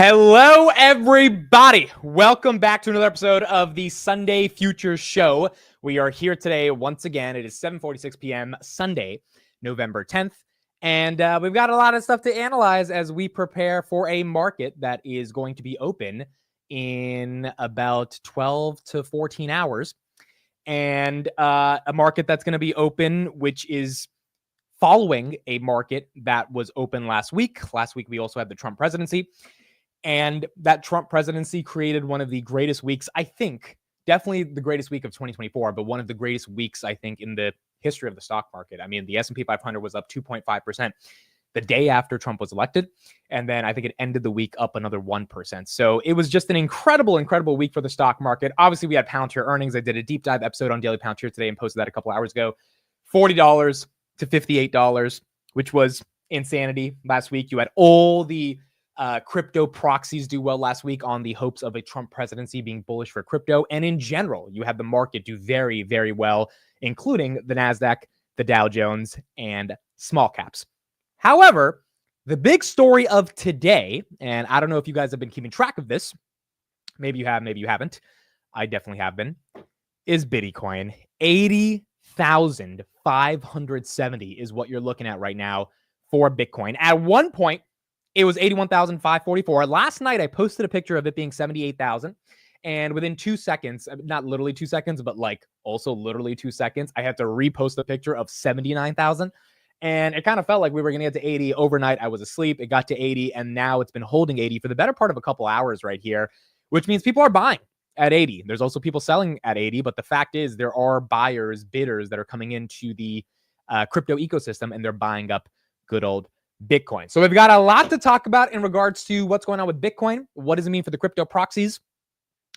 Hello, everybody. Welcome back to another episode of the Sunday Futures Show. We are here today once again. It is 7:46 p.m. Sunday, November 10th. And we've got a lot of stuff to analyze as we prepare for a market that is going to be open in about 12 to 14 hours. And a market that's going to be open, which is following a market that was open last week. Last week, we also had the Trump presidency. And that Trump presidency created one of the greatest weeks, I think, definitely the greatest week of 2024, but one of the greatest weeks, I think, in the history of the stock market. I mean, the S&P 500 was up 2.5% the day after Trump was elected. And then I think it ended the week up another 1%. So it was just an incredible, incredible week for the stock market. Obviously, we had Palantir earnings. I did a deep dive episode on Daily Palantir today and posted that a couple hours ago. $40 to $58, which was insanity last week. You had all the crypto proxies do well last week on the hopes of a Trump presidency being bullish for crypto. And in general, you had the market do very, very well, including the NASDAQ, the Dow Jones, and small caps. However, the big story of today, and I don't know if you guys have been keeping track of this, maybe you have, maybe you haven't, I definitely have been, is Bitcoin. 80,570 is what you're looking at right now for Bitcoin. At one point, it was 81,544. Last night, I posted a picture of it being 78,000. And within 2 seconds, not literally 2 seconds, but like also literally 2 seconds, I had to repost a picture of 79,000. And it kind of felt like we were going to get to 80 overnight. I was asleep. It got to 80. And now it's been holding 80 for the better part of a couple hours right here, which means people are buying at 80. There's also people selling at 80. But the fact is there are buyers, bidders that are coming into the crypto ecosystem and they're buying up good old Bitcoin. So we've got a lot to talk about in regards to what's going on with Bitcoin. What does it mean for the crypto proxies?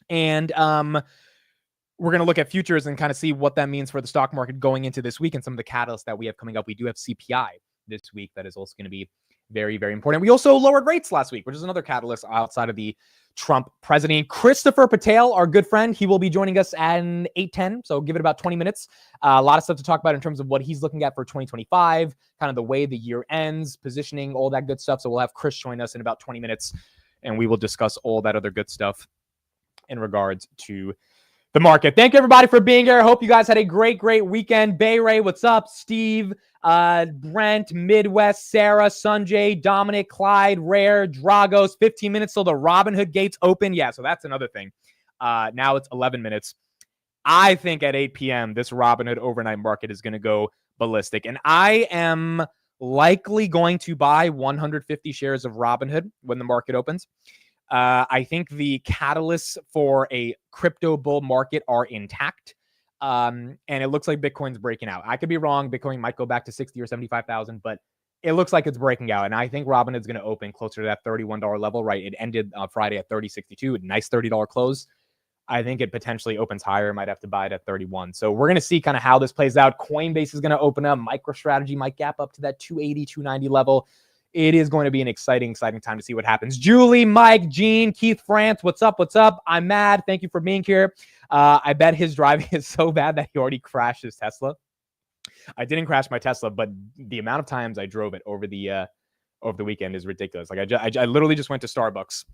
And we're going to look at futures and kind of see what that means for the stock market going into this week and some of the catalysts that we have coming up. We do have CPI this week that is also going to be very, very important. We also lowered rates last week, which is another catalyst outside of the Trump president. Christopher Patel, our good friend, he will be joining us at 8:10. So give it about 20 minutes. A lot of stuff to talk about in terms of what he's looking at for 2025, kind of the way the year ends, positioning, all that good stuff. So we'll have Chris join us in about 20 minutes and we will discuss all that other good stuff in regards to the market. Thank you, everybody, for being here. I hope you guys had a great, great weekend. Bay Ray, what's up? Steve, Brent, Midwest, Sarah, Sanjay, Dominic, Clyde, Rare, Dragos. 15 minutes till the Robinhood gates open. Yeah, so that's another thing. Now it's 11 minutes. I think at 8 p.m., this Robinhood overnight market is going to go ballistic. And I am likely going to buy 150 shares of Robinhood when the market opens. I think the catalysts for a crypto bull market are intact. And it looks like Bitcoin's breaking out. I could be wrong. Bitcoin might go back to 60 or 75,000, but it looks like it's breaking out. And I think Robinhood's going to open closer to that $31 level, right? It ended Friday at $30.62, a nice $30 close. I think it potentially opens higher. Might have to buy it at 31. So we're going to see kind of how this plays out. Coinbase is going to open up. MicroStrategy might gap up to that 280, 290 level. It is going to be an exciting, exciting time to see what happens. Julie, Mike, Gene, Keith, France, what's up? What's up? I'm mad. Thank you for being here. I bet his driving is so bad that he already crashed his Tesla. I didn't crash my Tesla, but the amount of times I drove it over the weekend is ridiculous. Like I literally just went to Starbucks.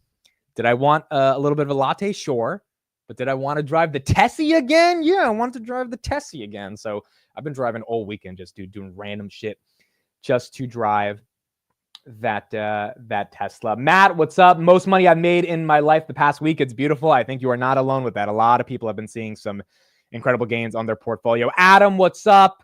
Did I want a little bit of a latte? Sure. But did I want to drive the Tessie again? Yeah, I wanted to drive the Tessie again. So I've been driving all weekend, just doing random shit just to drive that Tesla. Matt, what's up? Most money I've made in my life the past week. It's beautiful. I think you are not alone with that. A lot of people have been seeing some incredible gains on their portfolio. Adam, what's up?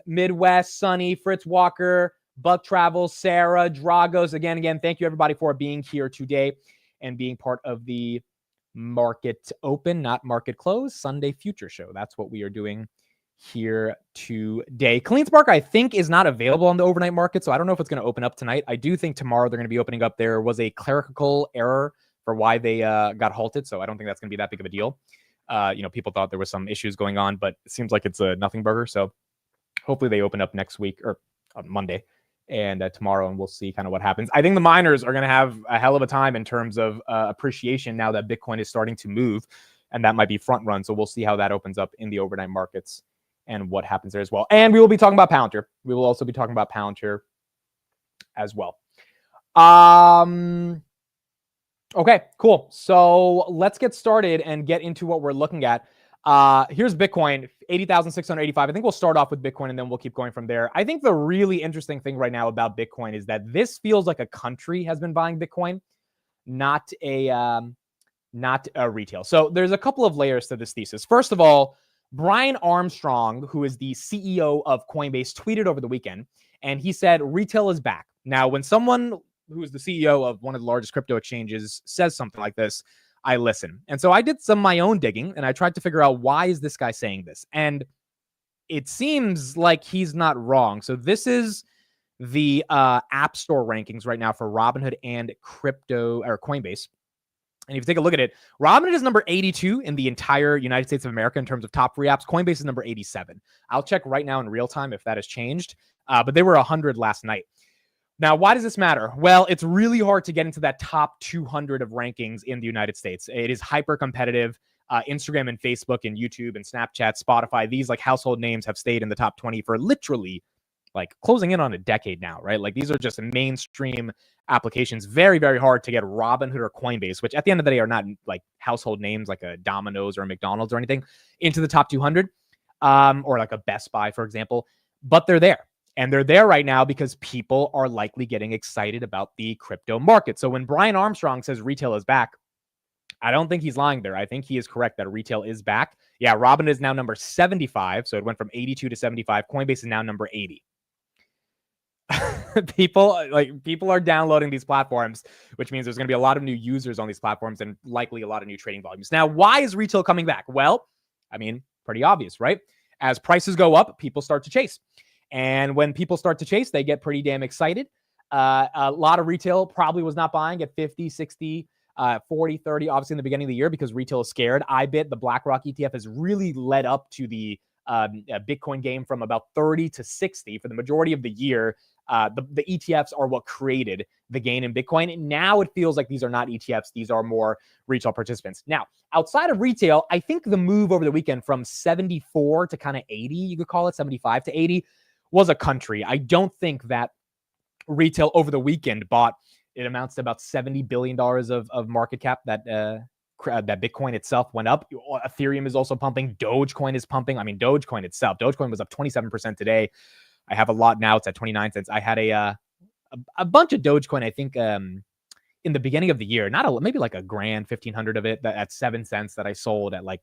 Midwest, Sunny, Fritz Walker, Buck Travel, Sarah, Dragos. Again, thank you everybody for being here today and being part of the market open, not market close, Sunday future show. That's what we are doing here today. CleanSpark, I think, is not available on the overnight market, so I don't know if it's going to open up tonight. I do think tomorrow they're going to be opening up. There was a clerical error for why they got halted, so I don't think that's going to be that big of a deal. People thought there was some issues going on, but it seems like it's a nothing burger, so hopefully they open up next week or on Monday and tomorrow, and we'll see kind of what happens. I think the miners are going to have a hell of a time in terms of appreciation now that Bitcoin is starting to move, and that might be front run, so we'll see how that opens up in the overnight markets and what happens there as well. And we will be talking about Palantir. We will also be talking about Palantir as well. Okay, cool. So let's get started and get into what we're looking at. Here's Bitcoin, 80,685. I think we'll start off with Bitcoin and then we'll keep going from there. I think the really interesting thing right now about Bitcoin is that this feels like a country has been buying Bitcoin, not a retail. So there's a couple of layers to this thesis. First of all, Brian Armstrong, who is the CEO of Coinbase, tweeted over the weekend, and he said retail is back. Now, when someone who is the CEO of one of the largest crypto exchanges says something like this, I listen. And so I did some of my own digging and I tried to figure out, why is this guy saying this? And it seems like he's not wrong. So this is the App Store rankings right now for Robinhood and crypto or Coinbase. And if you take a look at it, Robinhood is number 82 in the entire United States of America in terms of top free apps. Coinbase is number 87. I'll check right now in real time if that has changed, but they were 100 last night. Now, why does this matter? Well, it's really hard to get into that top 200 of rankings in the United States. It is hyper competitive. Instagram and Facebook and YouTube and Snapchat, Spotify, these like household names have stayed in the top 20 for literally like closing in on a decade now, right? Like these are just mainstream applications. Very, very hard to get Robinhood or Coinbase, which at the end of the day are not like household names like a Domino's or a McDonald's or anything, into the top 200, or like a Best Buy, for example. But they're there. And they're there right now because people are likely getting excited about the crypto market. So when Brian Armstrong says retail is back, I don't think he's lying there. I think he is correct that retail is back. Yeah, Robinhood is now number 75. So it went from 82 to 75. Coinbase is now number 80. people are downloading these platforms, which means there's going to be a lot of new users on these platforms and likely a lot of new trading volumes. Now, why is retail coming back? Well, I mean, pretty obvious, right? As prices go up, people start to chase. And when people start to chase, they get pretty damn excited. A lot of retail probably was not buying at 50, 60, 40, 30, obviously in the beginning of the year because retail is scared. IBIT, the BlackRock ETF, has really led up to the Bitcoin game from about 30 to 60 for the majority of the year. The ETFs are what created the gain in Bitcoin. Now it feels like these are not ETFs. These are more retail participants. Now, outside of retail, I think the move over the weekend from 74 to kind of 80, you could call it 75 to 80, was a country. I don't think that retail over the weekend bought, it amounts to about $70 billion of market cap that Bitcoin itself went up. Ethereum is also pumping. Dogecoin is pumping. I mean, Dogecoin itself. Dogecoin was up 27% today. I have a lot now. It's at 29 cents. I had a bunch of Dogecoin, I think, in the beginning of the year. Maybe like a grand, 1,500 of it at 7 cents that I sold at like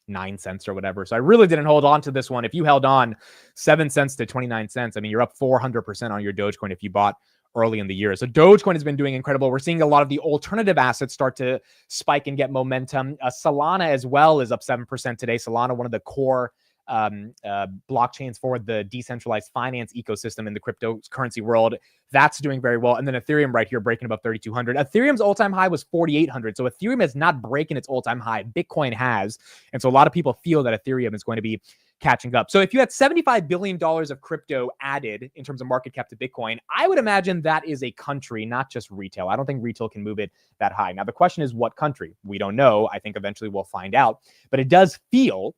9 cents or whatever. So I really didn't hold on to this one. If you held on 7 cents to 29 cents, I mean, you're up 400% on your Dogecoin if you bought early in the year. So Dogecoin has been doing incredible. We're seeing a lot of the alternative assets start to spike and get momentum. Solana as well is up 7% today. Solana, one of the core blockchains for the decentralized finance ecosystem in the cryptocurrency world, that's doing very well. And then Ethereum right here breaking above 3,200. Ethereum's all-time high was 4,800. So Ethereum is not breaking its all-time high. Bitcoin has. And so a lot of people feel that Ethereum is going to be catching up. So if you had $75 billion of crypto added in terms of market cap to Bitcoin, I would imagine that is a country, not just retail. I don't think retail can move it that high. Now, the question is what country? We don't know. I think eventually we'll find out. But it does feel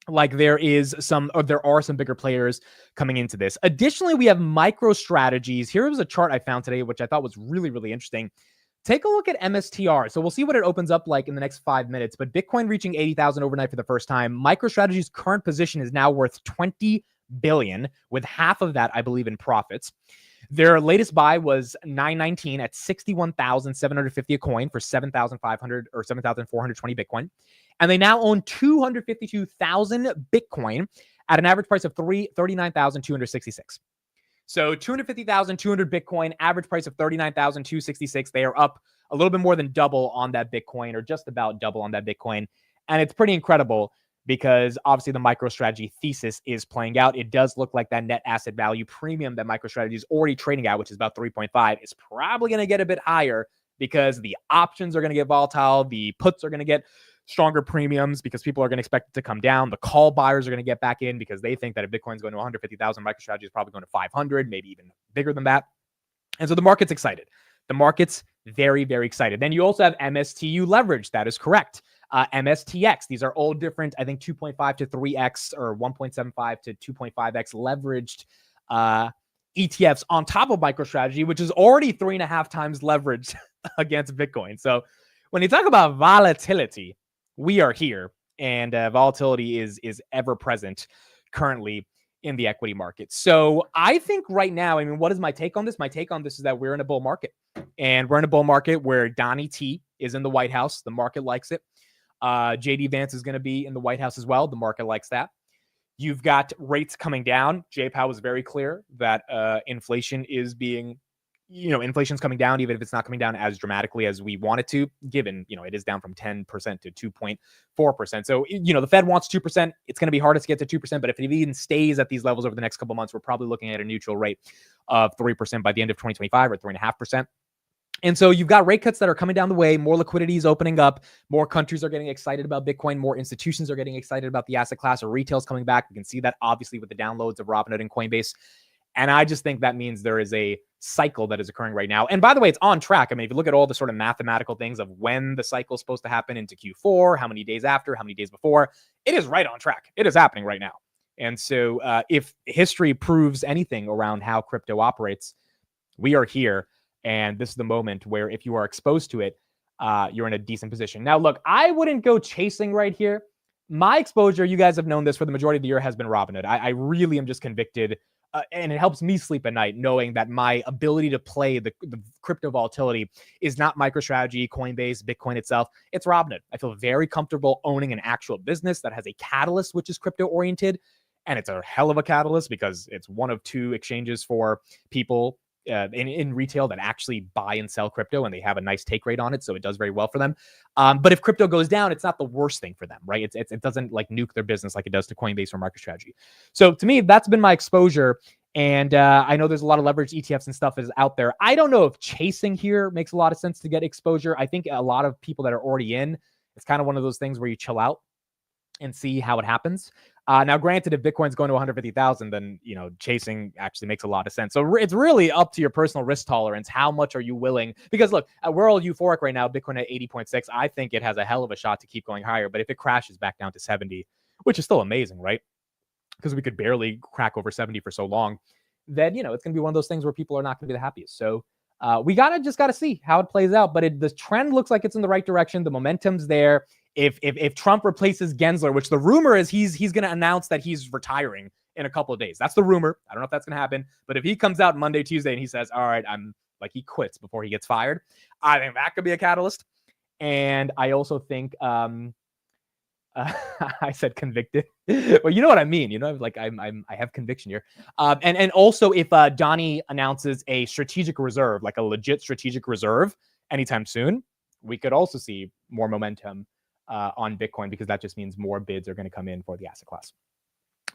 like there are some bigger players coming into this. Additionally, we have micro strategies. Here was a chart I found today, which I thought was really, really interesting. Take a look at MSTR. So we'll see what it opens up like in the next 5 minutes. But Bitcoin reaching 80,000 overnight for the first time. MicroStrategy's current position is now worth 20 billion, with half of that, I believe, in profits. Their latest buy was 919 at 61,750 a coin for 7,500 or 7,420 Bitcoin. And they now own 252,000 Bitcoin at an average price of 39,266. So 250,200 Bitcoin, average price of 39,266. They are up a little bit more than double on that Bitcoin, or just about double on that Bitcoin. And it's pretty incredible because obviously the MicroStrategy thesis is playing out. It does look like that net asset value premium that MicroStrategy is already trading at, which is about 3.5, is probably going to get a bit higher because the options are going to get volatile. The puts are going to get stronger premiums because people are going to expect it to come down. The call buyers are going to get back in because they think that if Bitcoin's going to 150,000, MicroStrategy is probably going to 500, maybe even bigger than that. And so the market's excited. The market's very, very excited. Then you also have MSTU leverage. That is correct. MSTX. These are all different, I think 2.5 to 3x or 1.75 to 2.5x leveraged ETFs on top of MicroStrategy, which is already 3.5 times leveraged against Bitcoin. So when you talk about volatility, we are here, and volatility is ever present currently in the equity market. So I think right now, I mean, what is my take on this? My take on this is that we're in a bull market, and we're in a bull market where Donnie T is in the White House. The market likes it. JD Vance is going to be in the White House as well. The market likes that. You've got rates coming down. Jay Powell was very clear that inflation is being, inflation's coming down, even if it's not coming down as dramatically as we want it to, given, it is down from 10% to 2.4%. So, the Fed wants 2%. It's going to be hardest to get to 2%, but if it even stays at these levels over the next couple months, we're probably looking at a neutral rate of 3% by the end of 2025 or 3.5%. And so you've got rate cuts that are coming down the way. More liquidity is opening up. More countries are getting excited about Bitcoin. More institutions are getting excited about the asset class, or retail's coming back. We can see that obviously with the downloads of Robinhood and Coinbase. And I just think that means there is a cycle that is occurring right now. And by the way, it's on track. I mean, if you look at all the sort of mathematical things of when the cycle is supposed to happen into Q4, how many days after, how many days before, it is right on track. It is happening right now. And so if history proves anything around how crypto operates, we are here. And this is the moment where if you are exposed to it, you're in a decent position. Now, look, I wouldn't go chasing right here. My exposure, you guys have known this for the majority of the year, has been Robinhood. I really am just convicted, and it helps me sleep at night knowing that my ability to play the crypto volatility is not MicroStrategy, Coinbase, Bitcoin itself. It's Robinhood. I feel very comfortable owning an actual business that has a catalyst, which is crypto-oriented. And it's a hell of a catalyst because it's one of two exchanges for people in retail that actually buy and sell crypto, and they have a nice take rate on it, so it does very well for them. But if crypto goes down, it's not the worst thing for them, right? It doesn't like nuke their business like it does to Coinbase or MicroStrategy. So to me, that's been my exposure, and I know there's a lot of leverage ETFs and stuff is out there. I don't know if chasing here makes a lot of sense to get exposure. I think a lot of people that are already in, it's kind of one of those things where you chill out and see how it happens. Now, granted, if Bitcoin's going to 150,000, then, chasing actually makes a lot of sense. So it's really up to your personal risk tolerance. How much are you willing? Because look, we're all euphoric right now. Bitcoin at 80.6. I think it has a hell of a shot to keep going higher. But if it crashes back down to 70, which is still amazing, right? Because we could barely crack over 70 for so long, then, it's going to be one of those things where people are not going to be the happiest. So we just got to see how it plays out. But the trend looks like it's in the right direction. The momentum's there. If Trump replaces Gensler, which the rumor is he's going to announce that he's retiring in a couple of days. That's the rumor. I don't know if that's going to happen. But if he comes out Monday, Tuesday, and he says, all right, he quits before he gets fired, I think that could be a catalyst. And I also think, I said convicted. Well, you know what I mean. I have conviction here. And also if Donnie announces a strategic reserve, like a legit strategic reserve anytime soon, we could also see more momentum on Bitcoin, because that just means more bids are going to come in for the asset class.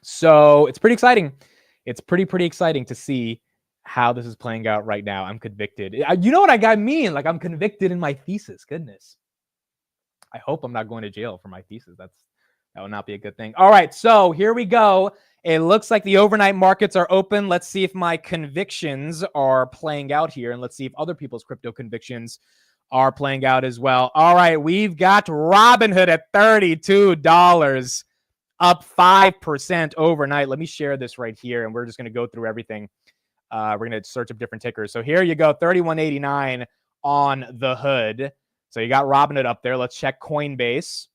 So it's pretty exciting. It's pretty exciting to see how this is playing out right now. I'm convicted. You know what I mean? Like, I'm convicted in my thesis. Goodness. I hope I'm not going to jail for my thesis. That would not be a good thing. All right, so here we go. It looks like the overnight markets are open. Let's see if my convictions are playing out here, and let's see if other people's crypto convictions are playing out as well. All right, we've got Robinhood at $32, up 5% overnight. Let me share this right here, and we're just going to go through everything. We're going to search up different tickers. So here you go, 31.89 on the hood. So you got Robinhood up there. Let's check Coinbase.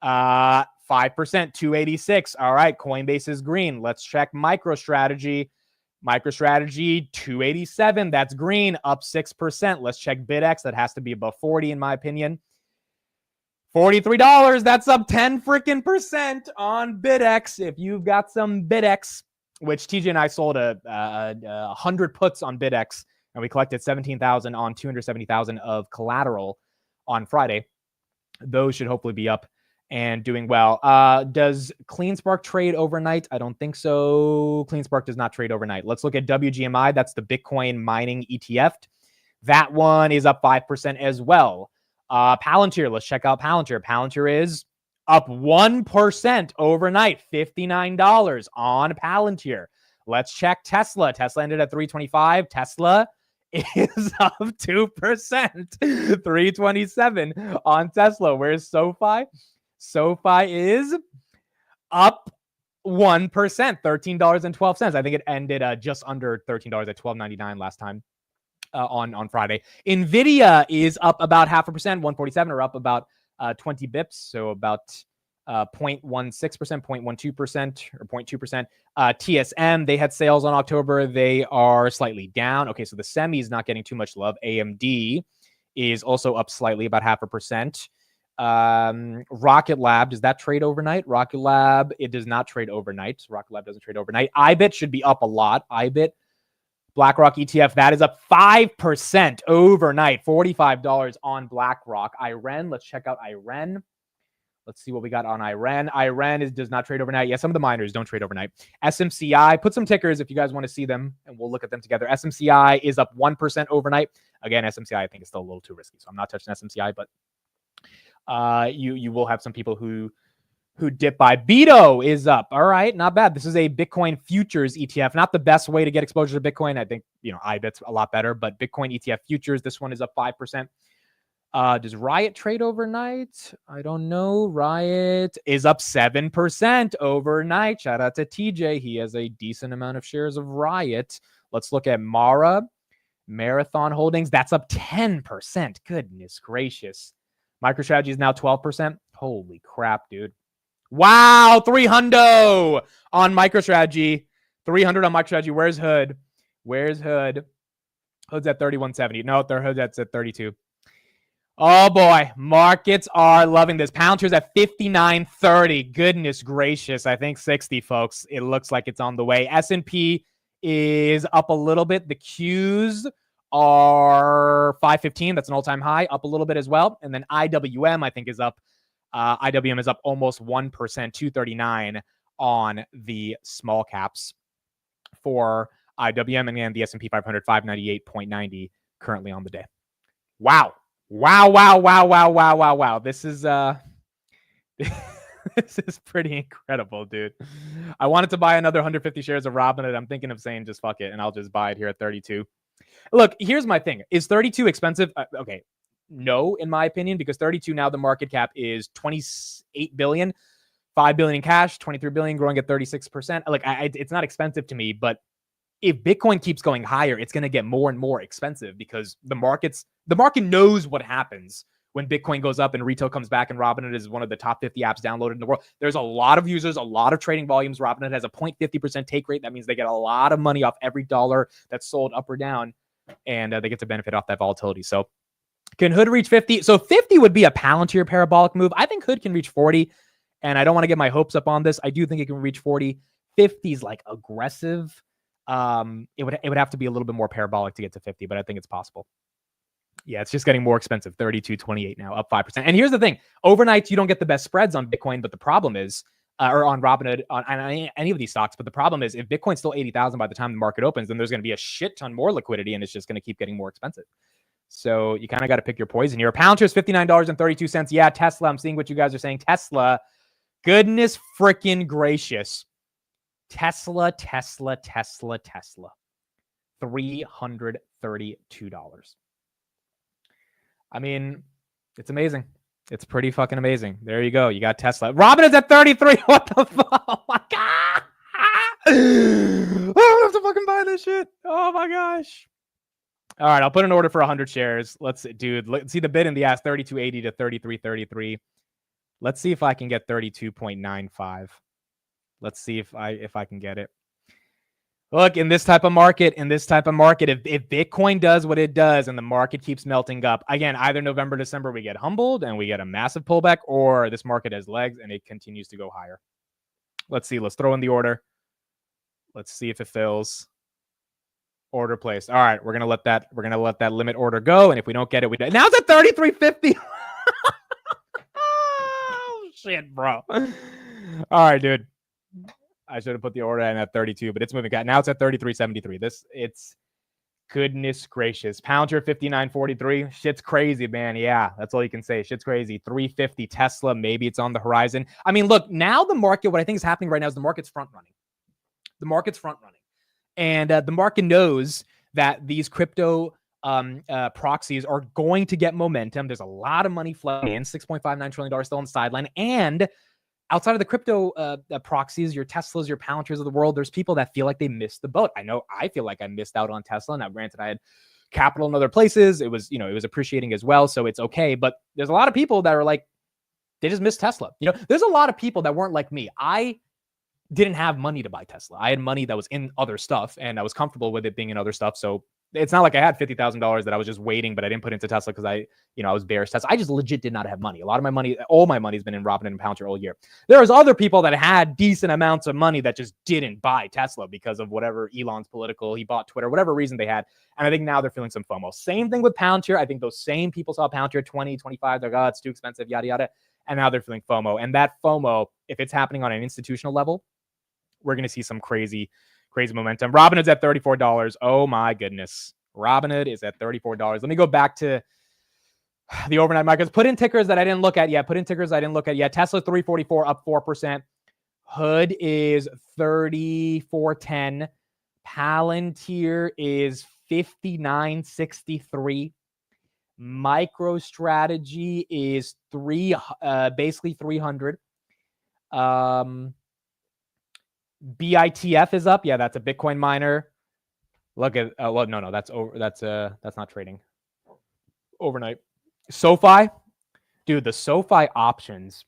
5%, 286. All right, Coinbase is green. Let's check MicroStrategy. MicroStrategy, 287. That's green, up 6%. Let's check BitX. That has to be above 40 in my opinion. $43. That's up 10 freaking percent on BitX. If you've got some BitX, which TJ and I sold 100 puts on BitX, and we collected 17,000 on 270,000 of collateral on Friday. Those should hopefully be up and doing well. Does CleanSpark trade overnight? I don't think so. CleanSpark does not trade overnight. Let's look at WGMI. That's the Bitcoin mining ETF. That one is up 5% as well. Palantir, let's check out Palantir. Palantir is up 1% overnight, $59 on Palantir. Let's check Tesla. Tesla ended at 325. Tesla is up 2%, 327 on Tesla. Where's SoFi? SoFi is up 1%, $13.12. I think it ended just under $13 at $12.99 last time on Friday. Nvidia is up about 0.5%, 147, or up about 20 bips, so about 0.16%, 0.12%, or 0.2%. TSM, they had sales on October. They are slightly down. Okay, so the semi is not getting too much love. AMD is also up slightly, about 0.5%. Rocket Lab, does that trade overnight? Rocket Lab, it does not trade overnight. Rocket Lab doesn't trade overnight. IBIT should be up a lot. IBIT, BlackRock ETF, that is up 5% overnight. $45 on BlackRock. IREN, let's check out IREN. Let's see what we got on IREN. IREN does not trade overnight. Yeah, some of the miners don't trade overnight. SMCI, put some tickers if you guys want to see them, and we'll look at them together. SMCI is up 1% overnight. Again, SMCI I think is still a little too risky, so I'm not touching SMCI, but you will have some people who dip by. Beto is up. All right, not bad. This is a Bitcoin futures ETF. Not the best way to get exposure to Bitcoin. I think, IBIT's a lot better, but Bitcoin ETF futures, this one is up 5%. Does Riot trade overnight? I don't know. Riot is up 7% overnight. Shout out to TJ. He has a decent amount of shares of Riot. Let's look at Marathon Holdings. That's up 10%. Goodness gracious. MicroStrategy is now 12%. Holy crap, dude. Wow, 300 on MicroStrategy. 300 on MicroStrategy. Where's Hood? Hood's at 3170. No, their Hood's at 32. Oh boy, markets are loving this. Palantir's at 59.30. Goodness gracious. I think 60, folks. It looks like it's on the way. S&P is up a little bit. The Qs are 515. That's an all-time high, up a little bit as well. And then IWM, I think, is up. IWM is up almost 1%, 239 on the small caps for IWM. And then the S&P 500, 598.90 currently on the day. Wow. This is this is pretty incredible, dude. I wanted to buy another 150 shares of Robinhood. I'm thinking of saying just fuck it, and I'll just buy it here at 32. Look, here's my thing. Is 32 expensive? Okay. No, in my opinion, because 32 now the market cap is 28 billion, 5 billion in cash, 23 billion, growing at 36%. Like, it's not expensive to me, but if Bitcoin keeps going higher, it's going to get more and more expensive because the market knows what happens when Bitcoin goes up and retail comes back, and Robinhood is one of the top 50 apps downloaded in the world. There's a lot of users, a lot of trading volumes. Robinhood has a 0.50% take rate. That means they get a lot of money off every dollar that's sold up or down, and they get to benefit off that volatility. So can Hood reach 50? So 50 would be a Palantir parabolic move. I think Hood can reach 40, and I don't want to get my hopes up on this. I do think it can reach 40. 50 is like aggressive. It would have to be a little bit more parabolic to get to 50, but I think it's possible. Yeah, it's just getting more expensive. 32.28 now, up 5%. And here's the thing: overnight, you don't get the best spreads on Bitcoin, but the problem is, or on Robinhood, on any of these stocks. But the problem is, if Bitcoin's still 80,000 by the time the market opens, then there's going to be a shit ton more liquidity, and it's just going to keep getting more expensive. So you kind of got to pick your poison here. Palantir is $59.32. Yeah, Tesla. I'm seeing what you guys are saying. Tesla, goodness freaking gracious. Tesla. $332. I mean, it's amazing. It's pretty fucking amazing. There you go. You got Tesla. Robinhood's at 33. What the fuck? Oh my God. I have to fucking buy this shit. Oh my gosh. All right, I'll put an order for 100 shares. Let's see the bid in the ask, 32.80 to 33.33. Let's see if I can get 32.95. Let's see if I can get it. Look, in this type of market, if Bitcoin does what it does and the market keeps melting up, again, either November, December, we get humbled and we get a massive pullback, or this market has legs and it continues to go higher. Let's see. Let's throw in the order. Let's see if it fills. Order placed. All right, we're gonna let that limit order go, and if we don't get it, we do. Now it's at 33.50. Oh shit, bro. All right, dude. I should have put the order in at 32, but it's moving. Now it's at 33.73. It's goodness gracious. Palantir 59.43. Shit's crazy, man. Yeah, that's all you can say. Shit's crazy. 350 Tesla. Maybe it's on the horizon. I mean, look, now the market, what I think is happening right now is the market's front running. And the market knows that these crypto proxies are going to get momentum. There's a lot of money flowing in, $6.59 trillion still on the sideline. And outside of the crypto proxies, your Teslas, your Palantirs of the world, there's people that feel like they missed the boat. I know I feel like I missed out on Tesla. Now, granted, I had capital in other places. It was, it was appreciating as well. So it's okay. But there's a lot of people that are like, they just missed Tesla. There's a lot of people that weren't like me. I didn't have money to buy Tesla. I had money that was in other stuff, and I was comfortable with it being in other stuff. So it's not like I had $50,000 that I was just waiting, but I didn't put into Tesla because I was bearish Tesla. I just legit did not have money. A lot of my money, all my money has been in Robinhood and Palantir all year. There was other people that had decent amounts of money that just didn't buy Tesla because of whatever Elon's political, he bought Twitter, whatever reason they had. And I think now they're feeling some FOMO. Same thing with Palantir. I think those same people saw Palantir 20, 25. They're like, oh, it's too expensive, yada, yada. And now they're feeling FOMO. And that FOMO, if it's happening on an institutional level, we're going to see some crazy, crazy momentum. Robinhood's at $34. Oh my goodness. Robinhood is at $34. Let me go back to the overnight markets. Put in tickers that I didn't look at yet. Tesla 344 up 4%. Hood is 34.10. Palantir is 59.63. MicroStrategy is basically 300. BITF is up. Yeah, that's a Bitcoin miner. Look at that's not trading overnight. SoFi, dude, the SoFi options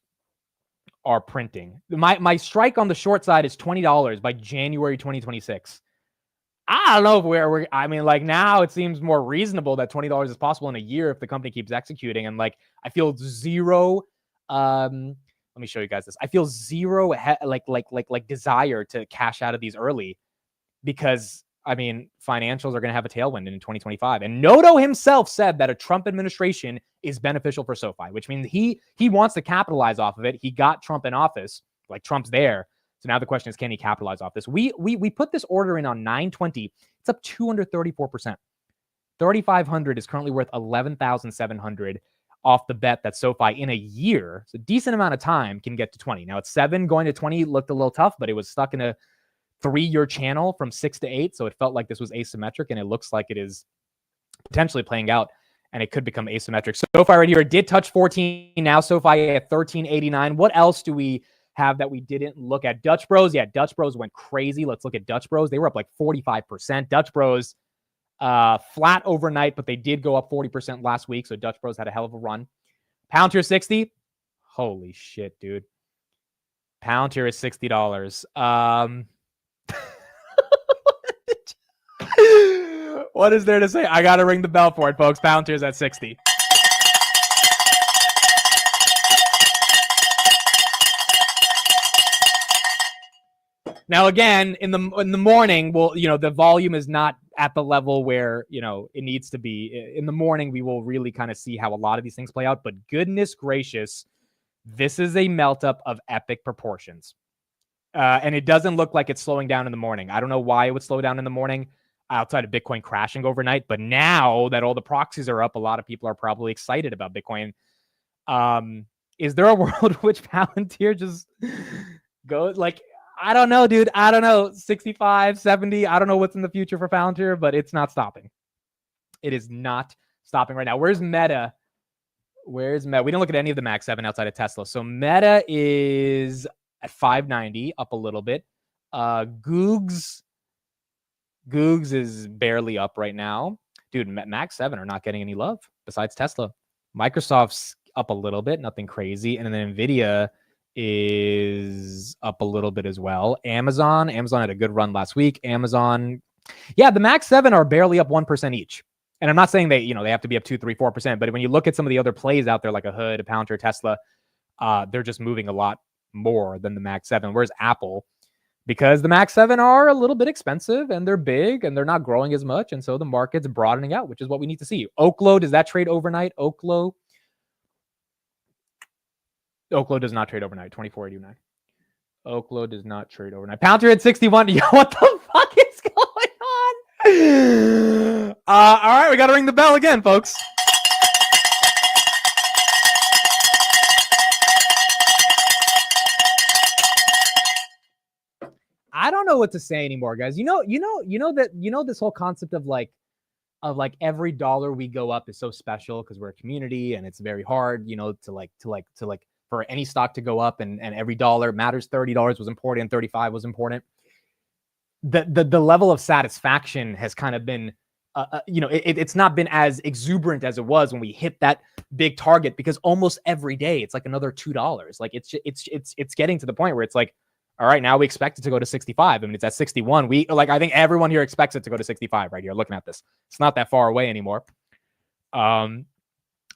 are printing. My strike on the short side is $20 by January 2026. I don't know if now it seems more reasonable that $20 is possible in a year if the company keeps executing. And I feel zero. Let me show you guys this. I feel zero desire to cash out of these early because financials are going to have a tailwind in 2025. And Noto himself said that a Trump administration is beneficial for SoFi, which means he wants to capitalize off of it. He got Trump in office, Trump's there. So now the question is, can he capitalize off this? We put this order in on 9/20. It's up 234%. 3,500 is currently worth 11,700 off the bet that SoFi in a year, so a decent amount of time, can get to 20. Now it's 7 going to 20 looked a little tough, but it was stuck in a 3-year channel from 6 to 8. So it felt like this was asymmetric, and it looks like it is potentially playing out, and it could become asymmetric. So SoFi right here, it did touch 14. Now SoFi at 13.89. What else do we have that we didn't look at? Dutch Bros. Yeah, Dutch Bros went crazy. Let's look at Dutch Bros. They were up 45%. Dutch Bros flat overnight, but they did go up 40% last week. So Dutch Bros had a hell of a run. Palantir 60. Holy shit, dude. Palantir is $60. What is there to say? I got to ring the bell for it, folks. Palantir's at 60. Now, again, in the morning, the volume is not at the level where, it needs to be. In the morning, we will really kind of see how a lot of these things play out. But goodness gracious, this is a melt up of epic proportions. And it doesn't look like it's slowing down in the morning. I don't know why it would slow down in the morning outside of Bitcoin crashing overnight. But now that all the proxies are up, a lot of people are probably excited about Bitcoin. Is there a world in which Palantir just goes I don't know, dude. I don't know. 65, 70. I don't know what's in the future for Palantir, but it's not stopping. It is not stopping right now. Where's Meta? We didn't look at any of the Max 7 outside of Tesla. So Meta is at 590, up a little bit. Googs is barely up right now. Dude, Max 7 are not getting any love besides Tesla. Microsoft's up a little bit, nothing crazy. And then Nvidia is up a little bit as well. Amazon had a good run last week. The Max 7 are barely up 1% each. And I'm not saying they have to be up 2, 3, 4%, but when you look at some of the other plays out there, like a Hood, a Palantir, Tesla, they're just moving a lot more than the Max 7. Whereas Apple, because the Max 7 are a little bit expensive and they're big and they're not growing as much, and so the market's broadening out, which is what we need to see. Oklo, does that trade overnight? Oklo does not trade overnight. 24.89. Oklo does not trade overnight. Palantir at 61. Yo, what the fuck is going on? All right, we got to ring the bell again, folks. I don't know what to say anymore, guys. This whole concept of every dollar we go up is so special because we're a community and it's very hard, to for any stock to go up and every dollar matters. $30 was important, 35 was important. The level of satisfaction has kind of been, it's not been as exuberant as it was when we hit that big target, because almost every day it's like another $2. Like it's getting to the point where it's like, all right, now we expect it to go to 65. I mean, it's at 61. I think everyone here expects it to go to 65 right here. Looking at this, it's not that far away anymore. And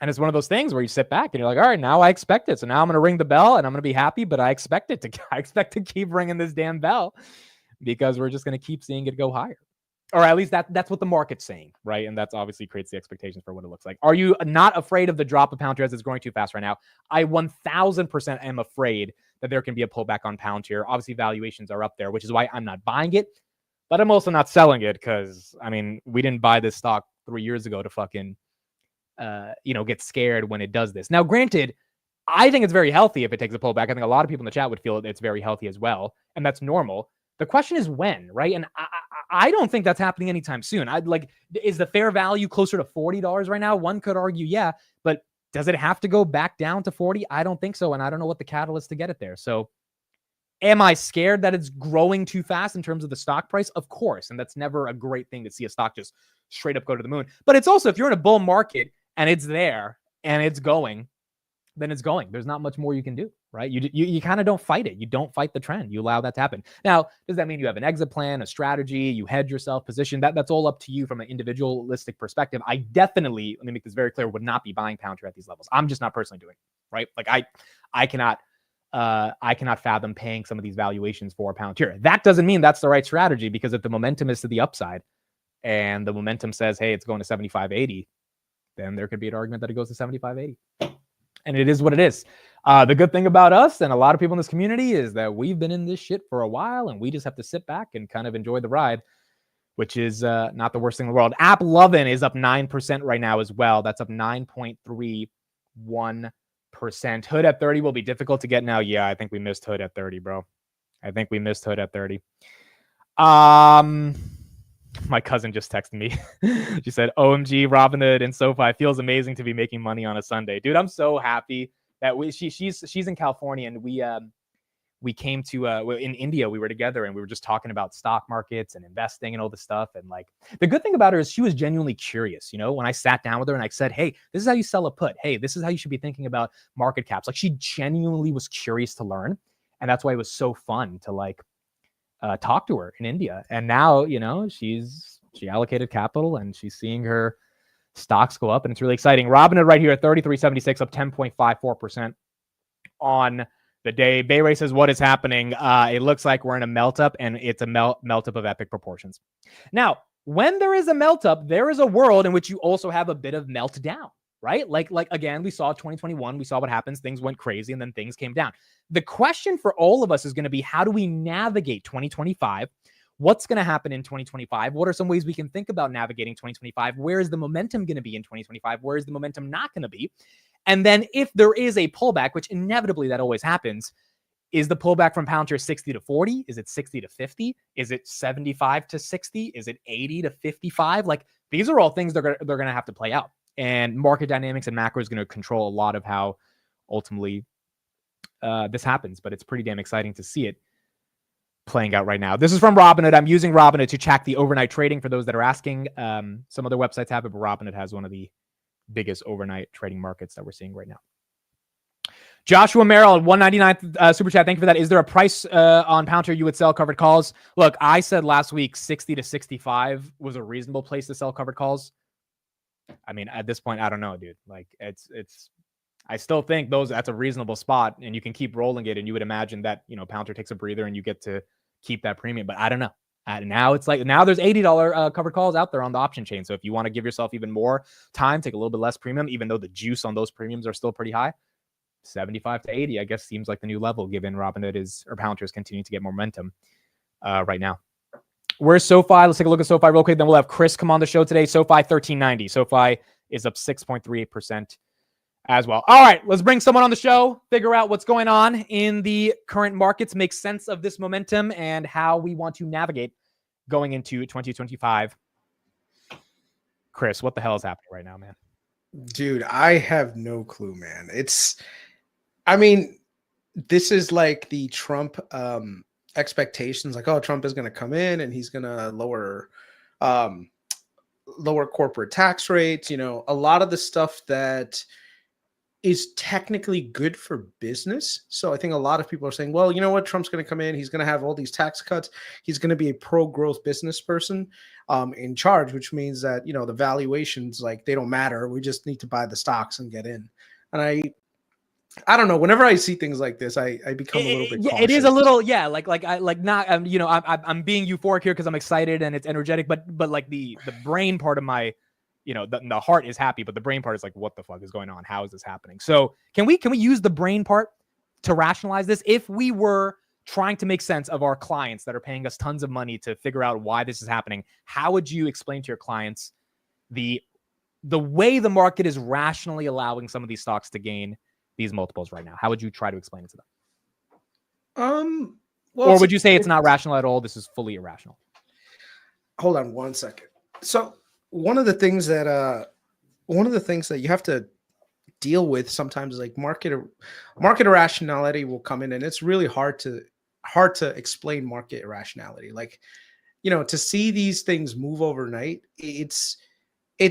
it's one of those things where you sit back and you're like, all right, now I expect it. So now I'm going to ring the bell and I'm going to be happy, but I expect to keep ringing this damn bell, because we're just going to keep seeing it go higher. Or at least that's what the market's saying, right? And that's obviously creates the expectations for what it looks like. Are you not afraid of the drop of Palantir as it's growing too fast right now? I 1000% am afraid that there can be a pullback on Palantir. Obviously, valuations are up there, which is why I'm not buying it. But I'm also not selling it, because, I mean, we didn't buy this stock 3 years ago to fucking, get scared when it does this. Now, granted, I think it's very healthy if it takes a pullback. I think a lot of people in the chat would feel it's very healthy as well, and that's normal. The question is when, right? And I don't think that's happening anytime soon. Is the fair value closer to $40 right now? One could argue, yeah, but does it have to go back down to 40? I don't think so, and I don't know what the catalyst to get it there. So am I scared that it's growing too fast in terms of the stock price? Of course, and that's never a great thing to see a stock just straight up go to the moon. But it's also, if you're in a bull market and it's there and it's going, then it's going. There's not much more you can do, right? You kind of don't fight it. You don't fight the trend. You allow that to happen. Now, does that mean you have an exit plan, a strategy, you hedge yourself, position? That's all up to you from an individualistic perspective. I definitely, let me make this very clear, would not be buying Palantir at these levels. I'm just not personally doing it, right? Like I cannot fathom paying some of these valuations for Palantir. That doesn't mean that's the right strategy, because if the momentum is to the upside and the momentum says, hey, it's going to 75.80, then there could be an argument that it goes to 75.80. And it is what it is. The good thing about us and a lot of people in this community is that we've been in this shit for a while, and we just have to sit back and kind of enjoy the ride, which is not the worst thing in the world. App Lovin' is up 9% right now as well. That's up 9.31%. Hood at 30 will be difficult to get now. Yeah, I think we missed Hood at 30, bro. I think we missed Hood at 30. My cousin just texted me. She said, OMG, Robinhood and SoFi, feels amazing to be making money on a Sunday. Dude, I'm so happy that she's in California, and we came to in India. We were together and we were just talking about stock markets and investing and all this stuff. And like, the good thing about her is she was genuinely curious. You know, when I sat down with her and I said, hey, this is how you sell a put. Hey, this is how you should be thinking about market caps. Like, she genuinely was curious to learn. And that's why it was so fun to talk to her in India. And now, you know, she allocated capital and she's seeing her stocks go up, and it's really exciting. Robinhood right here at 33.76, up 10.54% on the day. Bay Ray says, what is happening? It looks like we're in a melt up, and it's a melt up of epic proportions. Now, when there is a melt up, there is a world in which you also have a bit of meltdown, right? Like again, we saw 2021, we saw what happens. Things went crazy and then things came down. The question for all of us is going to be, how do we navigate 2025? What's going to happen in 2025? What are some ways we can think about navigating 2025? Where is the momentum going to be in 2025? Where is the momentum not going to be? And then if there is a pullback, which inevitably that always happens, is the pullback from Palantir 60 to 40? Is it 60 to 50? Is it 75 to 60? Is it 80 to 55? Like, these are all things they're going to have to play out. And market dynamics and macro is going to control a lot of how ultimately this happens. But it's pretty damn exciting to see it playing out right now. This is from Robinhood. I'm using Robinhood to track the overnight trading for those that are asking. Some other websites have it, but Robinhood has one of the biggest overnight trading markets that we're seeing right now. Joshua Merrill, 199 super chat. Thank you for that. Is there a price on Palantir you would sell covered calls? Look, I said last week 60 to 65 was a reasonable place to sell covered calls. I mean, at this point, I don't know, dude. Like, it's. I still think that's a reasonable spot, and you can keep rolling it, and you would imagine that, you know, Palantir takes a breather and you get to keep that premium. But I don't know. Now there's $80 covered calls out there on the option chain. So if you want to give yourself even more time, take a little bit less premium, even though the juice on those premiums are still pretty high. 75 to 80, I guess, seems like the new level, given Palantir is continuing to get momentum right now. Where's SoFi? Let's take a look at SoFi real quick. Then we'll have Kris come on the show today. SoFi 1390. SoFi is up 6.38% as well. All right, let's bring someone on the show, figure out what's going on in the current markets, make sense of this momentum, and how we want to navigate going into 2025. Kris, what the hell is happening right now, man? Dude, I have no clue, man. I mean, this is like the Trump expectations, like, oh, Trump is going to come in and he's going to um, lower corporate tax rates. You know, a lot of the stuff that is technically good for business. So I think a lot of people are saying, well, you know what, Trump's going to come in, he's going to have all these tax cuts, he's going to be a pro-growth business person in charge, which means that, you know, the valuations, like, they don't matter. We just need to buy the stocks and get in. And I don't know. Whenever I see things like this, I become a little bit Yeah, it is a cautious. little, yeah, like I like not, you know, I'm being euphoric here because I'm excited and it's energetic, but like the brain part of my, you know, the heart is happy, but the brain part is like, what the fuck is going on? How is this happening? So can we use the brain part to rationalize this? If we were trying to make sense of our clients that are paying us tons of money to figure out why this is happening, how would you explain to your clients the way the market is rationally allowing some of these stocks to gain these multiples right now? How would you try to explain it to them? Well, or would you say it's not rational at all? This is fully irrational. Hold on one second. So one of the things that you have to deal with sometimes is like market irrationality will come in, and it's really hard to explain market irrationality. Like, you know, to see these things move overnight, it's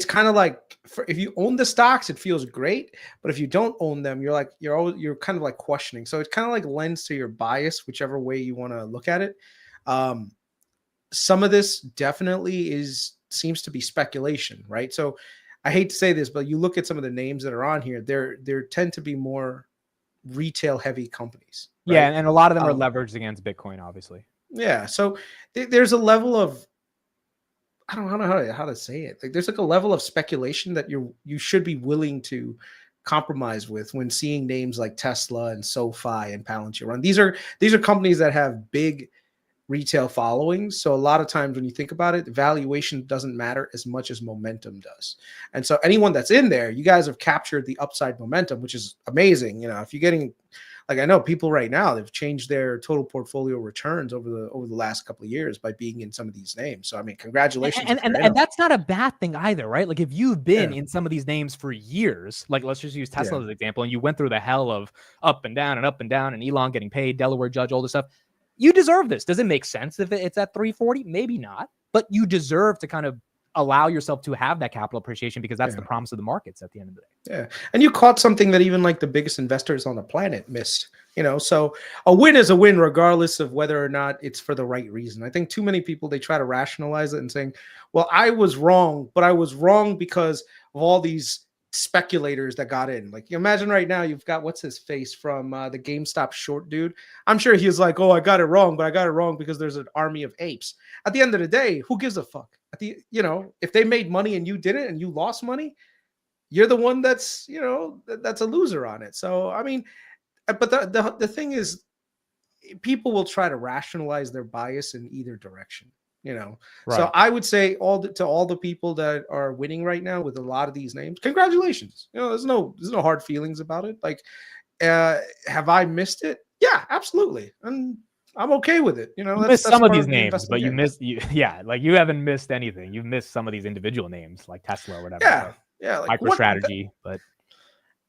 kind of like, if you own the stocks, it feels great, but if you don't own them, you're kind of like questioning. So it kind of like lends to your bias, whichever way you want to look at it. Some of this definitely seems to be speculation, right? So I hate to say this, but you look at some of the names that are on here, there tend to be more retail heavy companies. Right? Yeah, and a lot of them are leveraged against Bitcoin, obviously. Yeah, so there's a level of, I don't know how to say it. Like, there's like a level of speculation that you should be willing to compromise with when seeing names like Tesla and SoFi and Palantir run. These are companies that have big retail followings. So a lot of times when you think about it, valuation doesn't matter as much as momentum does. And so anyone that's in there, you guys have captured the upside momentum, which is amazing. You know, if you're getting, like, I know people right now, they've changed their total portfolio returns over the last couple of years by being in some of these names. So I mean, congratulations. And that's not a bad thing either, right? Like, if you've been in some of these names for years, like, let's just use Tesla as an example, and you went through the hell of up and down and Elon getting paid, Delaware judge, all this stuff, you deserve this. Does it make sense if it's at 340? Maybe not, but you deserve to kind of allow yourself to have that capital appreciation, because that's the promise of the markets at the end of the day. Yeah. And you caught something that even like the biggest investors on the planet missed, you know, so a win is a win, regardless of whether or not it's for the right reason. I think too many people, they try to rationalize it and saying, well, I was wrong, but I was wrong because of all these speculators that got in. Like, you imagine right now, you've got, what's his face from the GameStop short dude. I'm sure he was like, oh, I got it wrong, but I got it wrong because there's an army of apes. At the end of the day, who gives a fuck? You know, if they made money and you didn't, and you lost money, you're the one that's, you know, that's a loser on it. So, I mean, but the thing is, people will try to rationalize their bias in either direction, you know. Right. So I would say to all the people that are winning right now with a lot of these names, congratulations. You know, there's no hard feelings about it. Like, have I missed it? Yeah, absolutely. And I'm okay with it. You know, you missed some of these names, but like, you haven't missed anything. You've missed some of these individual names like Tesla or whatever. Yeah, like MicroStrategy, but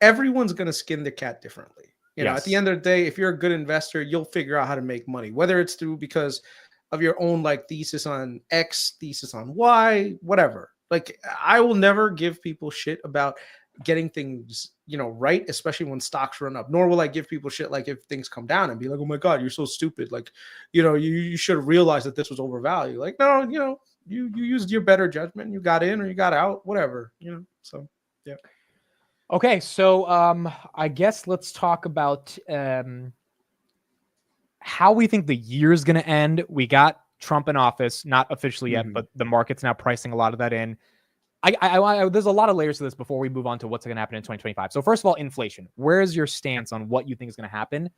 everyone's going to skin the cat differently. You know, at the end of the day, if you're a good investor, you'll figure out how to make money, whether it's through because of your own like thesis on X, thesis on Y, whatever. Like, I will never give people shit about getting things, you know, right, especially when stocks run up. Nor will I give people shit like if things come down and be like, oh my God, you're so stupid. Like, you know, you should have realized that this was overvalued. Like, no, you know, you used your better judgment. You got in or you got out, whatever, you know. So, yeah. Okay, so I guess let's talk about how we think the year is going to end. We got Trump in office, not officially yet, but the market's now pricing a lot of that in. There's a lot of layers to this before we move on to what's going to happen in 2025. So first of all, inflation. Where's your stance on what you think is going to happen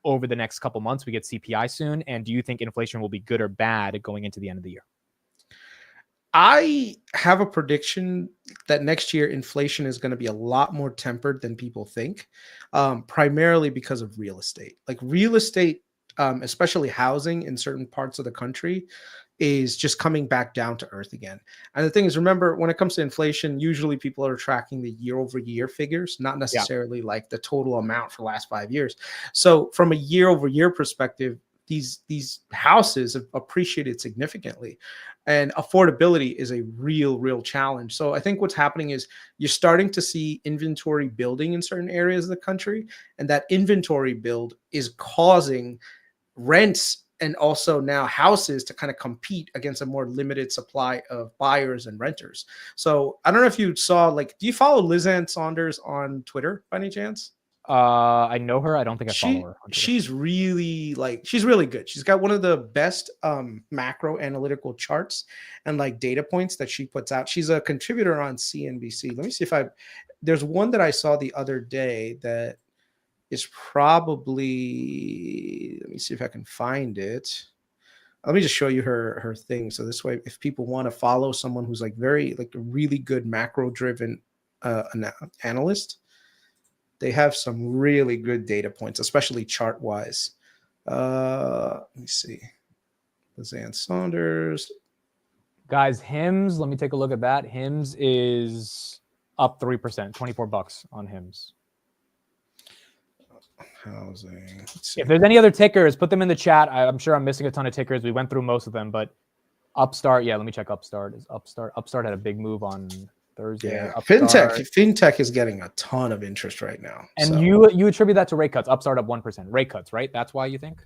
over the next couple months? We get CPI soon, and do you think inflation will be good or bad going into the end of the year? I have a prediction that next year inflation is going to be a lot more tempered than people think, primarily because of real estate. Like, real estate, especially housing in certain parts of the country, is just coming back down to earth again. And the thing is, remember, when it comes to inflation, usually people are tracking the year over year figures, not Yeah. necessarily like the total amount for the last 5 years. So from a year over year perspective, these houses have appreciated significantly, and affordability is a real challenge. So I think what's happening is you're starting to see inventory building in certain areas of the country, and that inventory build is causing rents and also now houses to kind of compete against a more limited supply of buyers and renters. So I don't know if you saw, like, do you follow Liz Ann Saunders on Twitter by any chance? I know her. I don't think I follow her on Twitter. She's really good. She's got one of the best macro analytical charts and like data points that she puts out. She's a contributor on CNBC. Let me see if there's one that I saw the other day that is probably, let me see if I can find it. Let me just show you her thing. So this way, if people want to follow someone who's like very, like a really good macro driven analyst, they have some really good data points, especially chart wise. Let me see. Liz Ann Saunders. Guys, HIMS, let me take a look at that. HIMS is up 3%, $24 on HIMS. Housing. If there's any other tickers, put them in the chat. I'm sure I'm missing a ton of tickers. We went through most of them, but Upstart, yeah, let me check Upstart. Upstart had a big move on Thursday. Yeah, Upstart. fintech is getting a ton of interest right now. And so. you attribute that to rate cuts. Upstart up 1%. Rate cuts, right? That's why you think?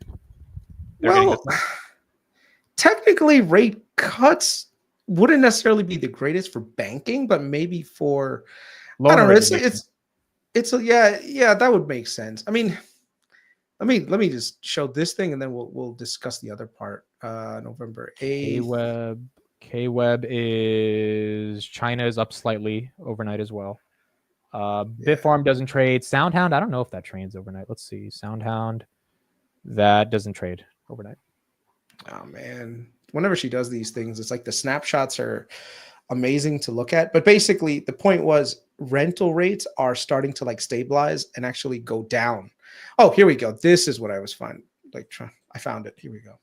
Well, technically, rate cuts wouldn't necessarily be the greatest for banking, but maybe for I don't know. Yeah, that would make sense. I mean, let me just show this thing, and then we'll discuss the other part. November 8th. KWeb is China is up slightly overnight as well. Bitfarm doesn't trade. Soundhound, I don't know if that trades overnight. Let's see. Soundhound, that doesn't trade overnight. Oh man, whenever she does these things, it's like the snapshots are amazing to look at. But basically, the point was rental rates are starting to like stabilize and actually go down. Oh, here we go. This is what I was finding. I found it. Here we go.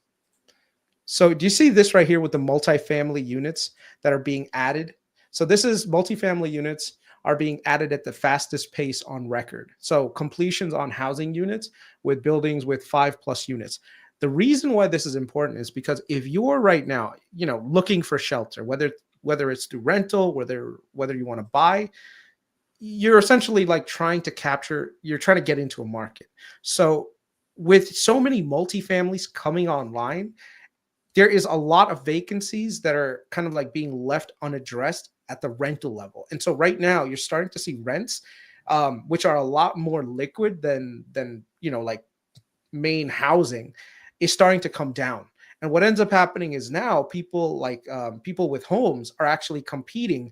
So do you see this right here with the multifamily units that are being added? So this is multifamily units are being added at the fastest pace on record. So completions on housing units with buildings with 5+ units. The reason why this is important is because if you're right now, looking for shelter, whether it's through rental, whether you want to buy, you're essentially like trying to get into a market. So with so many multifamilies coming online, there is a lot of vacancies that are kind of like being left unaddressed at the rental level. And so right now you're starting to see rents, which are a lot more liquid than like main housing, is starting to come down. And what ends up happening is now people with homes are actually competing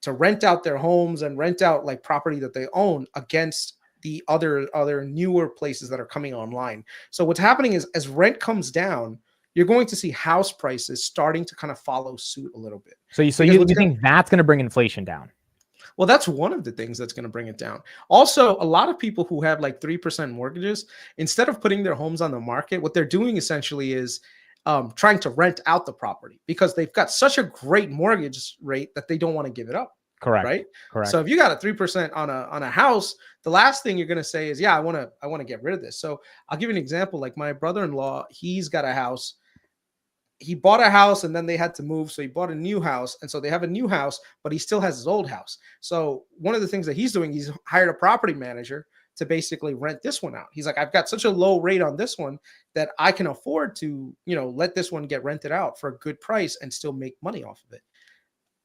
to rent out their homes and rent out like property that they own against the other newer places that are coming online. So what's happening is as rent comes down, you're going to see house prices starting to kind of follow suit a little bit. So you think that's going to bring inflation down? Well, that's one of the things that's going to bring it down. Also, a lot of people who have like 3% mortgages, instead of putting their homes on the market, what they're doing essentially is trying to rent out the property because they've got such a great mortgage rate that they don't want to give it up. Correct. Right. Correct. So if you got a 3% on a house, the last thing you're going to say is, yeah, I want to get rid of this. So I'll give you an example. Like my brother-in-law, he's got a house. He bought a house and then they had to move. So he bought a new house. And so they have a new house, but he still has his old house. So one of the things that he's doing, he's hired a property manager to basically rent this one out. He's like, I've got such a low rate on this one that I can afford to, let this one get rented out for a good price and still make money off of it.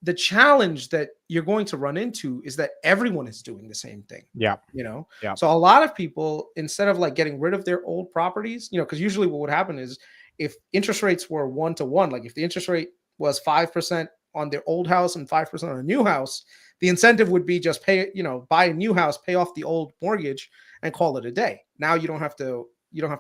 The challenge that you're going to run into is that everyone is doing the same thing. Yeah. Yeah. So a lot of people, instead of like getting rid of their old properties, because usually what would happen is if interest rates were 1-to-1, like if the interest rate was 5% on their old house and 5% on a new house, the incentive would be just buy a new house, pay off the old mortgage and call it a day. Now you don't have to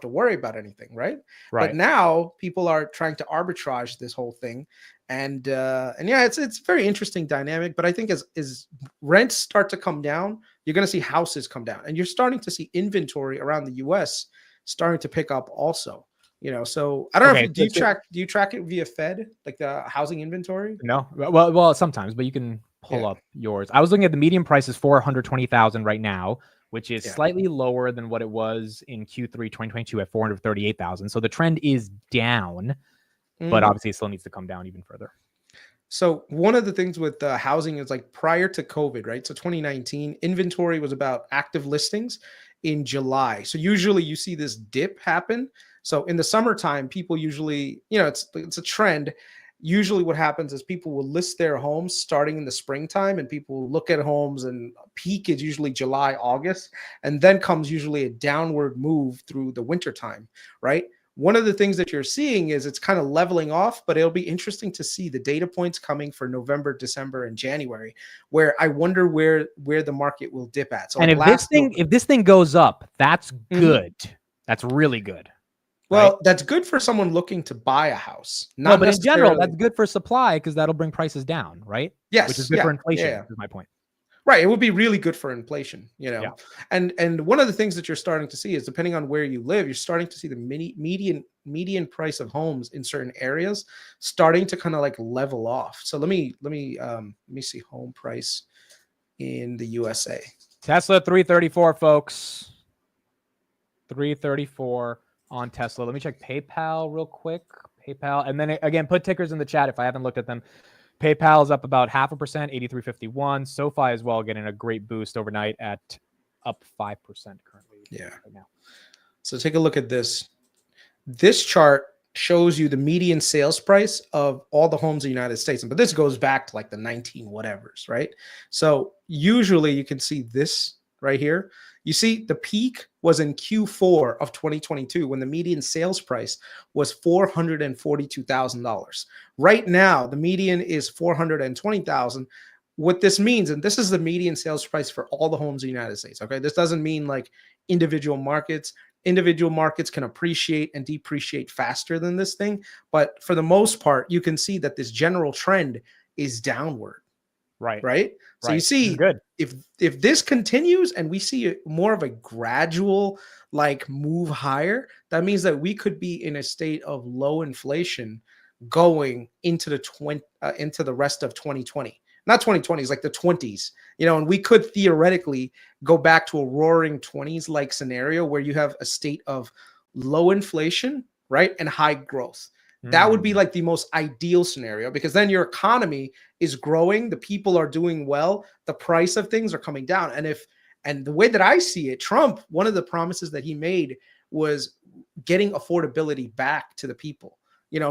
worry about anything. Right. But now people are trying to arbitrage this whole thing. And yeah, it's a very interesting dynamic. But I think as rents start to come down, you're going to see houses come down, and you're starting to see inventory around the U.S. starting to pick up also. So I don't know Okay, if do you track it via Fed, like the housing inventory? No, well, sometimes, but you can pull up yours. I was looking at the median price is 420,000 right now, which is slightly lower than what it was in Q3 2022 at 438,000. So the trend is down, but obviously it still needs to come down even further. So one of the things with housing is like prior to COVID, right? So 2019 inventory was about active listings in July. So usually you see this dip happen. So in the summertime, people usually, it's a trend. Usually what happens is people will list their homes starting in the springtime, and people will look at homes, and peak is usually July, August, and then comes usually a downward move through the wintertime, right? One of the things that you're seeing is it's kind of leveling off, but it'll be interesting to see the data points coming for November, December, and January, where I wonder where the market will dip at. So and if this thing goes up, that's good. That's really good. Well, that's good for someone looking to buy a house. No, but in general, that's good for supply because that'll bring prices down, right? Yes. Which is good for inflation, is my point. Right. It would be really good for inflation, And one of the things that you're starting to see is, depending on where you live, you're starting to see the median price of homes in certain areas starting to kind of like level off. So let me see home price in the USA. Tesla 334, folks. 334 on Tesla. Let me check PayPal real quick. PayPal, and then again, put tickers in the chat if I haven't looked at them. PayPal is up about 0.5%, 83.51. SoFi as well, getting a great boost overnight at up 5% currently. Yeah. Right now. So take a look at this. This chart shows you the median sales price of all the homes in the United States. But this goes back to like the 19 whatevers, right? So usually you can see this right here. You see the peak was in Q4 of 2022 when the median sales price was $442,000. Right now, the median is $420,000. What this means, and this is the median sales price for all the homes in the United States, okay? This doesn't mean like individual markets. Individual markets can appreciate and depreciate faster than this thing. But for the most part, you can see that this general trend is downward. Right. So you see, if this continues and we see more of a gradual like move higher, that means that we could be in a state of low inflation going into the rest of 2020. Not 2020s, like the 20s, and we could theoretically go back to a roaring 20s like scenario where you have a state of low inflation, right, and high growth. That would be like the most ideal scenario, because then your economy is growing, the people are doing well, the price of things are coming down. And the way that I see it, Trump, one of the promises that he made was getting affordability back to the people.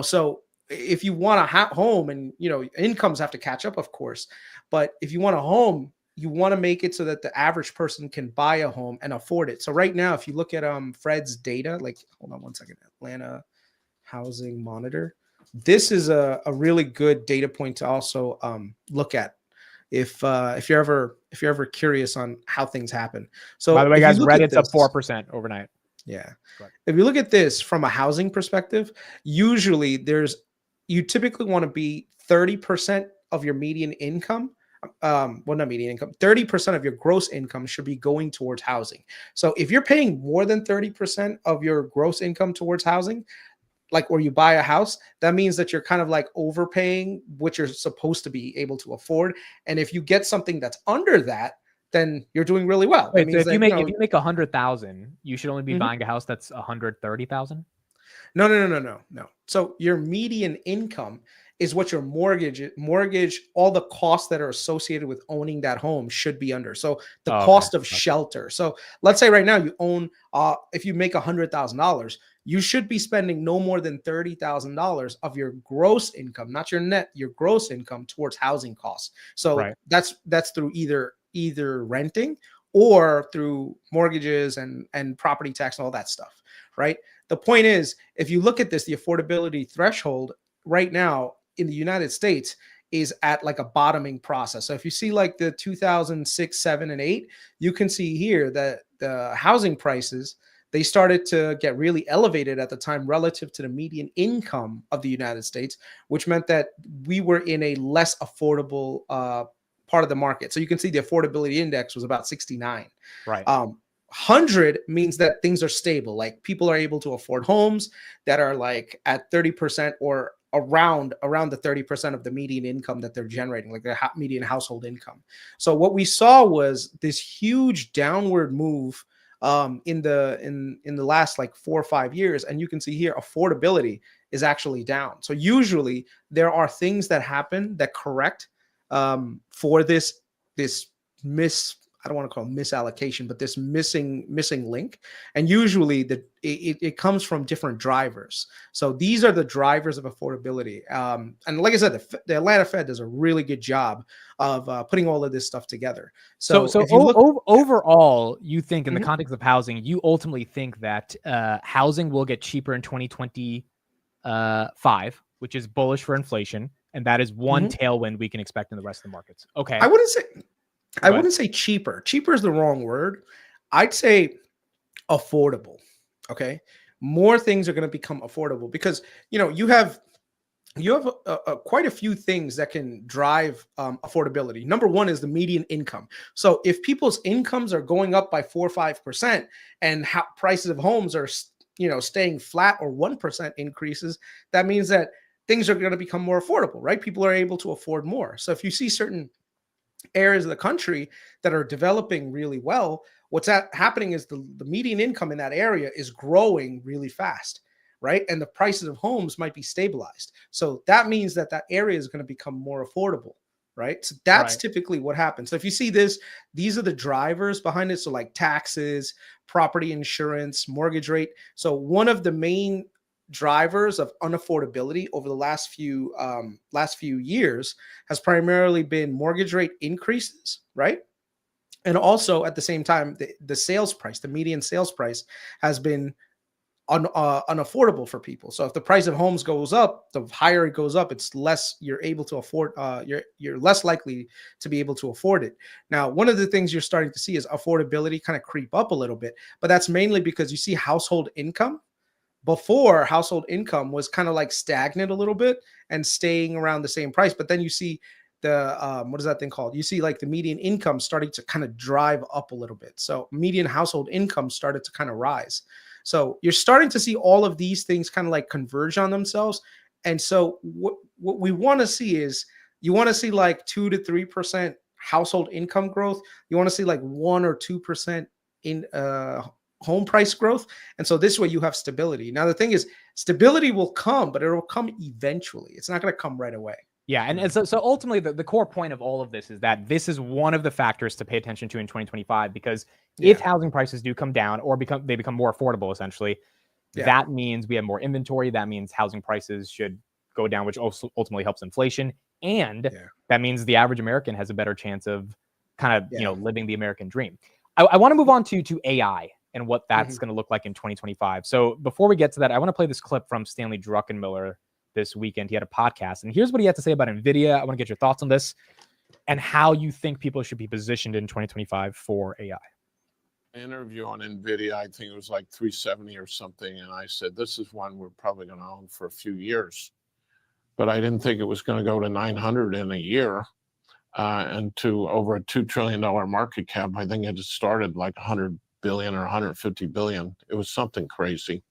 So if you want a home, and incomes have to catch up, of course, but if you want a home, you want to make it so that the average person can buy a home and afford it. So right now, if you look at Fred's data, like, hold on one second, Atlanta Housing Monitor. This is a really good data point to also look at if you're ever curious on how things happen. So by the way, guys, Reddit's up 4% overnight. Yeah. If you look at this from a housing perspective, usually you typically want to be 30% of your median income. Well, not median income, 30% of your gross income should be going towards housing. So if you're paying more than 30% of your gross income towards housing, like, or you buy a house, that means that you're kind of like overpaying what you're supposed to be able to afford. And if you get something that's under that, then you're doing really well. Wait, so if you make 100,000, you should only be buying a house that's 130,000. No. So your median income is what your mortgage, all the costs that are associated with owning that home should be under. So the cost of shelter. So let's say right now you own, if you make $100,000, you should be spending no more than $30,000 of your gross income, not your net, your gross income, towards housing costs. So that's through either renting or through mortgages and property tax and all that stuff, right? The point is, if you look at this, the affordability threshold right now in the United States is at like a bottoming process. So if you see like the 2006, 7, and 8, you can see here that the housing prices, they started to get really elevated at the time relative to the median income of the United States, which meant that we were in a less affordable part of the market. So you can see the affordability index was about 69. Right. 100 means that things are stable. Like people are able to afford homes that are like at 30% or around the 30% of the median income that they're generating, like their median household income. So what we saw was this huge downward move in the last like 4 or 5 years, and you can see here affordability is actually down. So usually there are things that happen that correct for this miss, I don't want to call it misallocation, but this missing link. And usually it comes from different drivers. So these are the drivers of affordability. And like I said, the Atlanta Fed does a really good job of putting all of this stuff together. So if you look overall, you think in the Mhm. context of housing, you ultimately think that housing will get cheaper in 2025, which is bullish for inflation. And that is one tailwind we can expect in the rest of the markets. Okay. I wouldn't say cheaper. Cheaper is the wrong word. I'd say affordable. Okay. More things are going to become affordable because, you have quite a few things that can drive affordability. Number one is the median income. So if people's incomes are going up by 4 or 5% and prices of homes are, staying flat or 1% increases, that means that things are going to become more affordable, right? People are able to afford more. So if you see certain areas of the country that are developing really well, what's happening is the median income in that area is growing really fast, right? And the prices of homes might be stabilized. So that means that area is going to become more affordable, right? So that's typically what happens. So if you see this, these are the drivers behind it. So like taxes, property insurance, mortgage rate. So one of the main drivers of unaffordability over the last few years has primarily been mortgage rate increases, right? And also at the same time, the sales price, the median sales price, has been unaffordable for people. So if the price of homes goes up, the higher it goes up, it's less you're able to afford. You're less likely to be able to afford it. Now, one of the things you're starting to see is affordability kind of creep up a little bit, but that's mainly because you see household income. Before, household income was kind of like stagnant a little bit and staying around the same price, but then you see the what is that thing called? You see like the median income starting to kind of drive up a little bit. So median household income started to kind of rise. So you're starting to see all of these things kind of like converge on themselves. And so what we want to see is, you want to see like 2 to 3% household income growth. You want to see like 1 or 2% in home price growth. And so this way you have stability. Now, the thing is, stability will come, but it will come eventually. It's not going to come right away. Yeah. And so ultimately, the core point of all of this is that this is one of the factors to pay attention to in 2025, because if housing prices do come down or they become more affordable, essentially, that means we have more inventory. That means housing prices should go down, which also ultimately helps inflation. And that means the average American has a better chance of kind of, living the American dream. I want to move on to AI and what that's going to look like in 2025. So before we get to that, I want to play this clip from Stanley Druckenmiller this weekend. He had a podcast, and here's what he had to say about NVIDIA. I want to get your thoughts on this and how you think people should be positioned in 2025 for AI. Interview on NVIDIA, I think it was like 370 or something, and I said, this is one we're probably going to own for a few years. But I didn't think it was going to go to 900 in a year and to over a $2 trillion market cap. I think it had started like 100 billion or 150 billion. It was something crazy.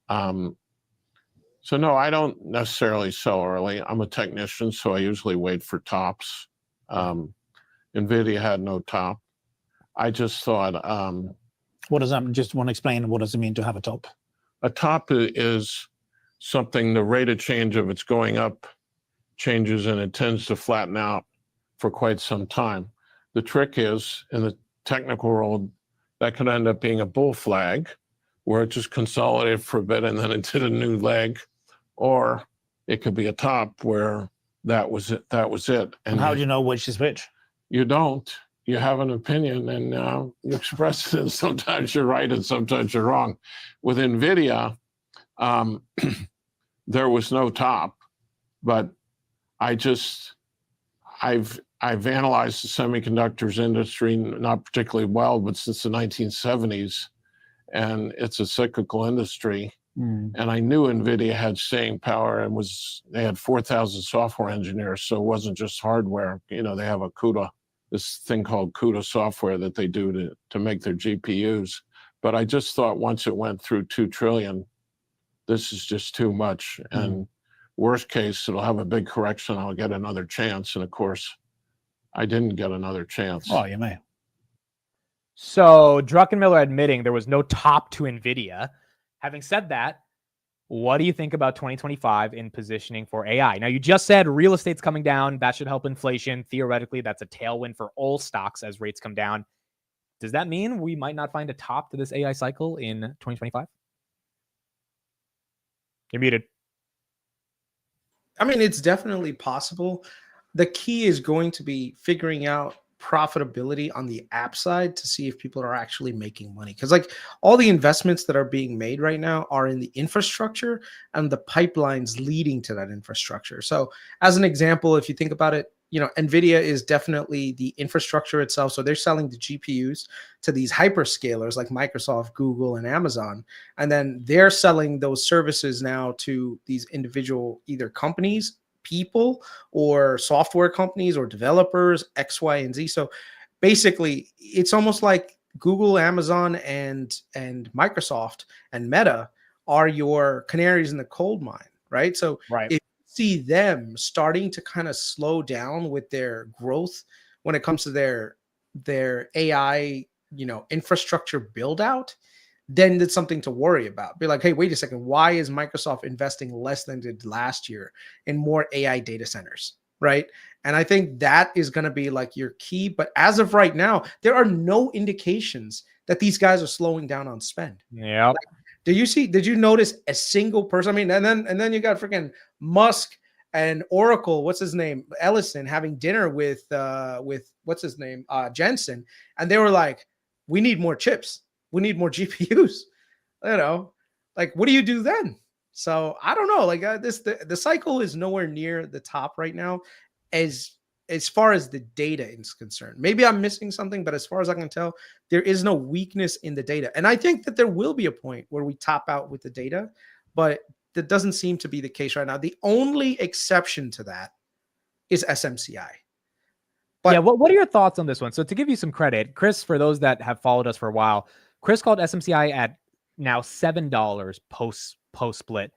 So no, I don't necessarily sell early. I'm a technician, so I usually wait for tops. NVIDIA had no top. I just thought... what does that, just want to explain, what does it mean to have a top? A top is something, the rate of change of it's going up changes, and it tends to flatten out for quite some time. The trick is, in the technical world, that could end up being a bull flag, where it just consolidated for a bit and then it did a new leg, or it could be a top where that was it. And how do you know which is which? You don't. You have an opinion and you express it, and sometimes you're right and sometimes you're wrong. With NVIDIA, there was no top, but I've analyzed the semiconductors industry, not particularly well, but since the 1970s, and it's a cyclical industry. And I knew NVIDIA had staying power, and they had 4,000 software engineers, so it wasn't just hardware. They have a CUDA this thing called CUDA software that they do to make their GPUs. But I just thought once it went through 2 trillion, this is just too much. And worst case, it'll have a big correction. I'll get another chance. And of course, I didn't get another chance. Oh, you may. So Druckenmiller admitting there was no top to NVIDIA. Having said that, what do you think about 2025 in positioning for AI? Now, you just said real estate's coming down. That should help inflation. Theoretically, that's a tailwind for all stocks as rates come down. Does that mean we might not find a top to this AI cycle in 2025? You're muted. I mean, it's definitely possible. The key is going to be figuring out profitability on the app side to see if people are actually making money. Because like all the investments that are being made right now are in the infrastructure and the pipelines leading to that infrastructure. So as an example, if you think about it, you know, NVIDIA is definitely the infrastructure itself. So they're selling the GPUs to these hyperscalers like Microsoft, Google, and Amazon. And then they're selling those services now to these individual either companies, people, or software companies or developers, X, Y, and Z. So basically, it's almost like Google, Amazon, and Microsoft and Meta are your canaries in the coal mine, right? So Right. if see them starting to kind of slow down with their growth when it comes to their AI, you know, infrastructure build out, then it's something to worry about. Be like, hey, wait a second, why is Microsoft investing less than it did last year in more AI data centers, right? And I think that is going to be like your key. But as of right now, there are no indications that these guys are slowing down on spend. Yeah. Did you notice a single person? I mean, and then you got freaking Musk and Oracle, what's his name? Ellison having dinner with what's his name? Jensen. And they were like, we need more chips. We need more GPUs. You know, like, what do you do then? So I don't know. Like the cycle is nowhere near the top right now as far as the data is concerned. Maybe I'm missing something, but as far as I can tell, there is no weakness in the data. And I think that there will be a point where we top out with the data, but that doesn't seem to be the case right now. The only exception to that is SMCI. But yeah, what are your thoughts on this one? So to give you some credit, Kris, for those that have followed us for a while, Kris called SMCI at now $7 post split.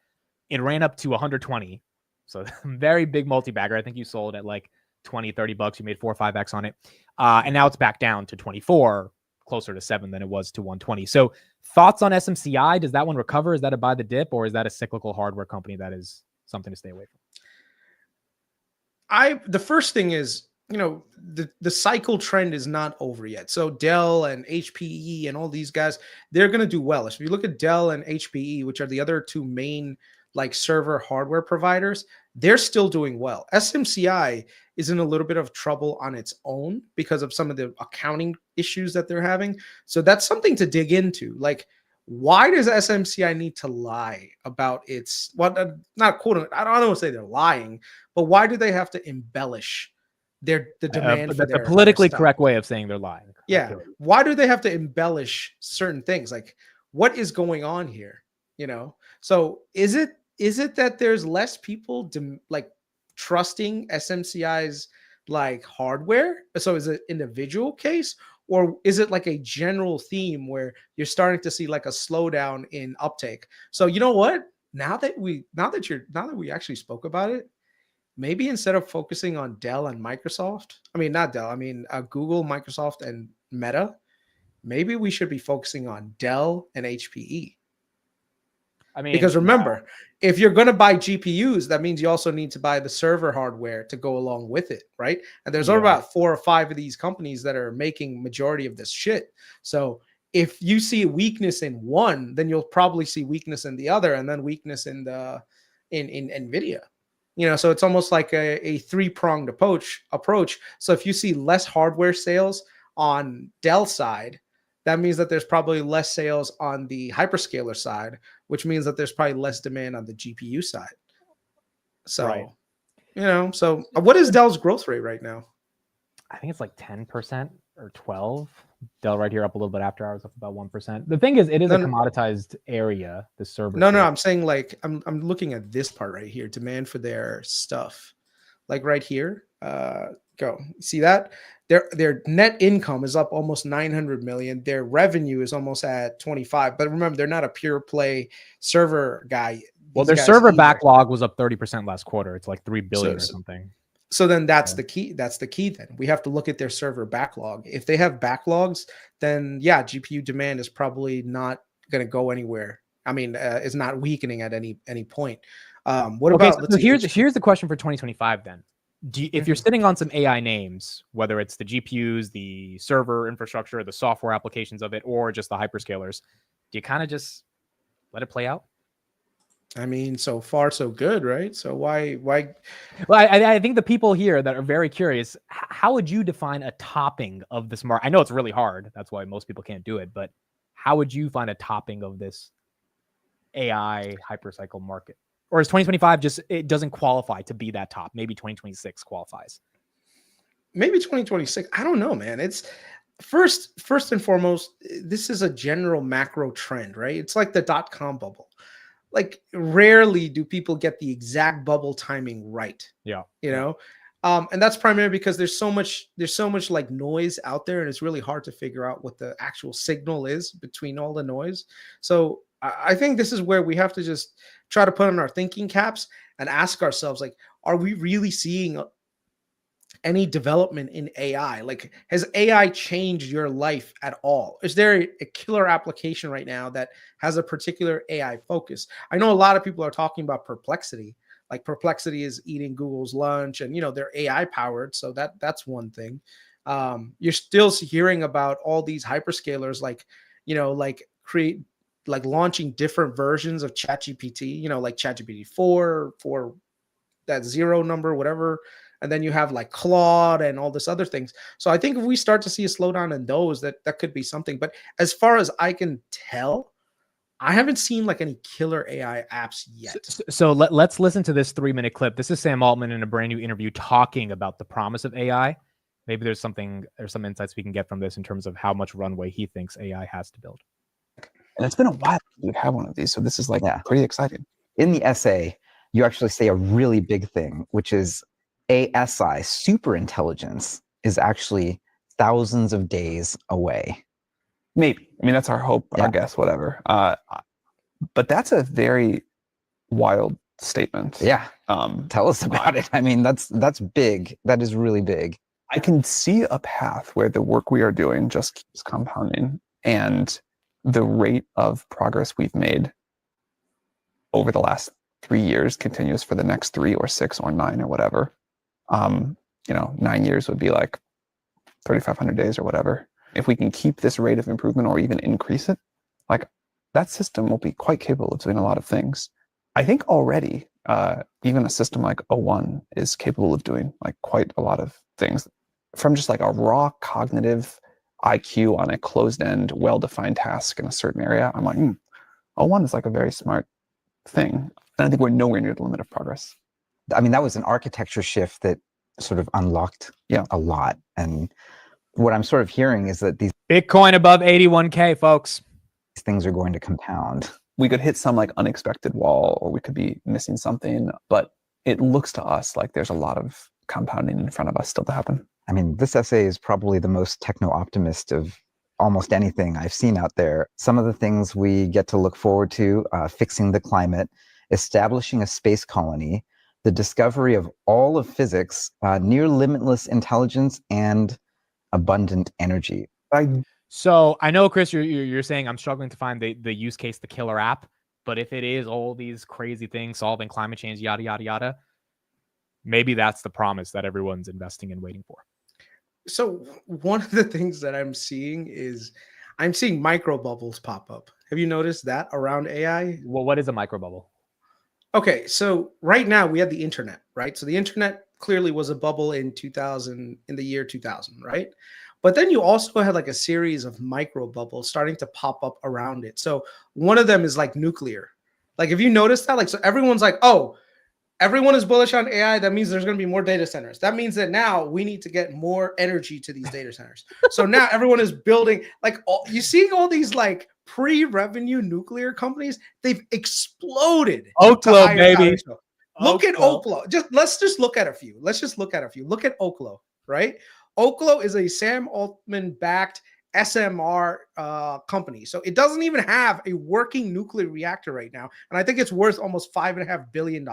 It ran up to 120. So very big multi-bagger. I think you sold at like 20, 30 bucks. You made 4 or 5x on it. And now it's back down to 24, closer to 7 than it was to 120. So thoughts on SMCI? Does that one recover? Is that a buy the dip, or is that a cyclical hardware company that is something to stay away from? The first thing is, you know, the cycle trend is not over yet. So Dell and HPE and all these guys, they're going to do well. If you look at Dell and HPE, which are the other two main like server hardware providers, they're still doing well. SMCI is in a little bit of trouble on its own because of some of the accounting issues that they're having. So that's something to dig into. Like, why does SMCI need to lie about its, well, not quote, I don't want to say they're lying, but why do they have to embellish the demand for the politically correct way of saying they're lying? Yeah. Why do they have to embellish certain things? Like, what is going on here? You know? So is it that there's less people like trusting SMCI's like hardware? So is it an individual case, or is it like a general theme where you're starting to see like a slowdown in uptake? So you know what? Now that we actually spoke about it, maybe instead of focusing on Dell and Microsoft, not Dell, Google, Microsoft, and Meta, maybe we should be focusing on Dell and HPE. Because remember, if you're going to buy GPUs, that means you also need to buy the server hardware to go along with it, right? And there's only about 4 or 5 of these companies that are making majority of this shit. So if you see weakness in one, then you'll probably see weakness in the other, and then weakness in NVIDIA. You know, so it's almost like a 3-pronged approach. So if you see less hardware sales on Dell side, that means that there's probably less sales on the hyperscaler side, which means that there's probably less demand on the GPU side. So, you know, so what is Dell's growth rate right now? I think it's like 10% or 12%. Dell right here up a little bit after hours, up about 1%. The thing is, it is a commoditized area, the server. No, I'm saying like, I'm looking at this part right here, demand for their stuff. Like right here, go. See that? their net income is up almost 900 million. Their revenue is almost at 25. But remember, they're not a pure play server guy. Well, These their guys server either. backlog was up 30% last quarter. It's like 3 billion or So- something. So then that's Yeah. the key. That's the key. Then we have to look at their server backlog. If they have backlogs, then yeah, GPU demand is probably not going to go anywhere. I mean, it's not weakening at any point. What Okay, about so here's the question for 2025 then. If you're Mhm. sitting on some AI names, whether it's the GPUs, the server infrastructure, the software applications of it, or just the hyperscalers, do you kind of just let it play out? I mean, so far so good, right? So why? Well, I think the people here that are very curious, how would you define a topping of this market? I know it's really hard. That's why most people can't do it. But how would you find a topping of this AI hypercycle market? Or is 2025 just, it doesn't qualify to be that top? Maybe 2026 qualifies. Maybe 2026. I don't know, man. It's first and foremost, this is a general macro trend, right? It's like the .com bubble. Like rarely do people get the exact bubble timing right. Yeah. You know, and that's primarily because there's so much like noise out there, and it's really hard to figure out what the actual signal is between all the noise. So I think this is where we have to just try to put on our thinking caps and ask ourselves, like, are we really seeing any development in AI? Like, has AI changed your life at all? Is there a killer application right now that has a particular AI focus? I know a lot of people are talking about Perplexity. Like Perplexity is eating Google's lunch, and they're AI powered, so that's one thing. You're still hearing about all these hyperscalers, like launching different versions of ChatGPT. Like ChatGPT 4 for that 0 number, whatever. And then you have like Claude and all this other things. So I think if we start to see a slowdown in those, that could be something. But as far as I can tell, I haven't seen like any killer AI apps yet. So let's listen to this 3-minute clip. This is Sam Altman in a brand new interview talking about the promise of AI. Maybe there's some insights we can get from this in terms of how much runway he thinks AI has to build. And it's been a while since we've had one of these. So this is like pretty exciting. In the essay, you actually say a really big thing, which is ASI, super intelligence, is actually thousands of days away. Maybe. I mean, that's our hope, Yeah. our guess, whatever. But that's a very wild statement. Yeah. Um, Tell us about it. I mean, that's big. That is really big. I can see a path where the work we are doing just keeps compounding, and the rate of progress we've made over the last 3 years continues for the next 3 or 6 or 9 or whatever. 9 years would be like 3,500 days or whatever. If we can keep this rate of improvement or even increase it, like that system will be quite capable of doing a lot of things. I think already, even a system like O1 is capable of doing like quite a lot of things from just like a raw cognitive IQ on a closed-end, well-defined task in a certain area. I'm like, O1 is like a very smart thing. And I think we're nowhere near the limit of progress. I mean, that was an architecture shift that sort of unlocked a lot. And what I'm sort of hearing is that these Bitcoin above 81K, folks. things are going to compound. We could hit some like unexpected wall, or we could be missing something, but it looks to us like there's a lot of compounding in front of us still to happen. I mean, this essay is probably the most techno-optimist of almost anything I've seen out there. Some of the things we get to look forward to, fixing the climate, establishing a space colony, the discovery of all of physics, near limitless intelligence, and abundant energy. So I know, Kris, you're saying I'm struggling to find the use case, the killer app. But if it is all these crazy things, solving climate change, yada, yada, yada, maybe that's the promise that everyone's investing and waiting for. So one of the things that I'm seeing is I'm seeing micro bubbles pop up. Have you noticed that around AI? Well, what is a micro bubble? Okay, so right now we have the internet, right? So the internet clearly was a bubble in the year 2000, right? But then you also had like a series of micro bubbles starting to pop up around it. So one of them is like nuclear. Like, if you notice that, like, so everyone's like, oh, everyone is bullish on AI. That means there's going to be more data centers. That means that now we need to get more energy to these data centers. So now everyone is building, like, you seeing all these like pre-revenue nuclear companies, they've exploded. Oklo, baby. Look at Oklo. Let's just look at a few. Look at Oklo, right? Oklo is a Sam Altman backed SMR company. So it doesn't even have a working nuclear reactor right now. And I think it's worth almost $5.5 billion.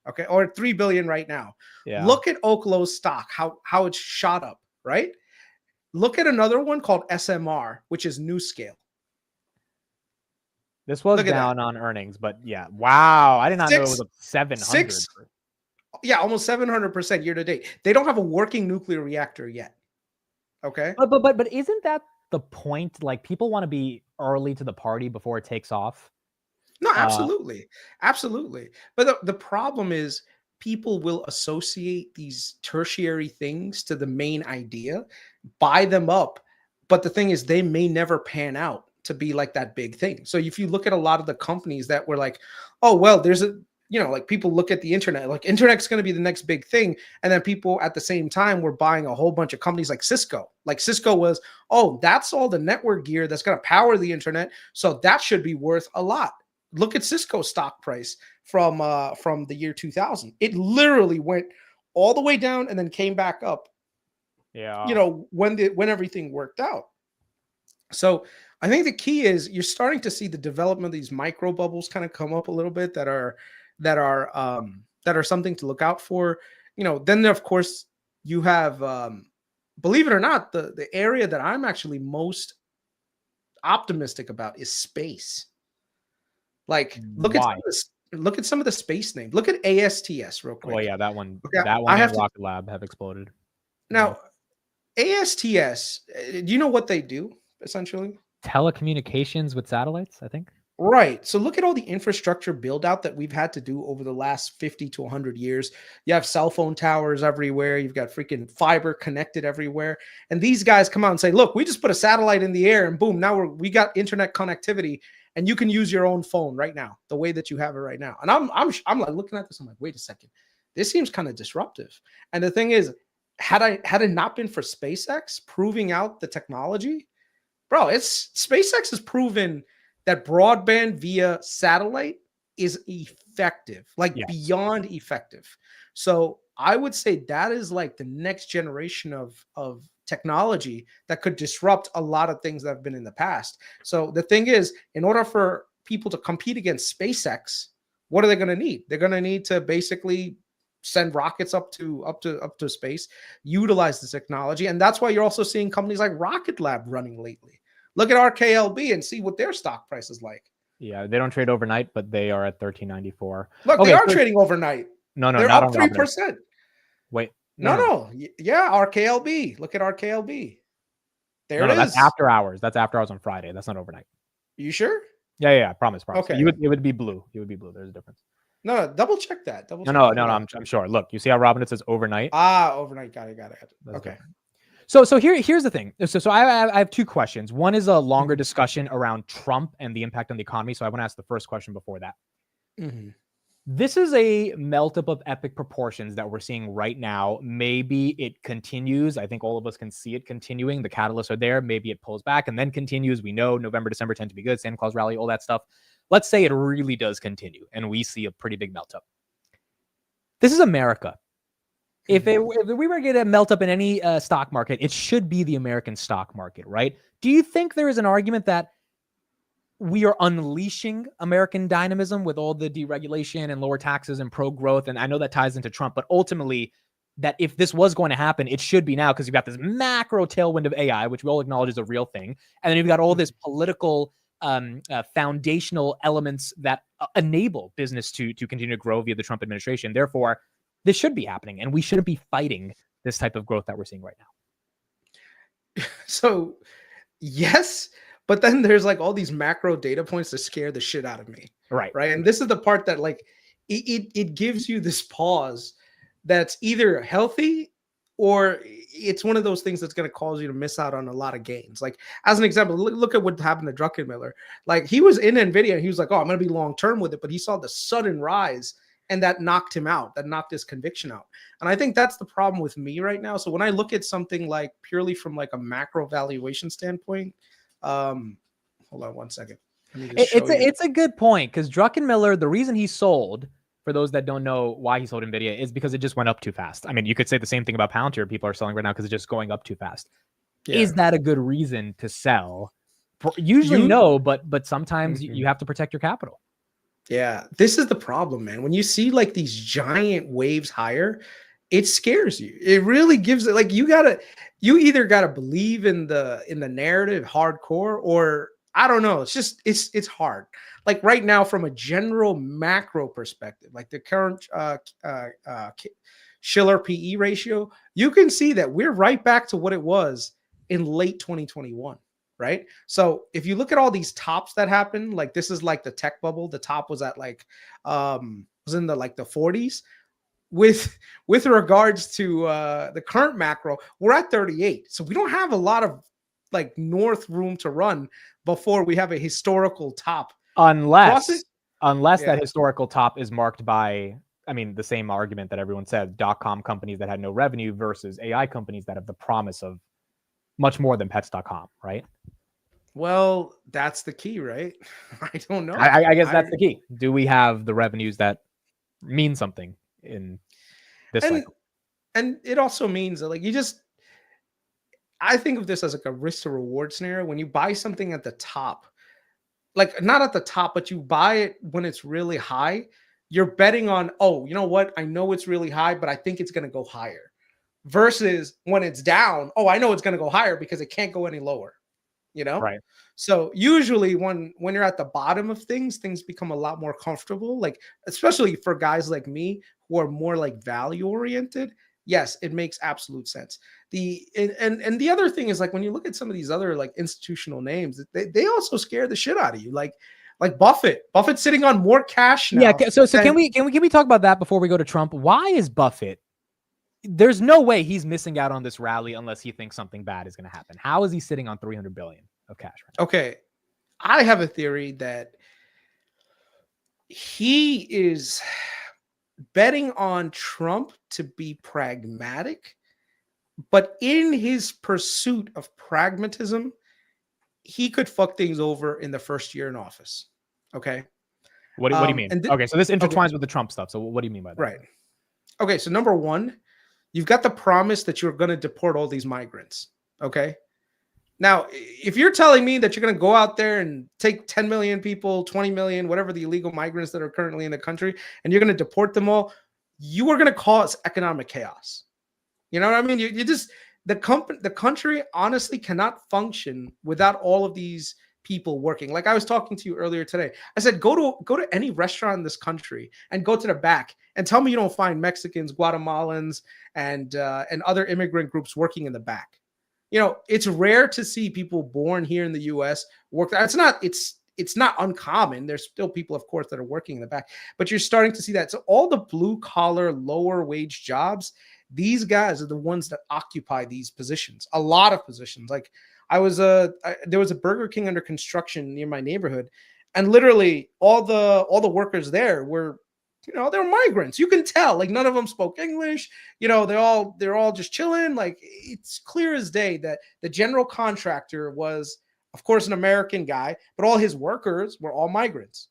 Okay. Or 3 billion right now. Yeah. Look at Oklo's stock, how it's shot up, right? Look at another one called SMR, which is NewScale. This was Look at down on earnings, but yeah. Wow. I did not know it Six- was up 700. six- Yeah, almost 700% year to date. They don't have a working nuclear reactor yet. Okay. But isn't that the point? Like, people want to be early to the party before it takes off. No, absolutely. Absolutely. But the problem is people will associate these tertiary things to the main idea, buy them up. But the thing is, they may never pan out to be like that big thing. So if you look at a lot of the companies that were like, oh, well, there's a, like people look at the internet, like internet's going to be the next big thing. And then people at the same time were buying a whole bunch of companies like Cisco. Like Cisco was, oh, that's all the network gear that's going to power the internet. So that should be worth a lot. Look at Cisco's stock price from the year 2000. It literally went all the way down and then came back up. Yeah. When everything worked out. So I think the key is you're starting to see the development of these micro bubbles kind of come up a little bit that are something to look out for. Then of course you have, believe it or not, the area that I'm actually most optimistic about is space. Like, look at some of the space names. Look at ASTS real quick. Oh yeah, that one. Okay, that one and Rocket Lab have exploded. Now, ASTS. Do you know what they do essentially? Telecommunications with satellites, I think. Right. So look at all the infrastructure build out that we've had to do over the last 50 to 100 years. You have cell phone towers everywhere. You've got freaking fiber connected everywhere. And these guys come out and say, look, we just put a satellite in the air and boom, now we got internet connectivity and you can use your own phone right now, the way that you have it right now. And I'm like looking at this. I'm like, wait a second. This seems kind of disruptive. And the thing is, had it not been for SpaceX proving out the technology, bro, SpaceX has proven that broadband via satellite is effective, like beyond effective. So I would say that is like the next generation of technology that could disrupt a lot of things that have been in the past. So the thing is, in order for people to compete against SpaceX, what are they going to need? They're going to need to basically send rockets up to space, utilize the technology. And that's why you're also seeing companies like Rocket Lab running lately. Look at RKLB and see what their stock price is like. Yeah, they don't trade overnight, but they are at 13.94. Look, they are trading overnight. No, they're not up 3%. Wait, no. Yeah, RKLB. Look at RKLB. There it is. That's after hours. That's after hours on Friday. That's not overnight. You sure? Yeah. Promise. Okay. It would be blue. It would be blue. There's a difference. No, double check that. No. I'm sure. Look, you see how Robin says overnight? Overnight. Got it. That's okay. Different. So here's the thing. So I have two questions. One is a longer discussion around Trump and the impact on the economy. So I want to ask the first question before that. Mm-hmm. This is a melt up of epic proportions that we're seeing right now. Maybe it continues. I think all of us can see it continuing. The catalysts are there. Maybe it pulls back and then continues. We know November, December tend to be good. Santa Claus rally, all that stuff. Let's say it really does continue and we see a pretty big melt up. This is America. If we were going to melt up in any stock market, it should be the American stock market, right? Do you think there is an argument that we are unleashing American dynamism with all the deregulation and lower taxes and pro-growth? And I know that ties into Trump, but ultimately that if this was going to happen, it should be now because you've got this macro tailwind of AI, which we all acknowledge is a real thing. And then you've got all this political foundational elements that enable business to continue to grow via the Trump administration. Therefore, this should be happening, and we shouldn't be fighting this type of growth that we're seeing right now. So, yes, but then there's like all these macro data points that scare the shit out of me. Right. And this is the part that like it gives you this pause that's either healthy or it's one of those things that's going to cause you to miss out on a lot of gains. Like as an example, look at what happened to Druckenmiller. Like he was in NVIDIA and he was like, oh, I'm going to be long-term with it. But he saw the sudden rise and that knocked him out, that knocked his conviction out. And I think that's the problem with me right now. So when I look at something like purely from like a macro valuation standpoint, hold on one second. It's a good point because Druckenmiller, the reason he sold for those that don't know why he sold Nvidia, is because it just went up too fast. I mean, you could say the same thing about Palantir. People are selling right now because it's just going up too fast. Yeah. Is that a good reason to sell? Usually no, but sometimes you have to protect your capital. Yeah, this is the problem, man. When you see like these giant waves higher, it scares you. It really gives it like you either gotta believe in the narrative hardcore, or I don't know. It's just it's hard. Like right now, from a general macro perspective, like the current Schiller PE ratio, you can see that we're right back to what it was in late 2021. Right. So if you look at all these tops that happened, like this is like the tech bubble, the top was at like was in the 40s. With regards to the current macro, we're at 38. So we don't have a lot of like north room to run before we have a historical top. Unless Yeah. that historical top is marked by, I mean, the same argument that everyone said, .com companies that had no revenue versus AI companies that have the promise of much more than pets.com, right? Well, that's the key, right? I don't know. I guess that's the key. Do we have the revenues that mean something in this cycle? And it also means that like I think of this as like a risk to reward scenario. When you buy something at the top, like not at the top, but you buy it when it's really high, you're betting on, oh, you know what? I know it's really high, but I think it's going to go higher. Versus when it's down, oh, I know it's going to go higher because it can't go any lower. You know, right? So usually when you're at the bottom of things become a lot more comfortable. Like especially for guys like me who are more like value oriented. Yes, it makes absolute sense. And the other thing is like when you look at some of these other like institutional names, they also scare the shit out of you. Like Buffett. Buffett's sitting on more cash now. Yeah. So can we talk about that before we go to Trump? Why is Buffett? There's no way he's missing out on this rally unless he thinks something bad is going to happen. How is he sitting on 300 billion of cash right now? Okay. I have a theory that he is betting on Trump to be pragmatic, but in his pursuit of pragmatism, he could fuck things over in the first year in office. Okay. What do you mean? Okay. So this intertwines with the Trump stuff. So what do you mean by that? Right. Okay. So number one, you've got the promise that you're going to deport all these migrants. Okay. Now, if you're telling me that you're going to go out there and take 10 million people, 20 million, whatever the illegal migrants that are currently in the country, and you're going to deport them all, you are going to cause economic chaos. You know what I mean? You just, the country honestly cannot function without all of these people working. Like I was talking to you earlier today. I said, go to any restaurant in this country and go to the back and tell me you don't find Mexicans, Guatemalans, and other immigrant groups working in the back. You know, it's rare to see people born here in the U.S. work. It's not uncommon. There's still people, of course, that are working in the back, but you're starting to see that. So all the blue collar, lower wage jobs, these guys are the ones that occupy these positions. A lot of positions. Like there was a Burger King under construction near my neighborhood, and literally all the workers there were, you know, they're migrants. You can tell, like none of them spoke English. You know, they're all just chilling. Like it's clear as day that the general contractor was, of course, an American guy, but all his workers were all migrants.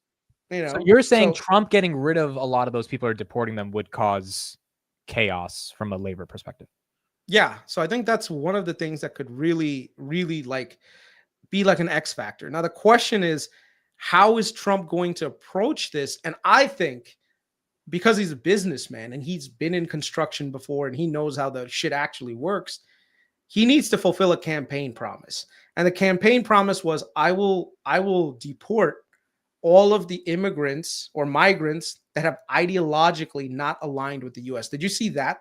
You know, so you're saying Trump getting rid of a lot of those people or deporting them would cause chaos from a labor perspective? Yeah. So I think that's one of the things that could really, really like be like an X factor. Now the question is, how is Trump going to approach this? And I think, because he's a businessman and he's been in construction before and he knows how the shit actually works, he needs to fulfill a campaign promise. And the campaign promise was, I will deport all of the immigrants or migrants that have ideologically not aligned with the U.S. Did you see that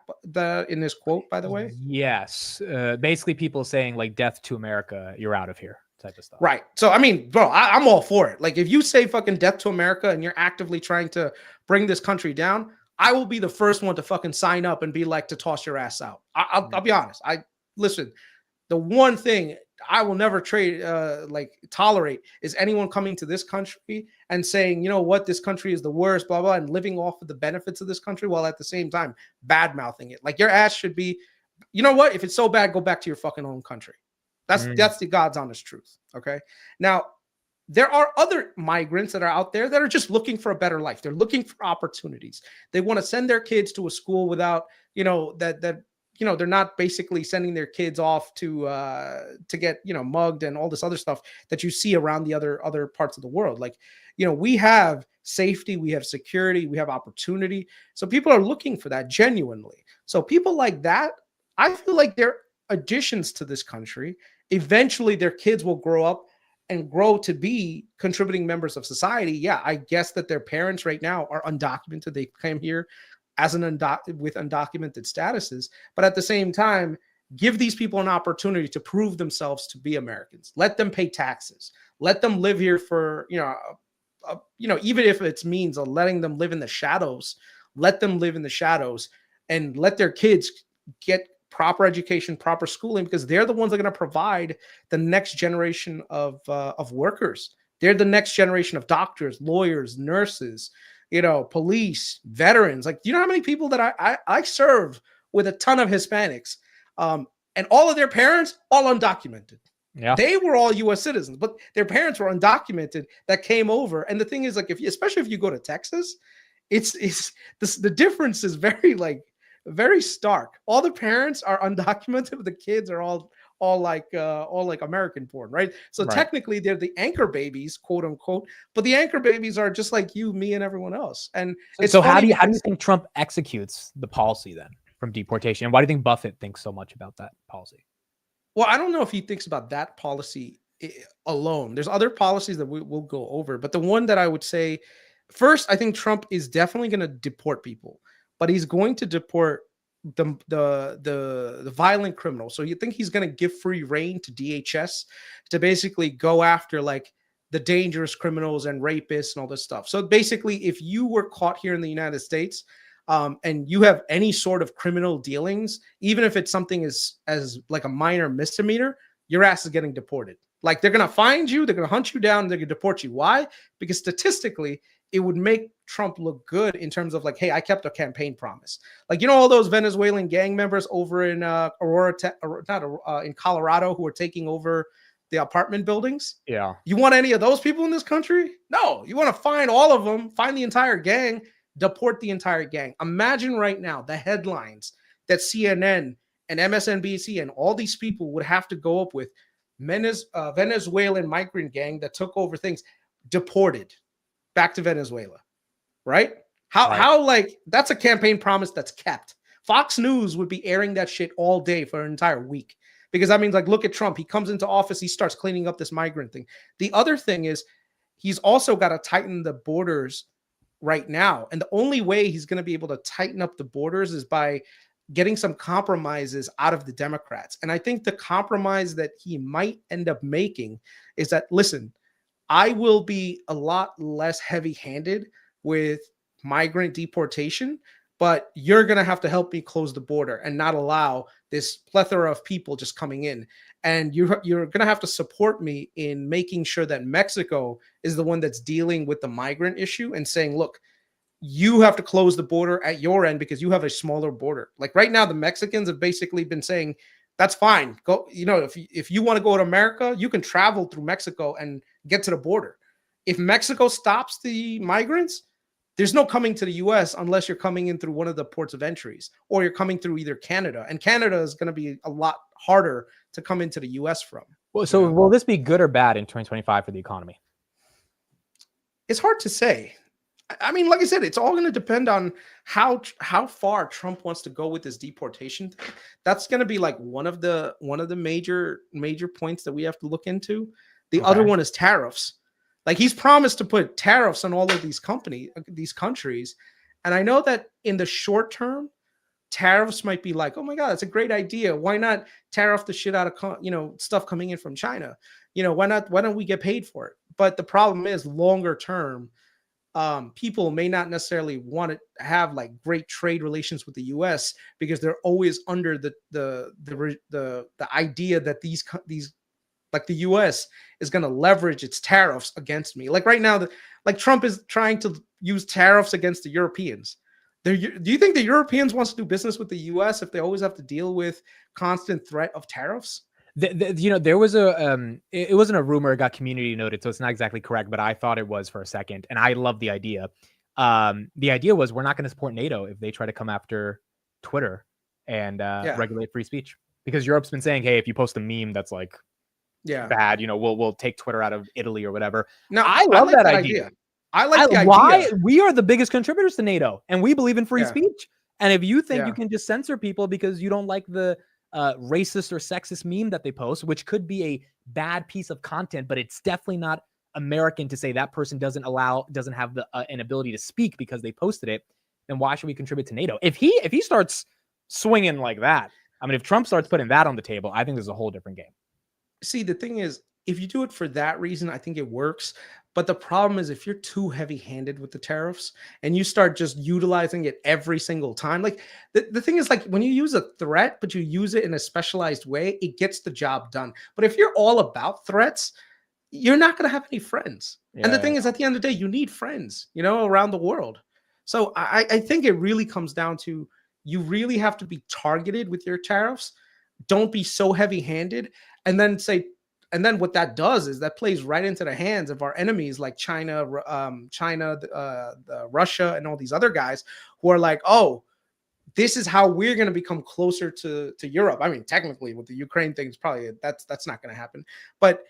in this quote, by the way? Yes. Basically people saying like death to America, you're out of here type of stuff. Right. So, I mean, bro, I'm all for it. Like if you say fucking death to America and you're actively trying to bring this country down, I will be the first one to fucking sign up and be like, to toss your ass out. I'll be honest. Listen, the one thing I will never tolerate is anyone coming to this country and saying, you know what, this country is the worst, blah, blah, and living off of the benefits of this country while at the same time bad mouthing it. Like your ass should be, you know what, if it's so bad, go back to your fucking own country. That's the God's honest truth. Okay. Now, there are other migrants that are out there that are just looking for a better life. They're looking for opportunities. They want to send their kids to a school without, they're not basically sending their kids off to get, mugged and all this other stuff that you see around the other parts of the world. Like, we have safety, we have security, we have opportunity. So people are looking for that genuinely. So people like that, I feel like they're additions to this country. Eventually their kids will grow up and grow to be contributing members of society. Yeah, I guess that their parents right now are undocumented. They came here as with undocumented statuses, but at the same time, give these people an opportunity to prove themselves to be Americans. Let them pay taxes. Let them live here for, even if it means letting them live in the shadows, let them live in the shadows and let their kids get proper education, proper schooling, because they're the ones that are going to provide the next generation of workers. They're the next generation of doctors, lawyers, nurses, police, veterans. Like, do you know how many people that I serve with a ton of Hispanics, and all of their parents, all undocumented. Yeah. They were all U.S. citizens, but their parents were undocumented that came over. And the thing is, like, especially if you go to Texas, the difference is very stark. All the parents are undocumented, but the kids are all like American born, right? So Right. Technically they're the anchor babies, quote unquote, but the anchor babies are just like you, me, and everyone else. And so how do you think Trump executes the policy then from deportation? And why do you think Buffett thinks so much about that policy? Well, I don't know if he thinks about that policy alone. There's other policies that we'll go over, but the one that I would say first, I think Trump is definitely going to deport people, but he's going to deport the violent criminals. So you think he's going to give free reign to DHS to basically go after like the dangerous criminals and rapists and all this stuff. So basically, if you were caught here in the United States, and you have any sort of criminal dealings, even if it's something as like a minor misdemeanor, your ass is getting deported. Like, they're going to find you, they're going to hunt you down, and they're going to deport you. Why? Because statistically, it would make Trump look good in terms of like, hey, I kept a campaign promise. Like, all those Venezuelan gang members over in in Colorado who are taking over the apartment buildings. Yeah. You want any of those people in this country? No. You want to find all of them, find the entire gang, deport the entire gang. Imagine right now the headlines that CNN and MSNBC and all these people would have to go up with. Venezuelan migrant gang that took over things, deported back to Venezuela, right? How like, that's a campaign promise that's kept. Fox News would be airing that shit all day for an entire week, because that means, like, look at Trump. He comes into office, he starts cleaning up this migrant thing. The other thing is he's also got to tighten the borders right now. And the only way he's going to be able to tighten up the borders is by getting some compromises out of the Democrats. And I think the compromise that he might end up making is that, listen, I will be a lot less heavy-handed with migrant deportation, but you're going to have to help me close the border and not allow this plethora of people just coming in. And you're going to have to support me in making sure that Mexico is the one that's dealing with the migrant issue and saying, look, you have to close the border at your end because you have a smaller border. Like right now, the Mexicans have basically been saying, that's fine. Go, if you want to go to America, you can travel through Mexico and get to the border. If Mexico stops the migrants, there's no coming to the U.S. unless you're coming in through one of the ports of entries, or you're coming through either Canada. And Canada is going to be a lot harder to come into the U.S. from. Well, so will this be good or bad in 2025 for the economy? It's hard to say. I mean, like I said, it's all going to depend on how far Trump wants to go with this deportation thing. That's going to be like one of the major points that we have to look into. The other one is tariffs. Like, he's promised to put tariffs on all of these countries. And I know that in the short term, tariffs might be like, oh my God, that's a great idea. Why not tariff the shit out of, stuff coming in from China? Why don't we get paid for it? But the problem is, longer term, people may not necessarily want to have like great trade relations with the U.S. because they're always under the idea that these like the U.S. is going to leverage its tariffs against me. Like right now, Trump is trying to use tariffs against the Europeans. Do you think the Europeans wants to do business with the U.S. if they always have to deal with constant threat of tariffs? There was it wasn't a rumor, it got community noted, so it's not exactly correct, but I thought it was for a second, and I love the idea. The idea was we're not going to support NATO if they try to come after Twitter and regulate free speech, because Europe's been saying, hey, if you post a meme that's like bad, we'll take Twitter out of Italy or whatever. Now, I love like that idea. I like the idea. Why? We are the biggest contributors to NATO, and we believe in free speech. And if you think you can just censor people because you don't like the racist or sexist meme that they post, which could be a bad piece of content, but it's definitely not American to say that person doesn't have the an ability to speak because they posted it, then why should we contribute to NATO? If he starts swinging like that, I mean, if Trump starts putting that on the table, I think there's a whole different game. See, the thing is, if you do it for that reason, I think it works. But the problem is if you're too heavy-handed with the tariffs and you start just utilizing it every single time, like the thing is, like, when you use a threat, but you use it in a specialized way, it gets the job done. But if you're all about threats, you're not going to have any friends. And the thing is, at the end of the day, you need friends, around the world. So I think it really comes down to, you really have to be targeted with your tariffs. Don't be so heavy-handed. And then what that does is that plays right into the hands of our enemies like China, Russia, and all these other guys who are like, oh, this is how we're going to become closer to Europe. I mean, technically, with the Ukraine thing, it's probably that's not going to happen. But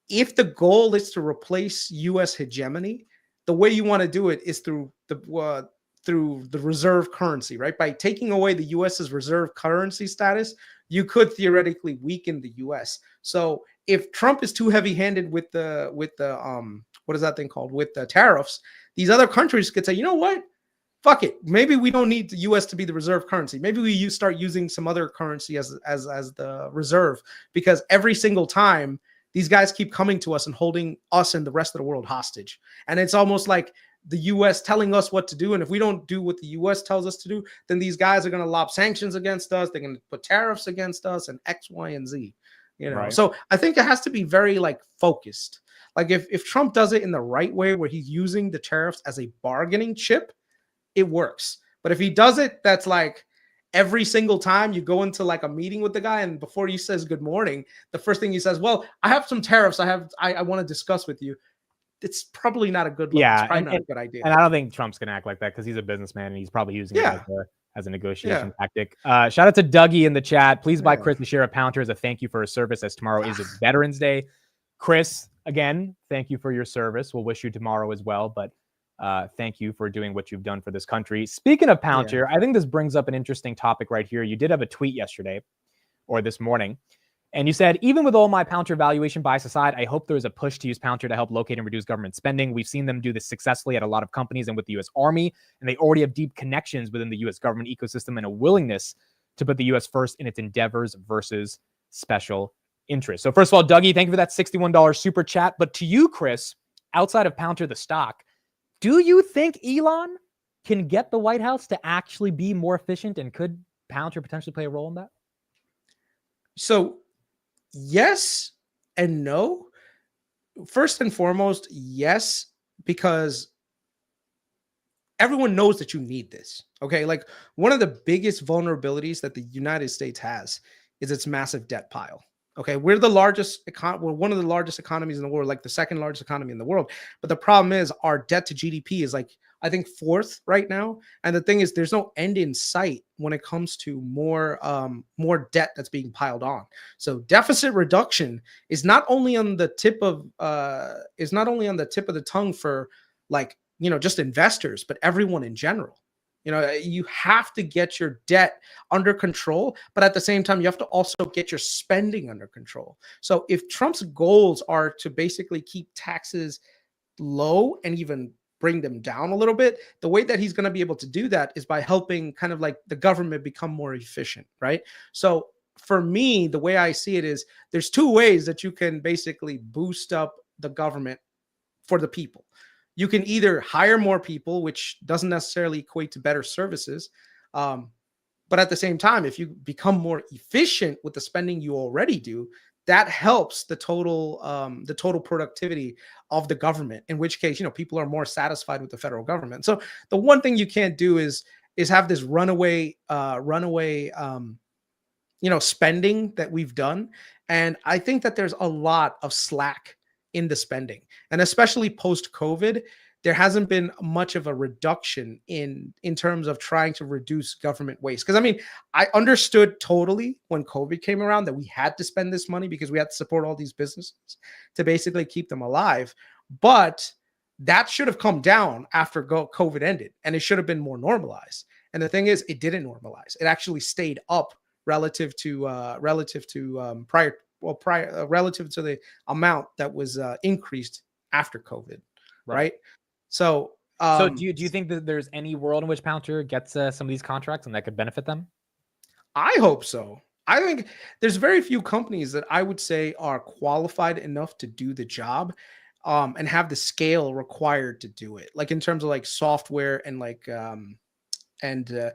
if the goal is to replace U.S. hegemony, the way you want to do it is through the reserve currency, right? By taking away the U.S.'s reserve currency status, you could theoretically weaken the U.S. So if Trump is too heavy-handed with the what is that thing called, with the tariffs, these other countries could say, you know what, fuck it, maybe we don't need the U.S. to be the reserve currency. Maybe we start using some other currency as the reserve, because every single time these guys keep coming to us and holding us and the rest of the world hostage, and it's almost like the U.S. telling us what to do. And if we don't do what the U.S. tells us to do, then these guys are going to lob sanctions against us. They're going to put tariffs against us and X, Y, and Z. Right. So I think it has to be very focused. Like if Trump does it in the right way, where he's using the tariffs as a bargaining chip, it works. But if he does it, that's like every single time you go into a meeting with the guy, and before he says good morning, the first thing he says, well, I have some tariffs I want to discuss with you. It's probably not a good look. It's probably not a good idea. And I don't think Trump's going to act like that, because he's a businessman and he's probably using it as a negotiation tactic. Shout out to Dougie in the chat. Please buy Kris a share of Palantir as a thank you for his service, as tomorrow is Veterans Day. Kris, again, thank you for your service. We'll wish you tomorrow as well, but thank you for doing what you've done for this country. Speaking of Palantir, I think this brings up an interesting topic right here. You did have a tweet yesterday or this morning, and you said, even with all my Palantir valuation bias aside, I hope there is a push to use Palantir to help locate and reduce government spending. We've seen them do this successfully at a lot of companies and with the U.S. Army, and they already have deep connections within the U.S. government ecosystem and a willingness to put the U.S. first in its endeavors versus special interests. So first of all, Dougie, thank you for that $61 super chat. But to you, Kris, outside of Palantir, the stock, do you think Elon can get the White House to actually be more efficient, and could Palantir potentially play a role in that? So yes and no. First and foremost, yes, because everyone knows that you need this. Okay. One of the biggest vulnerabilities that the United States has is its massive debt pile. Okay. We're one of the largest economies in the world, the second largest economy in the world. But the problem is our debt to GDP is I think fourth right now. And the thing is, there's no end in sight when it comes to more debt that's being piled on. So deficit reduction is not only on the tip of the tongue for just investors, but everyone in general. You have to get your debt under control, but at the same time, you have to also get your spending under control. So if Trump's goals are to basically keep taxes low and even bring them down a little bit, the way that he's going to be able to do that is by helping the government become more efficient, right? So for me, the way I see it is there's two ways that you can basically boost up the government for the people. You can either hire more people, which doesn't necessarily equate to better services. But at the same time, if you become more efficient with the spending you already do, that helps the total productivity of the government, in which case, people are more satisfied with the federal government. So the one thing you can't do is have this runaway spending that we've done. And I think that there's a lot of slack in the spending. And especially post-COVID, there hasn't been much of a reduction in terms of trying to reduce government waste. Because I mean, I understood totally when COVID came around that we had to spend this money because we had to support all these businesses to basically keep them alive. But that should have come down after COVID ended, and it should have been more normalized. And the thing is, it didn't normalize. It actually stayed up relative to relative to the amount that was increased after COVID, right? So, so do you think that there's any world in which Palantir gets some of these contracts and that could benefit them? I hope so. I think there's very few companies that I would say are qualified enough to do the job, and have the scale required to do it. Like in terms of like software and like and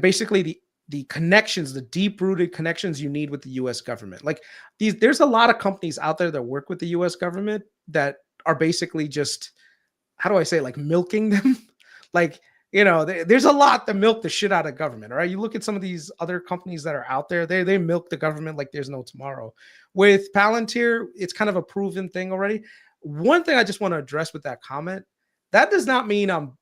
basically the connections, the deep-rooted connections you need with the U.S. government. Like there's a lot of companies out there that work with the U.S. government that are basically just, how do I say, like milking them? Like, there's a lot that milk the shit out of government, all right? You look at some of these other companies that are out there, they milk the government like there's no tomorrow. With Palantir, it's kind of a proven thing already. One thing I just want to address with that comment, that does not mean I'm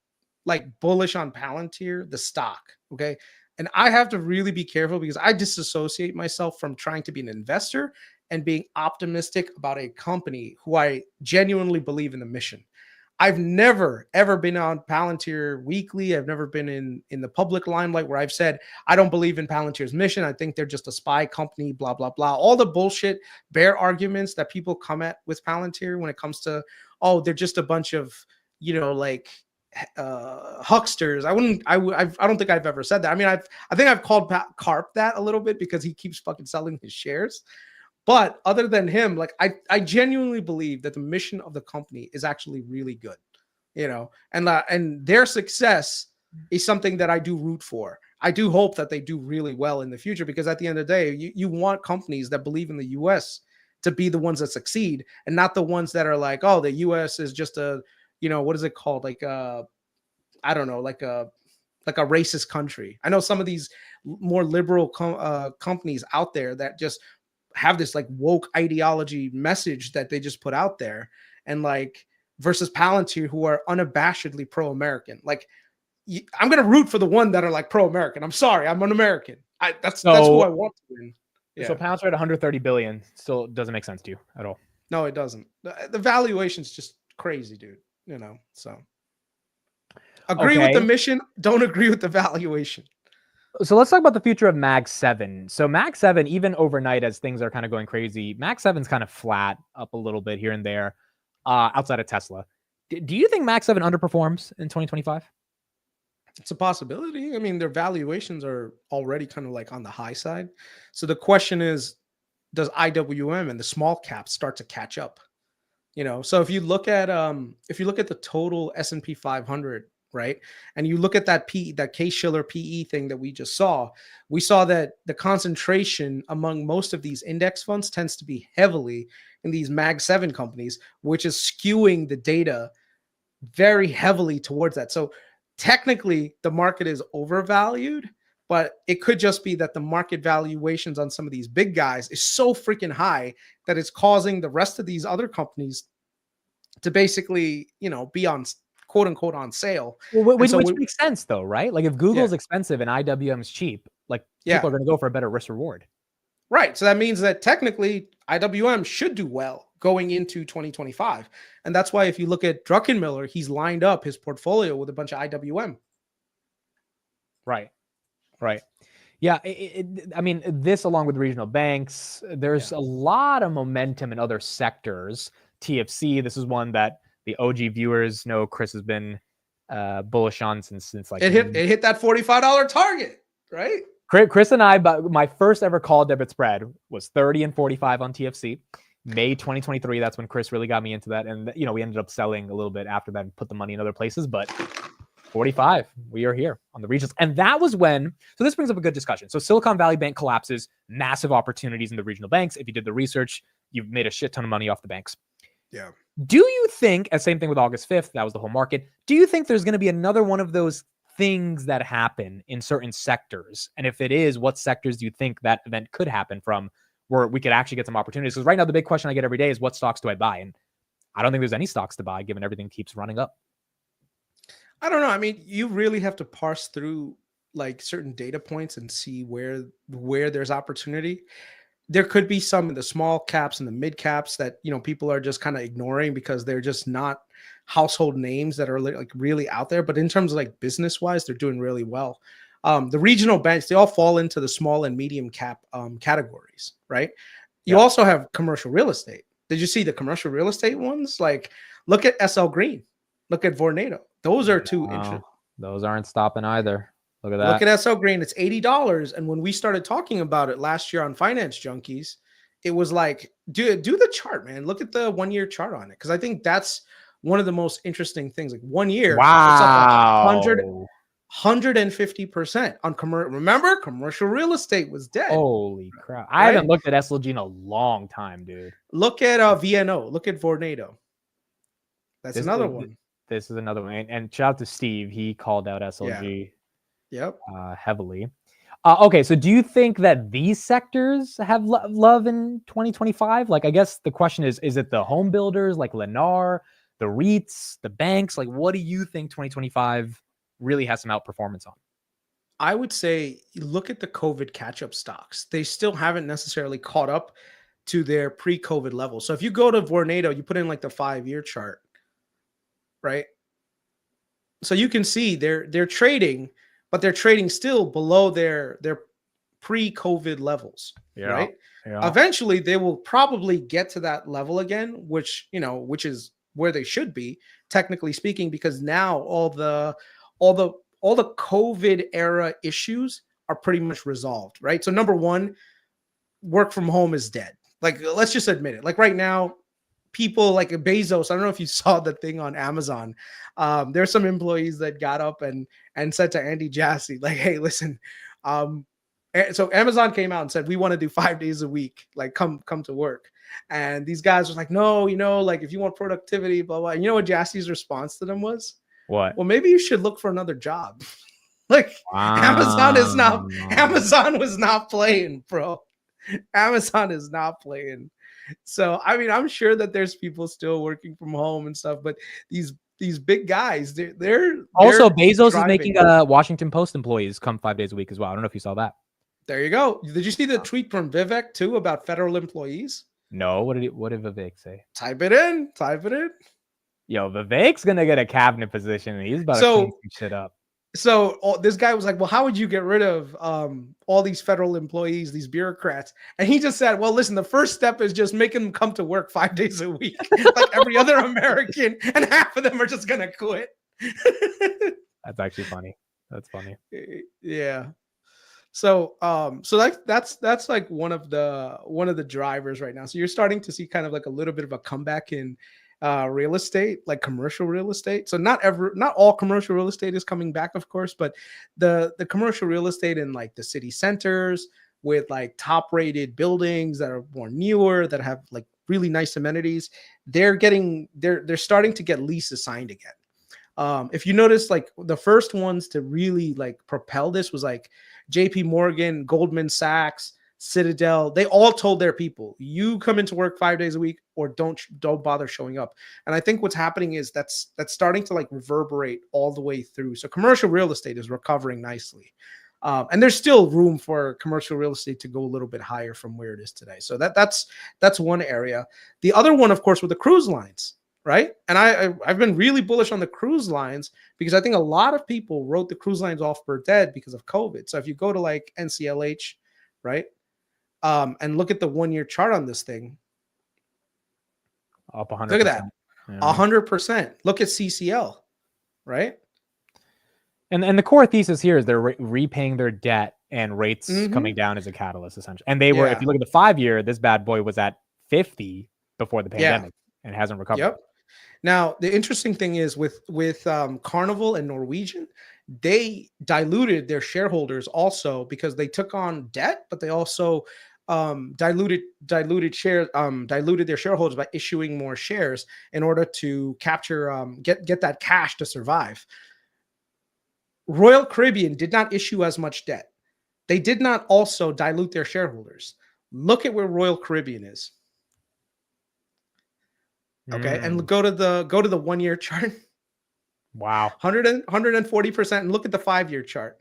like bullish on Palantir, the stock, okay? And I have to really be careful because I disassociate myself from trying to be an investor and being optimistic about a company who I genuinely believe in the mission. I've never, ever been on Palantir Weekly. I've never been in the public limelight where I've said, I don't believe in Palantir's mission. I think they're just a spy company, blah, blah, blah. All the bullshit, bear arguments that people come at with Palantir when it comes to, oh, they're just a bunch of, hucksters. I don't think I've ever said that. I mean, I think I've called Karp that a little bit because he keeps fucking selling his shares. But other than him, like I genuinely believe that the mission of the company is actually really good, and their success is something that I do root for. I do hope that they do really well in the future, because at the end of the day, you want companies that believe in the U.S. to be the ones that succeed, and not the ones that are like, oh, the U.S. is just a, what is it called? Like I don't know, like a racist country. I know some of these more liberal companies out there that just have this like woke ideology message that they just put out there, and like versus Palantir, who are unabashedly pro-American. Like I'm gonna root for the one that are like pro-American. I'm sorry, I'm an American. That's who I want to win. Yeah. So Palantir at 130 billion still doesn't make sense to you at all? No, it doesn't. The valuation's just crazy, dude. So agree with the mission, don't agree with the valuation. So let's talk about the future of Mag 7. So Mag 7, even overnight as things are kind of going crazy, Mag 7's kind of flat, up a little bit here and there, outside of Tesla. Do you think Mag 7 underperforms in 2025? It's a possibility. I mean, their valuations are already kind of like on the high side. So the question is, does IWM and the small caps start to catch up? So if you look at the total S&P 500, right, and you look at that Case-Shiller PE thing that we saw that the concentration among most of these index funds tends to be heavily in these Mag 7 companies, which is skewing the data very heavily towards that. So technically the market is overvalued, but it could just be that the market valuations on some of these big guys is so freaking high that it's causing the rest of these other companies to basically, be on quote unquote on sale. Well, which makes sense though, right? Like if Google's expensive and IWM is cheap, like people are going to go for a better risk reward. Right. So that means that technically IWM should do well going into 2025. And that's why if you look at Druckenmiller, he's lined up his portfolio with a bunch of IWM. Right. Yeah. I mean, this along with regional banks, there's a lot of momentum in other sectors. TFC, this is one that the OG viewers know Kris has been bullish on since like it hit that $45 target, right? Kris and I, but my first ever call debit spread was 30 and 45 on TFC. May 2023, that's when Kris really got me into that. And we ended up selling a little bit after that and put the money in other places, but 45, we are here on the regionals. And that was when, so this brings up a good discussion. So Silicon Valley Bank collapses, massive opportunities in the regional banks. If you did the research, you've made a shit ton of money off the banks. Yeah. Do you think, same thing with August 5th, that was the whole market. Do you think there's going to be another one of those things that happen in certain sectors? And if it is, what sectors do you think that event could happen from, where we could actually get some opportunities? Because right now the big question I get every day is, what stocks do I buy? And I don't think there's any stocks to buy given everything keeps running up. I don't know. I mean, you really have to parse through like certain data points and see where there's opportunity. There could be some in the small caps and the mid caps that, you know, people are just kind of ignoring because they're just not household names that are like really out there. But in terms of like business wise, they're doing really well. The regional banks, they all fall into the small and medium cap categories, right? You also have commercial real estate. Did you see the commercial real estate ones? Like, look at SL Green, look at Vornado. Those are two interesting. Those aren't stopping either. Look at that. Look at SL Green. It's $80. And when we started talking about it last year on Finance Junkies, it was like, do the chart, man. Look at the 1 year chart on it. Because I think that's one of the most interesting things. Like 1 year, wow, it's up 150% on commercial. Remember, commercial real estate was dead. Holy crap. I haven't looked at SLG in a long time, dude. Look at VNO. Look at Vornado. That's another one. This is another one. And shout out to Steve. He called out SLG. Yep. Heavily. Okay, so do you think that these sectors have love in 2025? Like, I guess the question is it the home builders like Lennar, the REITs, the banks? Like, what do you think 2025 really has some outperformance on? I would say look at the COVID catch-up stocks. They still haven't necessarily caught up to their pre-COVID levels. So if you go to Vornado, you put in like the 5-year chart, right? So you can see they're trading, but they're trading still below their pre-COVID levels, right? Yeah. Eventually, they will probably get to that level again, which is where they should be, technically speaking, because now all the COVID era issues are pretty much resolved, right? So number one, work from home is dead. Like, let's just admit it. Like right now, people like Bezos, I don't know if you saw the thing on Amazon. There's some employees that got up and said to Andy Jassy, like, hey, listen. So Amazon came out and said, we want to do 5 days a week, like come to work. And these guys were like, no, like if you want productivity, blah, blah. And you know what Jassy's response to them was? What? Well, maybe you should look for another job. Like Amazon was not playing, bro. Amazon is not playing. So, I mean, I'm sure that there's people still working from home and stuff, but these big guys, they're also Bezos is making Washington Post employees come 5 days a week as well. I don't know if you saw that. There you go. Did you see the tweet from Vivek too about federal employees? No. What did Vivek say? Type it in. Yo, Vivek's gonna get a cabinet position and he's about to clean some shit up. So this guy was like, well, how would you get rid of all these federal employees, these bureaucrats? And he just said, well, listen, the first step is just making them come to work 5 days a week, like every other American, and half of them are just gonna quit. That's actually funny. That's funny. Yeah. So that's like one of the drivers right now. So you're starting to see kind of like a little bit of a comeback in real estate, like commercial real estate. So not all commercial real estate is coming back, of course, but the commercial real estate in like the city centers with like top rated buildings that are more newer, that have like really nice amenities, they're starting to get leases signed again. If you notice, like the first ones to really like propel this was like JP Morgan, Goldman Sachs, Citadel. They all told their people, you come into work 5 days a week or don't bother showing up. And I think what's happening is that's starting to like reverberate all the way through. So commercial real estate is recovering nicely. And there's still room for commercial real estate to go a little bit higher from where it is today. So that's one area. The other one, of course, with the cruise lines, right? And I've been really bullish on the cruise lines because I think a lot of people wrote the cruise lines off for dead because of COVID. So if you go to like NCLH, right? And look at the 1 year chart on this thing. Up 100%. Look at that. 100%. Look at CCL, right? And the core thesis here is they're repaying their debt and rates coming down as a catalyst, essentially. And they were, if you look at the 5 year, this bad boy was at 50 before the pandemic and hasn't recovered. Yep. Now, the interesting thing is with Carnival and Norwegian, they diluted their shareholders also because they took on debt, but they also diluted their shareholders by issuing more shares in order to capture get that cash to survive. Royal Caribbean did not issue as much debt. They did not also dilute their shareholders. Look at where Royal Caribbean is. Okay, and go to the 1 year chart. Wow. 140%, and look at the 5 year chart.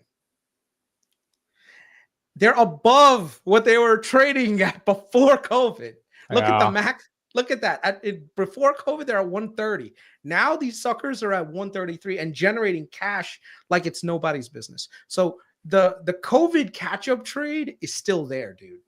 They're above what they were trading at before COVID. Look at the max. Look at that. Before COVID, they're at 130. Now these suckers are at 133 and generating cash like it's nobody's business. So the COVID catch-up trade is still there, dude.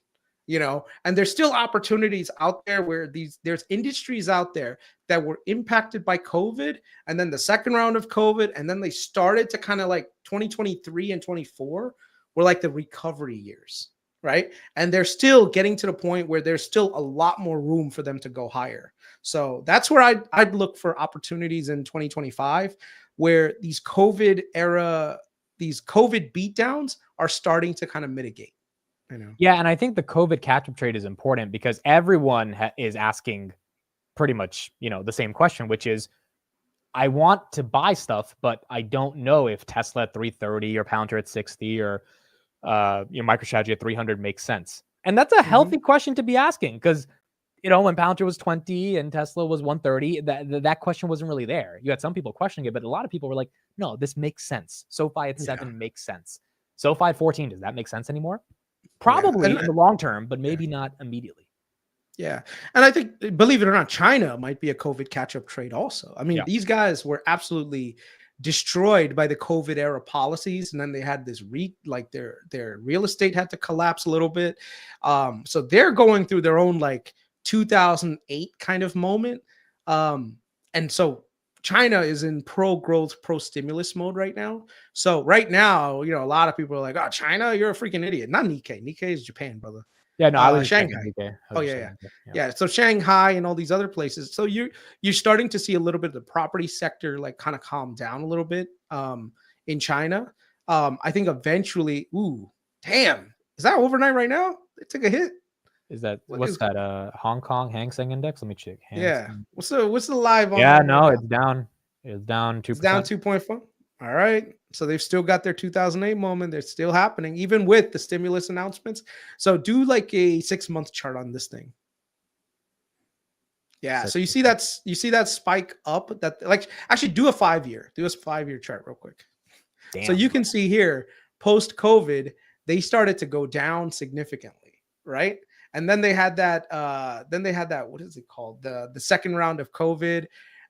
You know, and there's still opportunities out there where there's industries out there that were impacted by COVID, and then the second round of COVID, and then they started to kind of like 2023 and 24 were like the recovery years, right? And they're still getting to the point where there's still a lot more room for them to go higher. So that's where I'd look for opportunities in 2025, where these COVID beatdowns are starting to kind of mitigate. Yeah, and I think the COVID catch-up trade is important because everyone is asking pretty much, the same question, which is, I want to buy stuff, but I don't know if Tesla at 330 or Palantir at 60 or MicroStrategy at 300 makes sense. And that's a healthy question to be asking because, when Palantir was 20 and Tesla was 130, that question wasn't really there. You had some people questioning it, but a lot of people were like, no, this makes sense. SoFi at 7 makes sense. SoFi at 14, does that make sense anymore? Probably in the long term, but maybe not immediately. Yeah. And I think, believe it or not, China might be a COVID catch-up trade also. I mean, these guys were absolutely destroyed by the COVID era policies. And then they had this their real estate had to collapse a little bit. So they're going through their own like 2008 kind of moment. And so China is in pro-growth, pro-stimulus mode right now. So right now, a lot of people are like, oh, China, you're a freaking idiot. Not Nikkei. Nikkei is Japan, brother. Yeah, no, I was Shanghai. Yeah. So Shanghai and all these other places. So you're starting to see a little bit of the property sector like kind of calm down a little bit in China. I think eventually, damn, is that overnight right now? It took a hit. Is that what's that? Hong Kong Hang Seng Index? Let me check. What's the live on? Yeah, no, it's down. It's down 2%. It's down 2.4. All right. So they've still got their 2008 moment. They're still happening, even with the stimulus announcements. So do like a 6-month chart on this thing. Yeah. So you see that spike up that like actually do a 5-year. Do a 5-year chart real quick. Damn. So you can see here post COVID, they started to go down significantly, right? And then they had that, what is it called? The second round of COVID,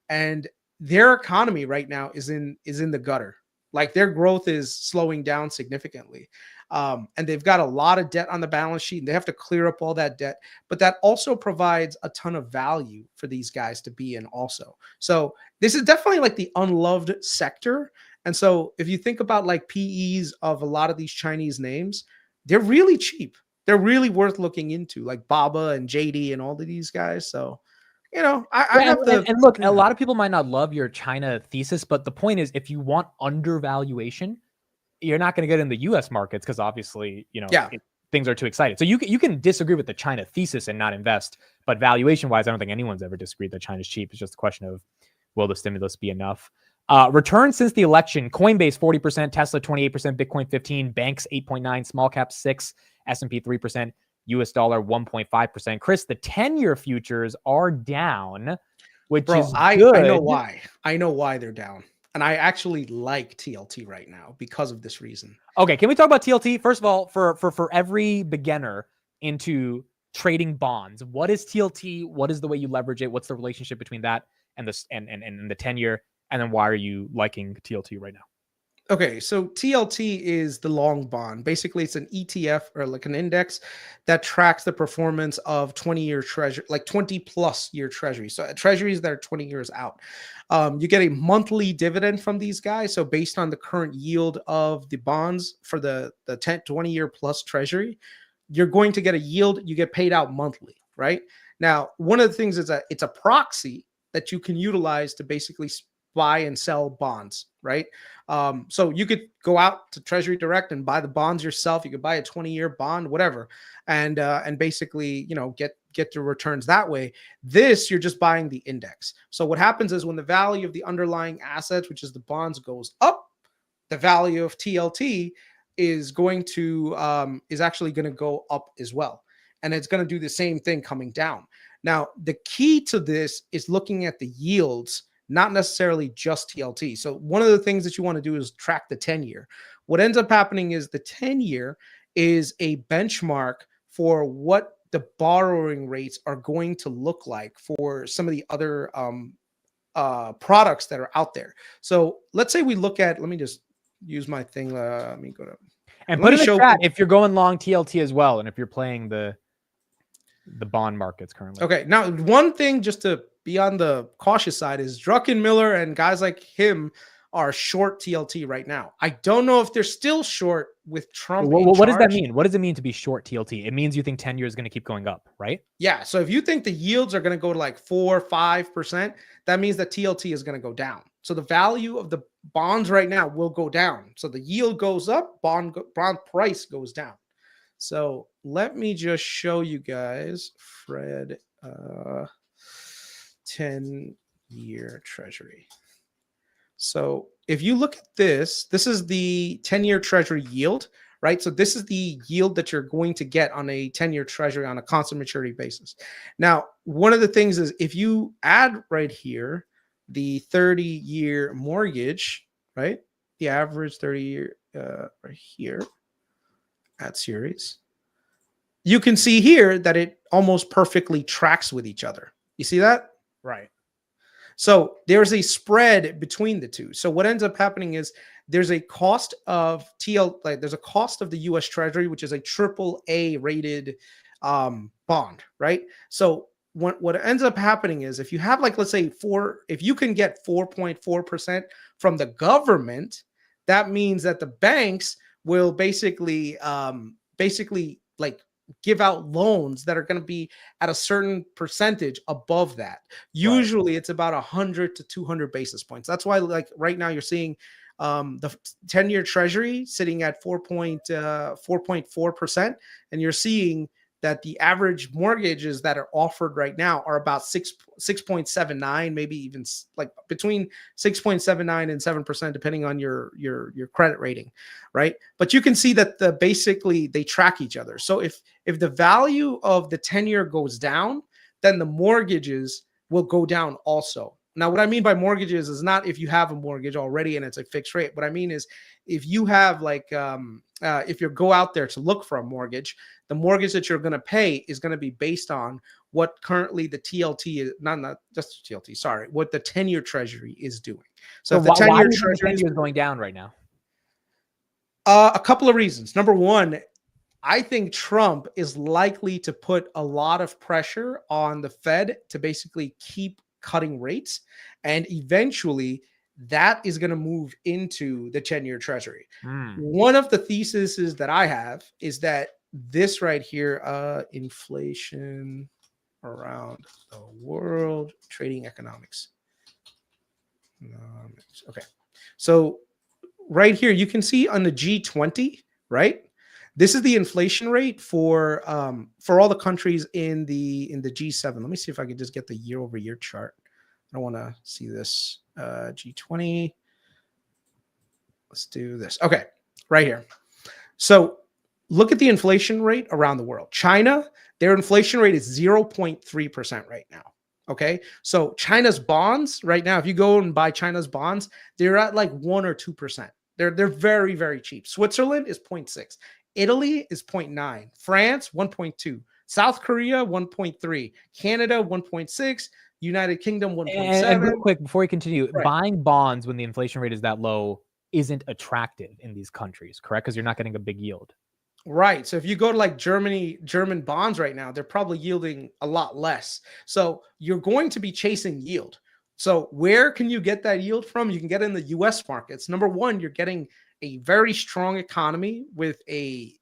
and their economy right now is in the gutter. Like their growth is slowing down significantly. And they've got a lot of debt on the balance sheet and they have to clear up all that debt, but that also provides a ton of value for these guys to be in also. So this is definitely like the unloved sector. And so if you think about like PEs of a lot of these Chinese names, they're really cheap. They're really worth looking into, like Baba and JD and all of these guys. So, I have the... And look, a lot of people might not love your China thesis, but the point is, if you want undervaluation, you're not going to get in the U.S. markets because obviously, things are too excited. So you can disagree with the China thesis and not invest, but valuation-wise, I don't think anyone's ever disagreed that China's cheap. It's just a question of, will the stimulus be enough? Returns since the election: Coinbase 40%, Tesla 28%, Bitcoin 15%, banks 8.9%, small cap 6%, S&P 3%, US dollar 1.5%. Kris, the 10-year futures are down, which is good. I know why they're down. And I actually like TLT right now because of this reason. Okay, can we talk about TLT? First of all, for every beginner into trading bonds, what is TLT? What is the way you leverage it? What's the relationship between that and the 10-year? And then why are you liking TLT right now? Okay, so TLT is the long bond. Basically, it's an ETF or like an index that tracks the performance of 20-year treasury, like 20-plus-year treasuries. So treasuries that are 20 years out. You get a monthly dividend from these guys. So based on the current yield of the bonds for the 20-year plus treasury, you're going to get a yield. You get paid out monthly, right? Now, one of the things is that it's a proxy that you can utilize to basically buy and sell bonds, right? So you could go out to Treasury Direct and buy the bonds yourself. You could buy a 20-year bond, whatever, and basically, get the returns that way. This, you're just buying the index. So what happens is when the value of the underlying assets, which is the bonds, goes up, the value of TLT is going to is actually going to go up as well, and it's going to do the same thing coming down. Now, the key to this is looking at the yields, not necessarily just TLT. So one of the things that you want to do is track the 10-year. What ends up happening is the 10-year is a benchmark for what the borrowing rates are going to look like for some of the other products that are out there. So let's say we look at, let me just use my thing. Let me go to, and put in the chat if you're going long TLT as well, and if you're playing the bond markets currently. Okay, now one thing just to be on the cautious side is Druckenmiller and guys like him are short TLT right now. I don't know if they're still short with Trump. What does that mean? What does it mean to be short TLT? It means you think 10 years is going to keep going up, right? Yeah. So if you think the yields are going to go to like 4 or 5%, that means that TLT is going to go down. So the value of the bonds right now will go down. So the yield goes up, bond price goes down. So let me just show you guys, Fred, 10-year treasury. So if you look at this, this is the 10-year treasury yield, right? So this is the yield that you're going to get on a 10-year treasury on a constant maturity basis. Now, one of the things is if you add right here the 30-year mortgage, right? The average 30-year right here at series, you can see here that it almost perfectly tracks with each other. You see that? Right. So there's a spread between the two. So what ends up happening is there's a cost of there's a cost of the US Treasury, which is a AAA rated bond, right? So what ends up happening is if you have like, let's say if you can get 4.4% from the government, that means that the banks will basically like give out loans that are going to be at a certain percentage above that. Usually it's about 100 to 200 basis points. That's why like right now you're seeing the 10-year treasury sitting at 4.4%. And you're seeing that the average mortgages that are offered right now are about 6.79, maybe even like between 6.79 and 7%, depending on your credit rating, right? But you can see that basically they track each other. So if the value of the 10-year goes down, then the mortgages will go down also. Now, what I mean by mortgages is not if you have a mortgage already and it's a fixed rate. What I mean is if you have like, if you go out there to look for a mortgage, the mortgage that you're going to pay is going to be based on what currently the TLT is, not just TLT, sorry, what the 10-year treasury is doing. So if the 10-year treasury is going down right now, a couple of reasons. Number one, I think Trump is likely to put a lot of pressure on the Fed to basically keep cutting rates, and eventually that is going to move into the 10-year treasury. One of the theses that I have is that this right here, inflation around the world, trading economics. Okay. So right here, you can see on the G20, right? This is the inflation rate for all the countries in the G7. Let me see if I can just get the year-over-year chart. I don't want to see this G20. Let's do this. Okay, right here. So look at the inflation rate around the world. China, their inflation rate is 0.3% right now. Okay, so China's bonds right now, if you go and buy China's bonds, they're at like 1 or 2%. They're very, very cheap. Switzerland is 0.6. Italy is 0.9. France, 1.2. South Korea, 1.3. Canada, 1.6. United Kingdom, 1.7. And real quick, before we continue, Right. Buying bonds when the inflation rate is that low isn't attractive in these countries, correct? Because you're not getting a big yield. Right. So if you go to like German bonds right now, they're probably yielding a lot less. So you're going to be chasing yield. So where can you get that yield from? You can get it in the US markets. Number one, you're getting a very strong economy with a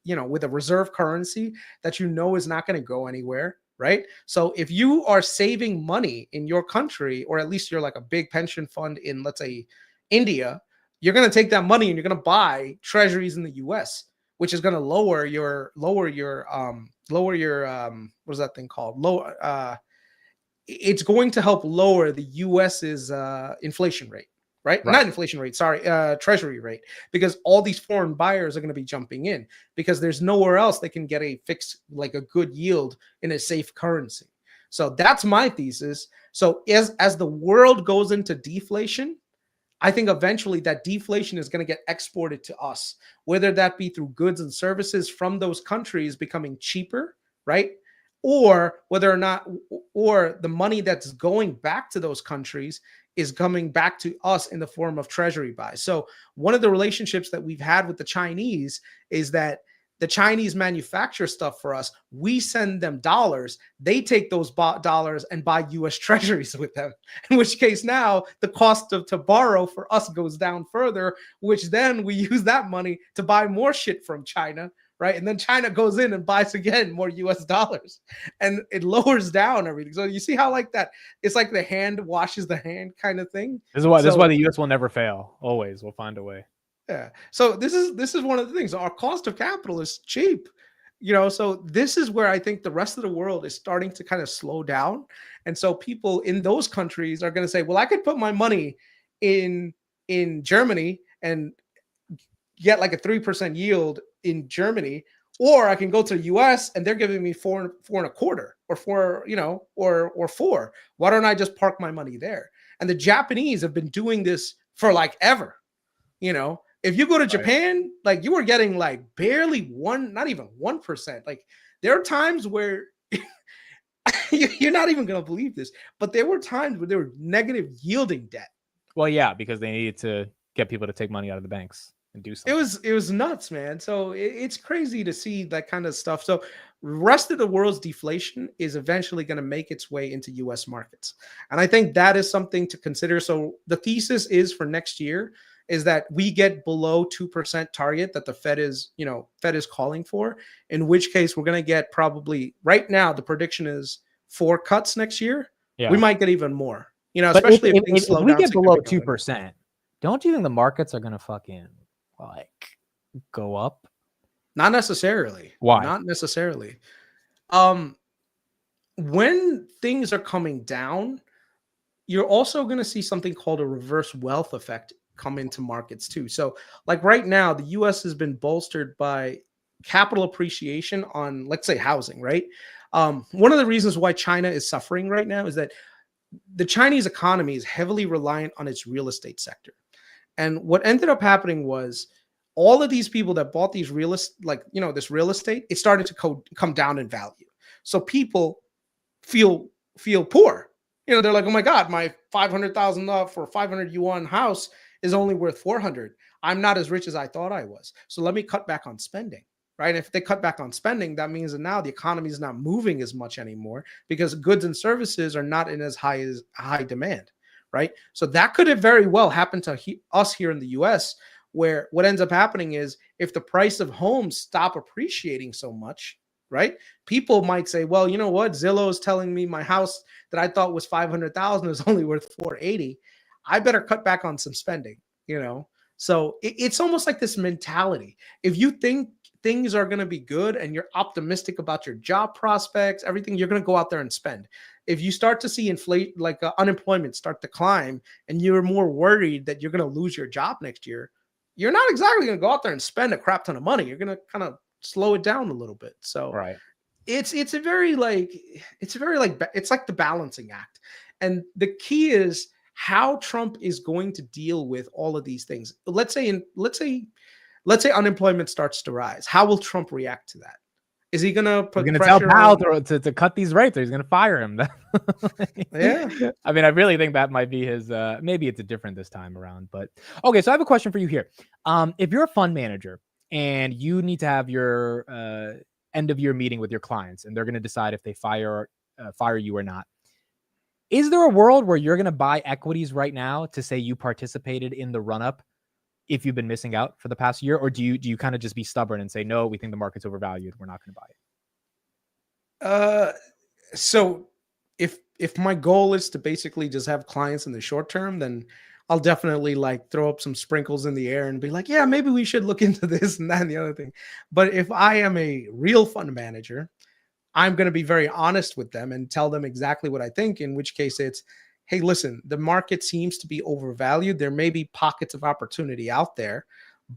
reserve currency that is not going to go anywhere, right? So if you are saving money in your country, or at least you're like a big pension fund in, let's say, India, you're going to take that money and you're going to buy treasuries in the US, which is going to lower your what is that thing called? It's going to help lower the US's inflation rate. right? Not inflation rate, sorry, treasury rate, because all these foreign buyers are going to be jumping in because there's nowhere else they can get a fixed, like a good yield in a safe currency. So that's my thesis. So as the world goes into deflation, I think eventually that deflation is going to get exported to us, whether that be through goods and services from those countries becoming cheaper, right? Or whether or not, or the money that's going back to those countries is coming back to us in the form of treasury buys. So one of the relationships that we've had with the Chinese is that the Chinese manufacture stuff for us. We send them dollars. They take those dollars and buy US treasuries with them. In which case now the cost to borrow for us goes down further, which then we use that money to buy more shit from China, right? And then China goes in and buys again more US dollars and it lowers down everything. So you see how like that, it's like the hand washes the hand kind of thing. This is why the US will never fail. Always we'll find a way. Yeah. So this is one of the things. Our cost of capital is cheap, so this is where I think the rest of the world is starting to kind of slow down. And so people in those countries are going to say, well, I could put my money in Germany and get like a 3% yield in Germany, or I can go to the US and they're giving me 4.25 or 4, or 4. Why don't I just park my money there? And the Japanese have been doing this for like ever, If you go to Japan, like you were getting like barely not even 1%. Like there are times where you're not even going to believe this, but there were times where they were negative yielding debt. Well, yeah, because they needed to get people to take money out of the banks and do something. It was nuts, man. So it's crazy to see that kind of stuff. So rest of the world's deflation is eventually going to make its way into US markets. And I think that is something to consider. So the thesis is for next year is that we get below 2% target that the Fed is calling for, in which case we're going to get probably right now, the prediction is 4 cuts next year. Yeah. We might get even more, especially if things slow down. If we get below 2%, don't you think the markets are going to fucking like go up? Not necessarily. Why? Not necessarily. When things are coming down, you're also going to see something called a reverse wealth effect come into markets too. So like right now, the US has been bolstered by capital appreciation on, let's say, housing, right? One of the reasons why China is suffering right now is that the Chinese economy is heavily reliant on its real estate sector. And what ended up happening was all of these people that bought these this real estate, it started to come down in value. So people feel poor. They're like, oh my God, my $500,000 for 500 yuan house is only worth 400. I'm not as rich as I thought I was. So let me cut back on spending, right? If they cut back on spending, that means that now the economy is not moving as much anymore because goods and services are not in as high demand, right? So that could have very well happened to us here in the US, where what ends up happening is if the price of homes stop appreciating so much, right? People might say, well, you know what? Zillow is telling me my house that I thought was 500,000 is only worth 480. I better cut back on some spending, So it's almost like this mentality. If you think things are going to be good and you're optimistic about your job prospects, everything, you're going to go out there and spend. If you start to see unemployment start to climb and you're more worried that you're going to lose your job next year, you're not exactly going to go out there and spend a crap ton of money. You're going to kind of slow it down a little bit. So right. It's like the balancing act. And the key is how Trump is going to deal with all of these things. Let's say unemployment starts to rise. How will Trump react to that? Is he going to put pressure tell Powell to cut these rates, or he's going to fire him? Yeah. I mean, I really think that might be his, maybe it's different this time around, but okay. So I have a question for you here. If you're a fund manager and you need to have your end of year meeting with your clients and they're going to decide if they fire you or not, is there a world where you're going to buy equities right now to say you participated in the run up if you've been missing out for the past year? Or do you kind of just be stubborn and say, no, we think the market's overvalued, we're not going to buy it? So if my goal is to basically just have clients in the short term, then I'll definitely throw up some sprinkles in the air and be like, yeah, maybe we should look into this and that and the other thing. But if I am a real fund manager, I'm going to be very honest with them and tell them exactly what I think, in which case it's, hey, listen, the market seems to be overvalued. There may be pockets of opportunity out there,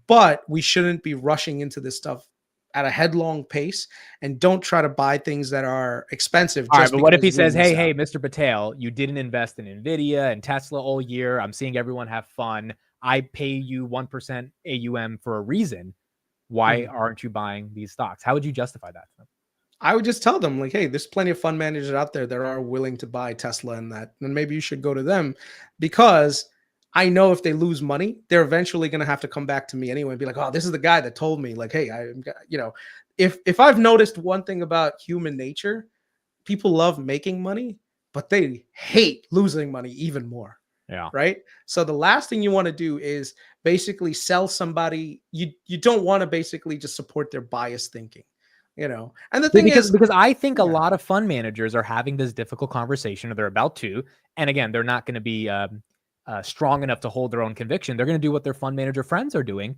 but we shouldn't be rushing into this stuff at a headlong pace, and don't try to buy things that are expensive. All right, Just but what if he because you'll says, hey, miss hey, out. Mr. Patel, you didn't invest in NVIDIA and Tesla all year. I'm seeing everyone have fun. I pay you 1% AUM for a reason. Why aren't you buying these stocks? How would you justify that to them? I would just tell them like, hey, there's plenty of fund managers out there that are willing to buy Tesla and that, and maybe you should go to them, because I know if they lose money, they're eventually going to have to come back to me anyway and be like, oh, this is the guy that told me, like, hey, if I've noticed one thing about human nature, people love making money, but they hate losing money even more. Yeah. Right. So the last thing you want to do is basically sell somebody. You don't want to basically just support their biased thinking, And the thing is, because I think a yeah. lot of fund managers are having this difficult conversation, or they're about to, and again, they're not going to be strong enough to hold their own conviction. They're going to do what their fund manager friends are doing,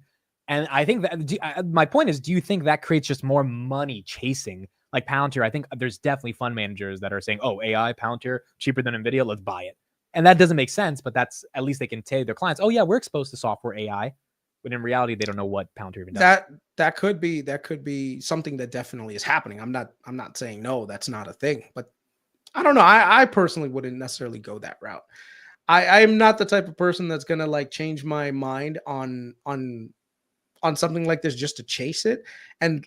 and I think that my point is, do you think that creates just more money chasing? Like Palantir, I think there's definitely fund managers that are saying, "Oh, AI Palantir cheaper than NVIDIA, let's buy it," and that doesn't make sense. But that's at least they can tell their clients, "Oh yeah, we're exposed to software AI," but in reality, they don't know what Palantir even does. That could be something that definitely is happening. I'm not saying no, that's not a thing, but I don't know. I personally wouldn't necessarily go that route. I'm not the type of person that's gonna like change my mind on something like this just to chase it. And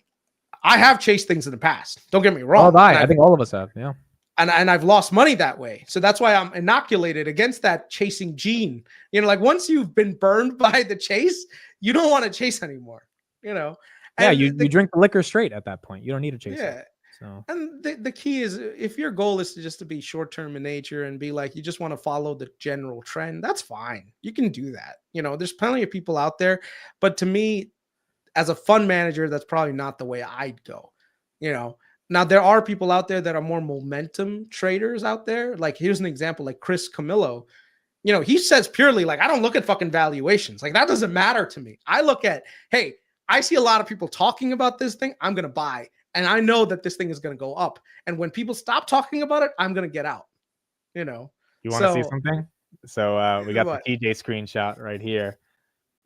I have chased things in the past. Don't get me wrong. I think all of us have. Yeah. And I've lost money that way. So that's why I'm inoculated against that chasing gene. Like once you've been burned by the chase, you don't want to chase anymore. And yeah, you drink the liquor straight at that point. You don't need to chase it. So. And the key is, if your goal is to be short-term in nature and be like, you just want to follow the general trend, that's fine. You can do that. There's plenty of people out there. But to me, as a fund manager, that's probably not the way I'd go. Now there are people out there that are more momentum traders out there. Like here's an example, like Kris Camillo. He says purely like, I don't look at fucking valuations. Like that doesn't matter to me. I look at, hey, I see a lot of people talking about this thing. I'm going to buy. And I know that this thing is going to go up. And when people stop talking about it, I'm going to get out. You want to see something? So we got what? the TJ screenshot right here.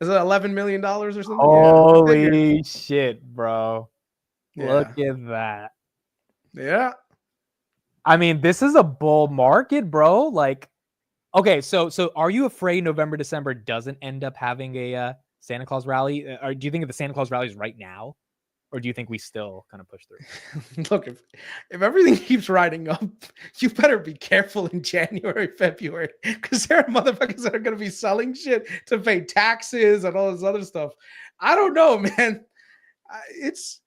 Is it $11 million or something? Holy shit, bro. Yeah. Look at that. Yeah. I mean, this is a bull market, bro. Like, okay, so are you afraid November, December doesn't end up having a Santa Claus rally? Or do you think the Santa Claus rally is right now? Or do you think we still kind of push through? Look, if everything keeps riding up, you better be careful in January, February, because there are motherfuckers that are going to be selling shit to pay taxes and all this other stuff. I don't know, man. It's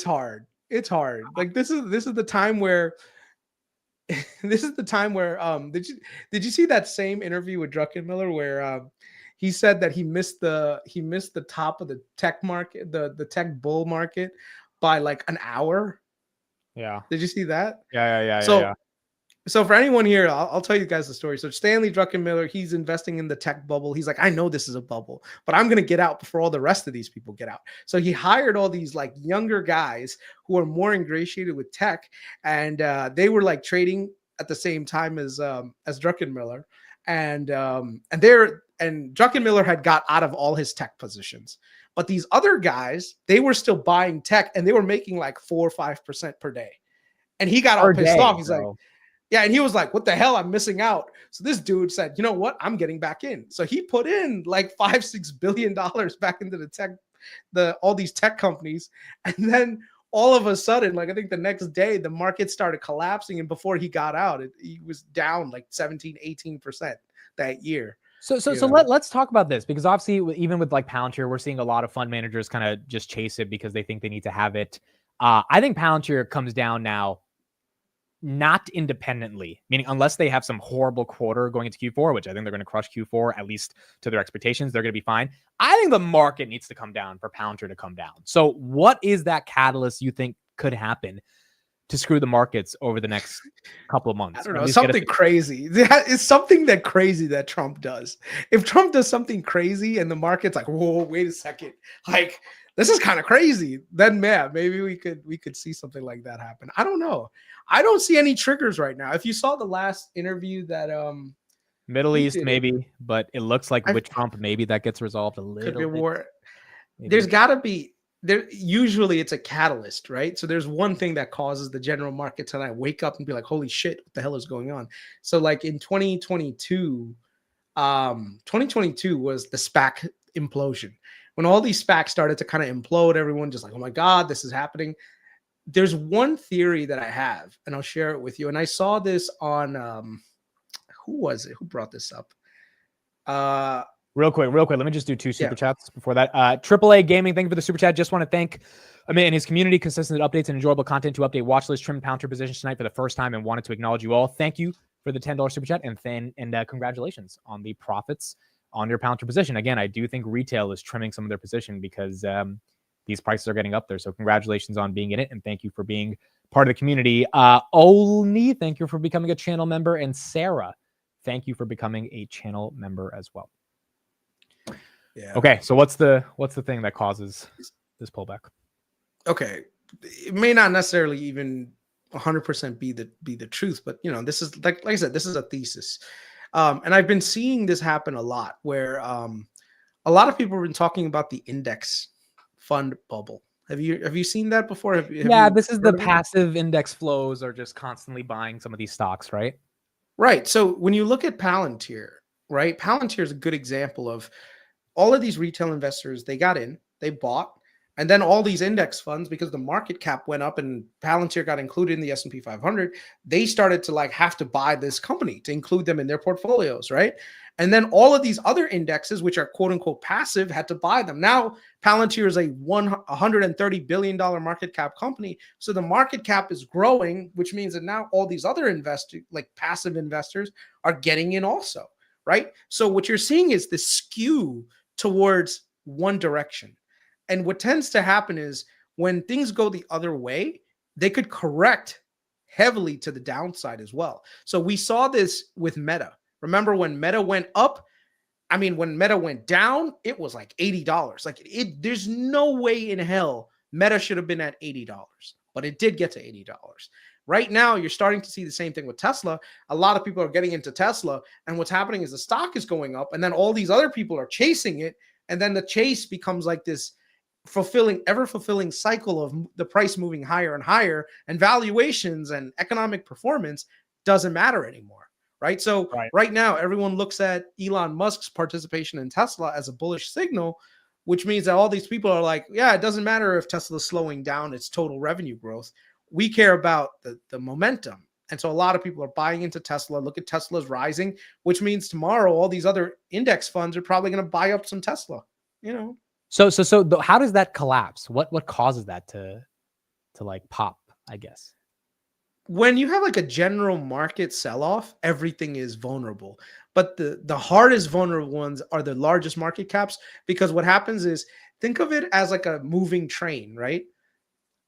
hard. It's hard. Like this is the time where did you see that same interview with Druckenmiller where he said that he missed the top of the tech market, the tech bull market by like an hour. Yeah. Did you see that? Yeah. So for anyone here, I'll tell you guys the story. So Stanley Druckenmiller, he's investing in the tech bubble. He's like, I know this is a bubble, but I'm going to get out before all the rest of these people get out. So he hired all these like younger guys who are more ingratiated with tech. And they were like trading at the same time as Druckenmiller. And Druckenmiller had got out of all his tech positions. But these other guys, they were still buying tech and they were making like 4 or 5% per day. And he got all pissed off. He's like, yeah, and he was like, what the hell? I'm missing out. So this dude said, you know what? I'm getting back in. So he put in like $5-6 billion back into all these tech companies. And then all of a sudden, like I think the next day, the market started collapsing. And before he got out, he was down like 17-18% that year. So let's talk about this, because obviously even with like Palantir, we're seeing a lot of fund managers kind of just chase it because they think they need to have it. I think Palantir comes down now not independently, meaning unless they have some horrible quarter going into Q4, which I think they're going to crush Q4, at least to their expectations, they're going to be fine. I think the market needs to come down for Palantir to come down. So what is that catalyst you think could happen to screw the markets over the next couple of months? I don't Or at know, least get us- something crazy. It's something that crazy that Trump does. If Trump does something crazy and the market's like, whoa, wait a second, like this is kind of crazy, then man, maybe we could see something like that happen. I don't know. I don't see any triggers right now. If you saw the last interview that Middle who East did it? maybe, but it looks like I- with Trump, maybe that gets resolved a could little be a bit. war. Maybe. There's got to be there. Usually it's a catalyst, right? So there's one thing that causes the general market tonight wake up and be like, holy shit, what the hell is going on? So like in 2022, 2022 was the SPAC implosion. When all these SPACs started to kind of implode, everyone just like, oh my God, this is happening. There's one theory that I have, and I'll share it with you. And I saw this on who was it? Who brought this up? Real quick. Let me just do two super Yeah. chats before that. AAA Gaming, thank you for the super chat. Just want to thank Amit and his community, consistent updates and enjoyable content to update watch list, trim Palantir positions tonight for the first time, and wanted to acknowledge you all. Thank you for the $10 super chat, and congratulations on the profits on your Palantir position. Again, I do think retail is trimming some of their position because these prices are getting up there. So congratulations on being in it, and thank you for being part of the community. Olney, thank you for becoming a channel member, and Sarah, thank you for becoming a channel member as well. Yeah. Okay, so what's the thing that causes this pullback? Okay, it may not necessarily even 100% be the truth, but you know, this is like I said, this is a thesis, and I've been seeing this happen a lot, where a lot of people have been talking about the index fund bubble. Have you seen that before? Have Yeah, you this is the heard of it? passive index flows are just constantly buying some of these stocks, right? Right. So when you look at Palantir, right, Palantir is a good example of all of these retail investors. They got in, they bought, and then all these index funds, because the market cap went up and Palantir got included in the S&P 500, they started to like have to buy this company to include them in their portfolios, right? And then all of these other indexes, which are quote unquote passive, had to buy them. Now Palantir is a $130 billion market cap company. So the market cap is growing, which means that now all these other investors, like passive investors, are getting in also, right? So what you're seeing is this skew towards one direction. And what tends to happen is when things go the other way, they could correct heavily to the downside as well. So we saw this with Meta. Remember when Meta went up? I mean, when Meta went down, it was like $80. Like there's no way in hell Meta should have been at $80, but it did get to $80. Right now, you're starting to see the same thing with Tesla. A lot of people are getting into Tesla, and what's happening is the stock is going up, and then all these other people are chasing it, and then the chase becomes like this ever fulfilling cycle of the price moving higher and higher, and valuations and economic performance doesn't matter anymore, right? So right now, everyone looks at Elon Musk's participation in Tesla as a bullish signal, which means that all these people are like, yeah, it doesn't matter if Tesla's slowing down its total revenue growth. We care about the momentum. And so a lot of people are buying into Tesla. Look at Tesla's rising, which means tomorrow all these other index funds are probably going to buy up some Tesla, you know? So how does that collapse? What causes that to like pop, I guess? When you have like a general market sell-off, everything is vulnerable. But the hardest vulnerable ones are the largest market caps, because what happens is, think of it as like a moving train, right?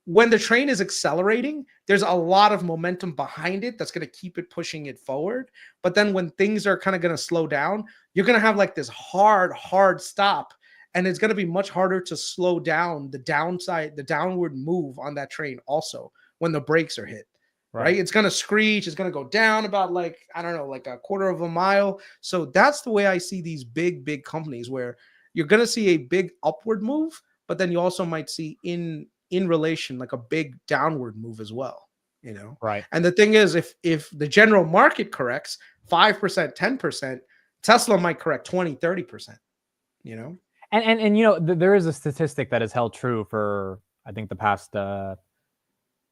When the train is accelerating, there's a lot of momentum behind it that's going to keep it pushing it forward. But then when things are kind of going to slow down, you're going to have like this hard stop. And it's going to be much harder to slow down the downward move on that train also when the brakes are hit, right? It's going to screech. It's going to go down about like, I don't know, like a quarter of a mile. So that's the way I see these big companies, where you're going to see a big upward move, but then you also might see in relation like a big downward move as well, you know? Right. And the thing is, if the general market corrects 5%, 10%, Tesla might correct 20, 30%, you know? And you know, there is a statistic that has held true for, I think, the past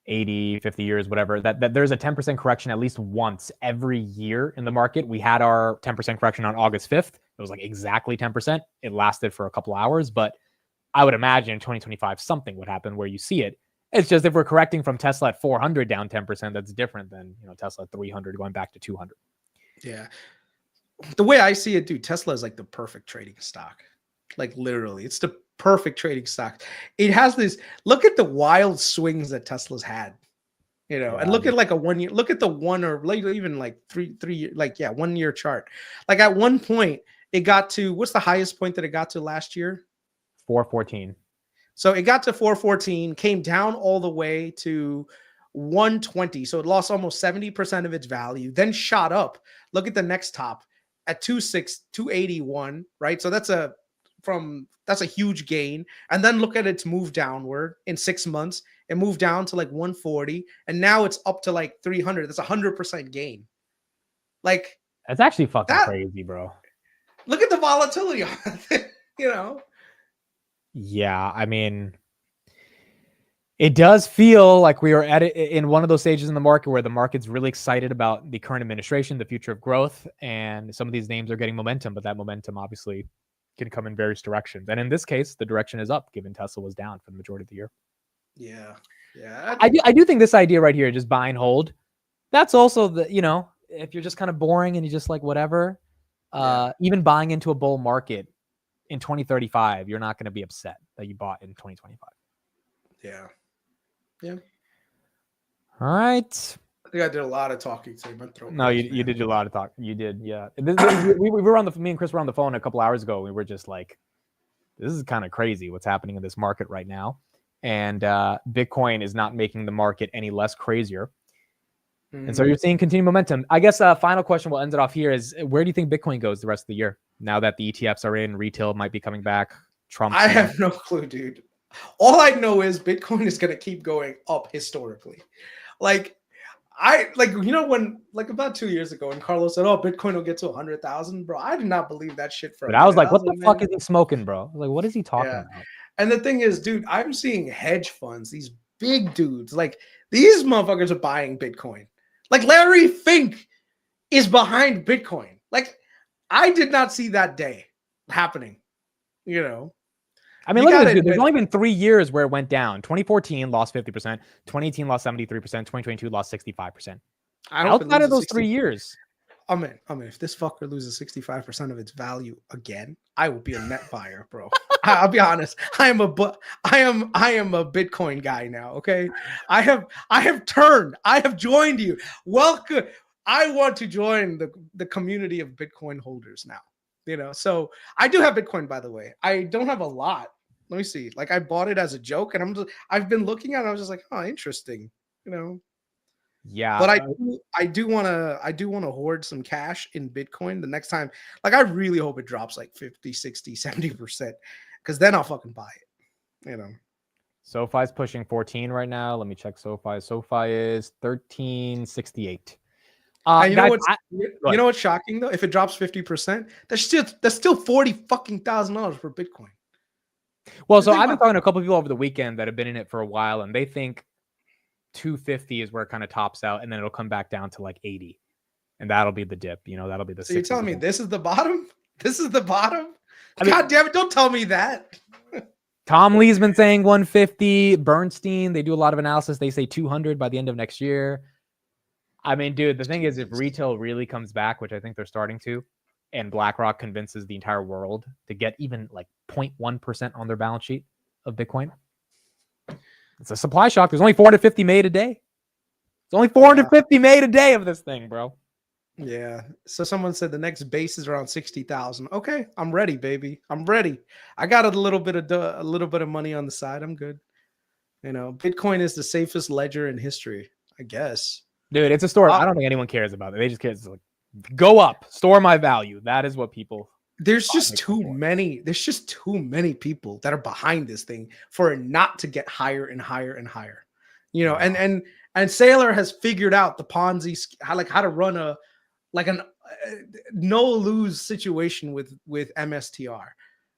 80, 50 years, whatever, that there's a 10% correction at least once every year in the market. We had our 10% correction on August 5th. It was like exactly 10%. It lasted for a couple hours, but I would imagine in 2025, something would happen where you see it. It's just if we're correcting from Tesla at 400 down 10%, that's different than, you know, Tesla at 300 going back to 200. Yeah. The way I see it, dude, Tesla is like the perfect trading stock. Like literally, it's the perfect trading stock. It has this, look at the wild swings that Tesla's had. You know, Yeah, and look at like a 1 year, look at the one or like even like three, like, yeah, 1 year chart. Like at one point, it got to, what's the highest point that it got to last year? 414. So it got to 414, came down all the way to 120. So it lost almost 70% of its value, then shot up. Look at the next top at 281, right? So that's a huge gain. And then look at its move downward in 6 months. It moved down to like 140, and now it's up to like 300. That's 100% gain. Like, That's actually fucking that, crazy, bro. look at the volatility on it, you know? Yeah, I mean, it does feel like we are at it in one of those stages in the market where the market's really excited about the current administration, the future of growth, and some of these names are getting momentum, but that momentum obviously can come in various directions. And in this case, the direction is up, given Tesla was down for the majority of the year. Yeah. Yeah. I do think this idea right here, just buy and hold, that's also the, you know, if you're just kind of boring and you just like whatever, even buying into a bull market in 2035, you're not going to be upset that you bought in 2025. Yeah. Yeah. All right. I think I did a lot of talking to my throat. No, you did a lot of talk. You did, yeah. We were on me and Kris were on the phone a couple hours ago. We were just like, this is kind of crazy what's happening in this market right now. And Bitcoin is not making the market any less crazier. And so you're seeing continued momentum. I guess final question, we'll end it off here, is where do you think Bitcoin goes the rest of the year? Now that the ETFs are in, retail might be coming back. Trump. I have no clue, dude. All I know is Bitcoin is going to keep going up historically. Like, you know, when like about 2 years ago when Carlos said, oh, Bitcoin will get to 100,000, bro, I did not believe that shit for a minute. I was like, what the man, fuck is he smoking, bro? Like, what is he talking about? And the thing is, dude, I'm seeing hedge funds, these big dudes, like these motherfuckers are buying Bitcoin. Like Larry Fink is behind Bitcoin. Like, I did not see that day happening, you know? I mean, look at this, dude. There's only been 3 years where it went down. 2014 lost 50%. 2018 lost 73%. 2022 lost 65%. Outside of those 3 years. I mean, if this fucker loses 65% of its value again, I will be a net buyer, bro. I'll be honest. I am a Bitcoin guy now. Okay, I have joined you. Welcome. I want to join the community of Bitcoin holders now. You know, so I do have Bitcoin, by the way. I don't have a lot. Let me see. Like, I bought it as a joke, and I've been looking at it. I was just like, oh, interesting. You know. Yeah, but I do want to hoard some cash in Bitcoin the next time. Like, I really hope it drops like 50, 60, 70%, because then I'll fucking buy it. You know. SoFi's pushing 14 right now. Let me check SoFi. SoFi is 1368. You know what's shocking though? If it drops 50%, that's still $40,000 for Bitcoin. Well, so I've been talking to a couple of people over the weekend that have been in it for a while, and they think 250 is where it kind of tops out, and then it'll come back down to like 80, and that'll be the dip. You know, that'll be the. So you're telling me this is the bottom? This is the bottom? I mean, God damn it! Don't tell me that. Tom Lee's been saying 150. Bernstein, they do a lot of analysis. They say 200 by the end of next year. I mean, dude, the thing is, if retail really comes back, which I think they're starting to, and BlackRock convinces the entire world to get even like 0.1% on their balance sheet of Bitcoin, it's a supply shock. There's only 450 made a day. It's only 450 made a day of this thing, bro. Yeah. So someone said the next base is around 60,000. Okay, I'm ready, baby. I'm ready. I got a little bit of money on the side. I'm good. You know, Bitcoin is the safest ledger in history, I guess. Dude, it's a story. I don't think anyone cares about it. They just care. It's like, go up, store my value. That is what people. There's just too many. There's just too many people that are behind this thing for it not to get higher and higher and higher. You know, and Saylor has figured out the Ponzi, how to run a no lose situation with MSTR.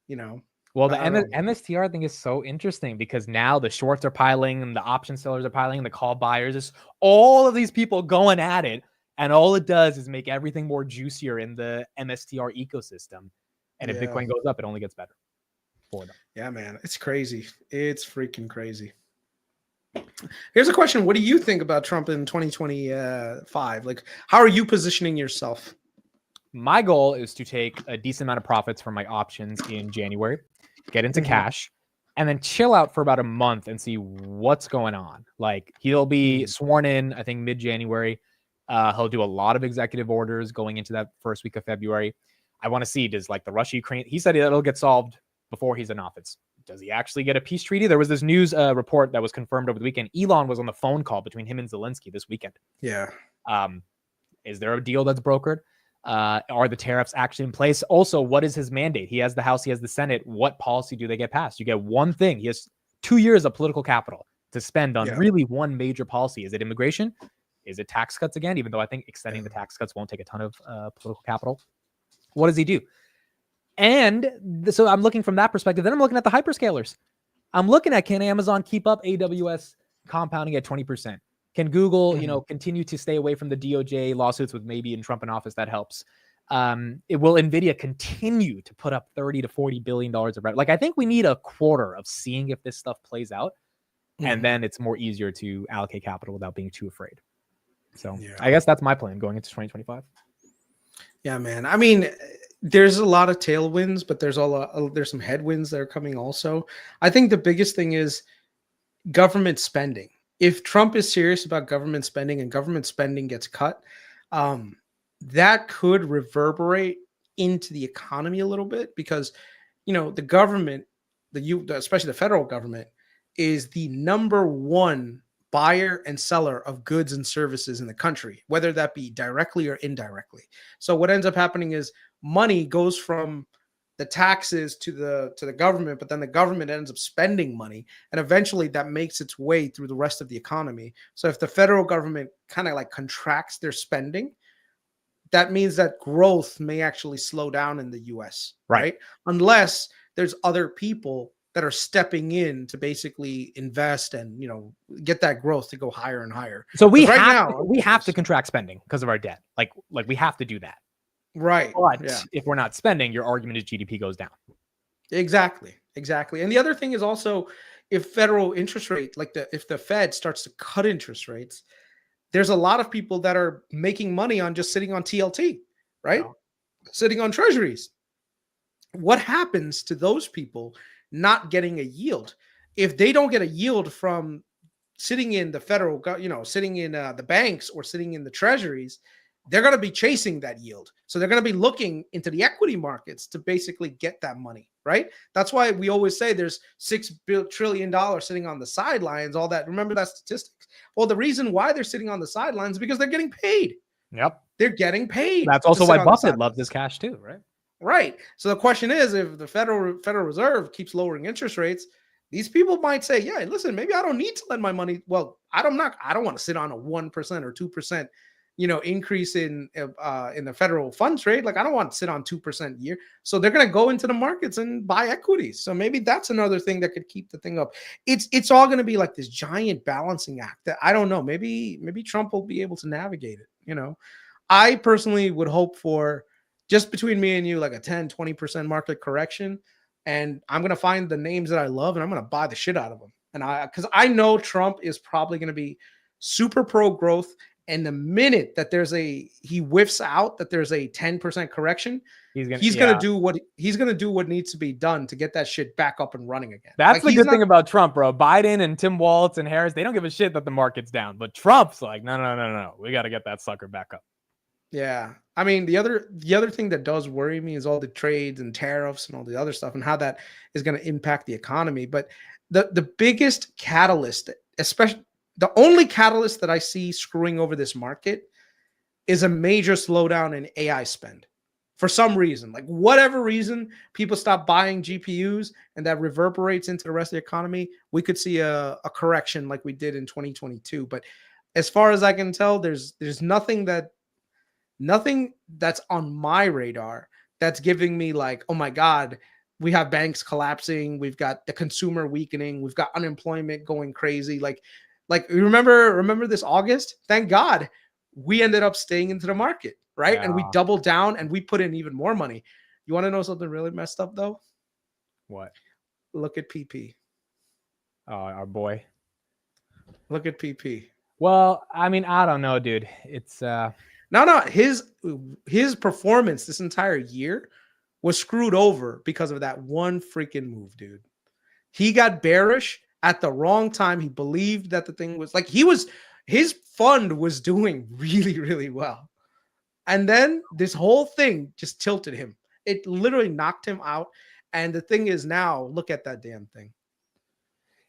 You know. Well, the MSTR thing is so interesting because now the shorts are piling and the option sellers are piling and the call buyers. It's all of these people going at it. And all it does is make everything more juicier in the MSTR ecosystem. And if Bitcoin goes up, it only gets better for them. Yeah, man. It's crazy. It's freaking crazy. Here's a question. What do you think about Trump in 2025? Like, how are you positioning yourself? My goal is to take a decent amount of profits from my options in January, get into cash, and then chill out for about a month and see what's going on. Like he'll be sworn in, I think mid-January. He'll do a lot of executive orders going into that first week of February. I want to see, does like the Russia-Ukraine, he said it'll get solved before he's in office. Does he actually get a peace treaty? There was this news report that was confirmed over the weekend. Elon was on the phone call between him and Zelensky this weekend. Yeah. Is there a deal that's brokered? Are the tariffs actually in place? Also, what is his mandate? He has the House, he has the Senate. What policy do they get passed? You get one thing. He has 2 years of political capital to spend on really one major policy. Is it immigration? Is it tax cuts again? Even though I think extending the tax cuts won't take a ton of political capital. What does he do? And so I'm looking from that perspective. Then I'm looking at the hyperscalers. I'm looking at, can Amazon keep up AWS compounding at 20%? Can Google, continue to stay away from the DOJ lawsuits with maybe in Trump in office? That helps. It will NVIDIA continue to put up $30 to $40 billion of revenue? Like, I think we need a quarter of seeing if this stuff plays out. And then it's more easier to allocate capital without being too afraid. So I guess that's my plan going into 2025. Yeah, man. I mean, there's a lot of tailwinds, but there's some headwinds that are coming also. I think the biggest thing is government spending. If Trump is serious about government spending and government spending gets cut, that could reverberate into the economy a little bit because, the government, especially the federal government, is the number one buyer and seller of goods and services in the country, whether that be directly or indirectly. So what ends up happening is money goes from the taxes to the government, but then the government ends up spending money, and eventually that makes its way through the rest of the economy. So if the federal government kind of like contracts their spending, that means that growth may actually slow down in the US, right? Unless there's other people that are stepping in to basically invest and get that growth to go higher and higher. So we have to contract spending because of our debt. Like we have to do that. Right. But if we're not spending, your argument is GDP goes down. Exactly. And the other thing is also, if federal interest rate, if the Fed starts to cut interest rates, there's a lot of people that are making money on just sitting on TLT, right? Wow. Sitting on treasuries. What happens to those people not getting a yield? If they don't get a yield from sitting in the federal, sitting in the banks or sitting in the treasuries, they're going to be chasing that yield. So they're going to be looking into the equity markets to basically get that money, right? That's why we always say there's $6 trillion sitting on the sidelines, all that. Remember that statistics? Well, the reason why they're sitting on the sidelines is because they're getting paid. Yep. They're getting paid. That's also why Buffett loves this cash too, right? Right. So the question is, if the Federal Reserve keeps lowering interest rates, these people might say, yeah, listen, maybe I don't need to lend my money. Well, I don't want to sit on a 1% or 2%, increase in the federal funds rate. Like, I don't want to sit on 2% a year. So they're going to go into the markets and buy equities. So maybe that's another thing that could keep the thing up. It's all going to be like this giant balancing act that I don't know. Maybe Trump will be able to navigate it. I personally would hope for, just between me and you, like a 10-20% market correction. And I'm going to find the names that I love and I'm going to buy the shit out of them. And because I know Trump is probably going to be super pro growth. And the minute that he whiffs out that there's a 10% correction, he's going to do what needs to be done to get that shit back up and running again. That's the good thing about Trump, bro. Biden and Tim Walz and Harris, they don't give a shit that the market's down. But Trump's like, no. We got to get that sucker back up. Yeah. I mean, the other thing that does worry me is all the trades and tariffs and all the other stuff and how that is going to impact the economy. But the biggest catalyst, especially the only catalyst that I see screwing over this market, is a major slowdown in AI spend. For some reason, like whatever reason, people stop buying GPUs and that reverberates into the rest of the economy. We could see a correction like we did in 2022. But as far as I can tell, there's nothing that's on my radar that's giving me like, oh my God, we have banks collapsing. We've got the consumer weakening. We've got unemployment going crazy. Like remember this August? Thank God we ended up staying into the market, right? Yeah. And we doubled down and we put in even more money. You want to know something really messed up though? What? Look at PP. Our boy. Look at PP. Well, I mean, I don't know, dude. It's No, his performance this entire year was screwed over because of that one freaking move, dude. He got bearish at the wrong time. He believed that the thing was like his fund was doing really, really well. And then this whole thing just tilted him. It literally knocked him out. And the thing is now, look at that damn thing.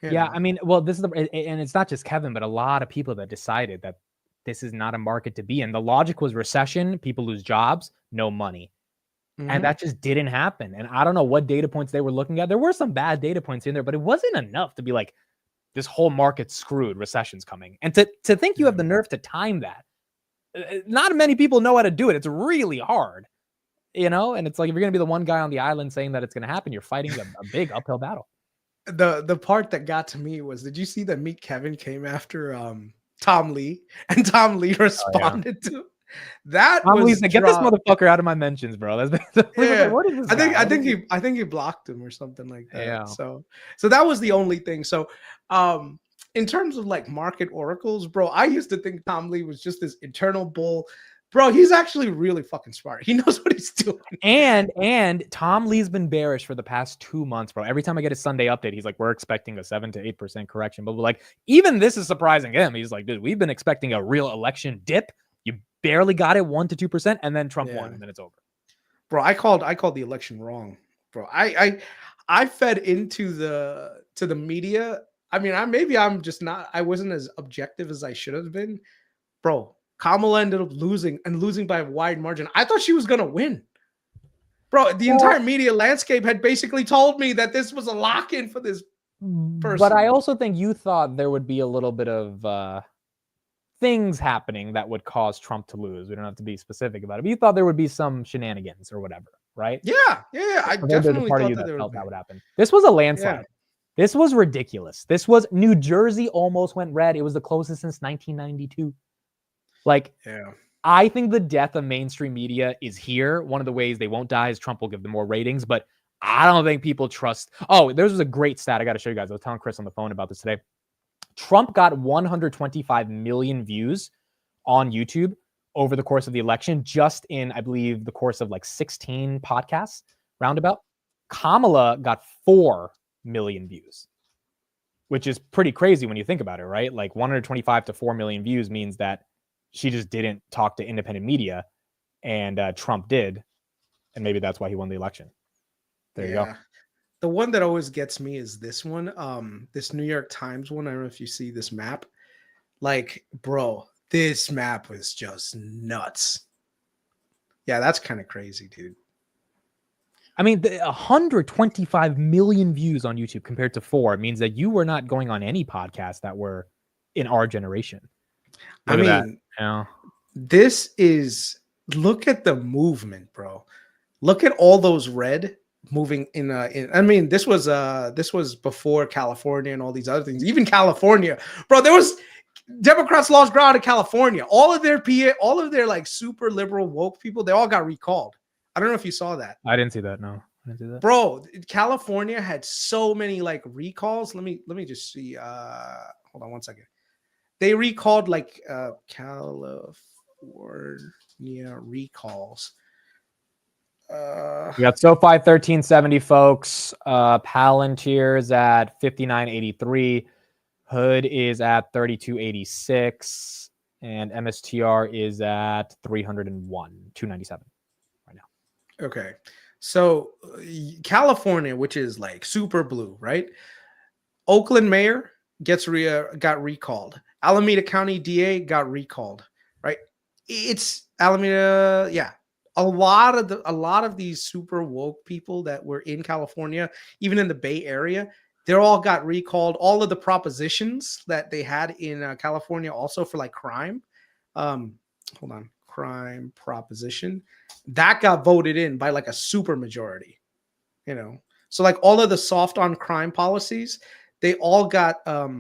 Yeah, I mean, well, this is and it's not just Kevin, but a lot of people that decided that this is not a market to be in. The logic was recession, people lose jobs, no money. And that just didn't happen. And I don't know what data points they were looking at. There were some bad data points in there, but it wasn't enough to be like, this whole market's screwed, recession's coming. And to think you have the nerve to time that, not many people know how to do it. It's really hard, and it's like, if you're going to be the one guy on the island saying that it's going to happen, you're fighting a big uphill battle. The part that got to me was, did you see that Meet Kevin came after Tom Lee, and Tom Lee responded to that? Tom was Lee's like, get this motherfucker out of my mentions, bro. Yeah. What is this I guy? think he blocked him or something like that. Yeah. So that was the only thing. So in terms of like market oracles, bro, I used to think Tom Lee was just this eternal bull. Bro, he's actually really fucking smart. He knows what he's doing. And Tom Lee's been bearish for the past 2 months, bro. Every time I get a Sunday update, he's like, we're expecting a 7 to 8% correction. But like, even this is surprising him. He's like, dude, we've been expecting a real election dip. You barely got it 1 to 2%, and then Trump won, and then it's over. Bro, I called the election wrong, bro. I fed into the media. I mean, I wasn't as objective as I should have been, bro. Kamala ended up losing by a wide margin. I thought she was gonna win, bro. The entire media landscape had basically told me that this was a lock-in for this person. But I also think you thought there would be a little bit of things happening that would cause Trump to lose. We don't have to be specific about it, but you thought there would be some shenanigans or whatever, right? Yeah. I definitely part thought of you that that would happen. This was a landslide. Yeah. This was ridiculous. This was New Jersey almost went red. It was the closest since 1992. Like, I think the death of mainstream media is here. One of the ways they won't die is Trump will give them more ratings, but I don't think people trust. Oh, there was a great stat I got to show you guys. I was telling Kris on the phone about this today. Trump got 125 million views on YouTube over the course of the election, just in, I believe, the course of like 16 podcasts roundabout. Kamala got 4 million views, which is pretty crazy when you think about it, right? Like 125 to 4 million views means that she just didn't talk to independent media, and Trump did. And maybe that's why he won the election. There you go. The one that always gets me is this one, this New York Times one. I don't know if you see this map. Like, bro, this map was just nuts. Yeah, that's kind of crazy, dude. I mean, 125 million views on YouTube compared to 4 means that you were not going on any podcasts that were in our generation. This is, look at the movement, bro. Look at all those red moving in. I mean, this was before California and all these other things. Even California, bro. There was Democrats lost ground in California. All of their like super liberal woke people, they all got recalled. I don't know if you saw that. I didn't see that. No, I didn't see that. Bro, California had so many like recalls. Let me just see. Hold on one second. They recalled like California recalls. We got SoFi 1370, folks. Palantir's at 5983. Hood is at 3286, and MSTR is at 297 right now. Okay, so California, which is like super blue, right? Oakland mayor got recalled. Alameda County DA got recalled, right? It's Alameda, yeah. A lot of these super woke people that were in California, even in the Bay Area, they all got recalled. All of the propositions that they had in California also for like crime. Crime proposition that got voted in by like a super majority, So like all of the soft on crime policies, they all got what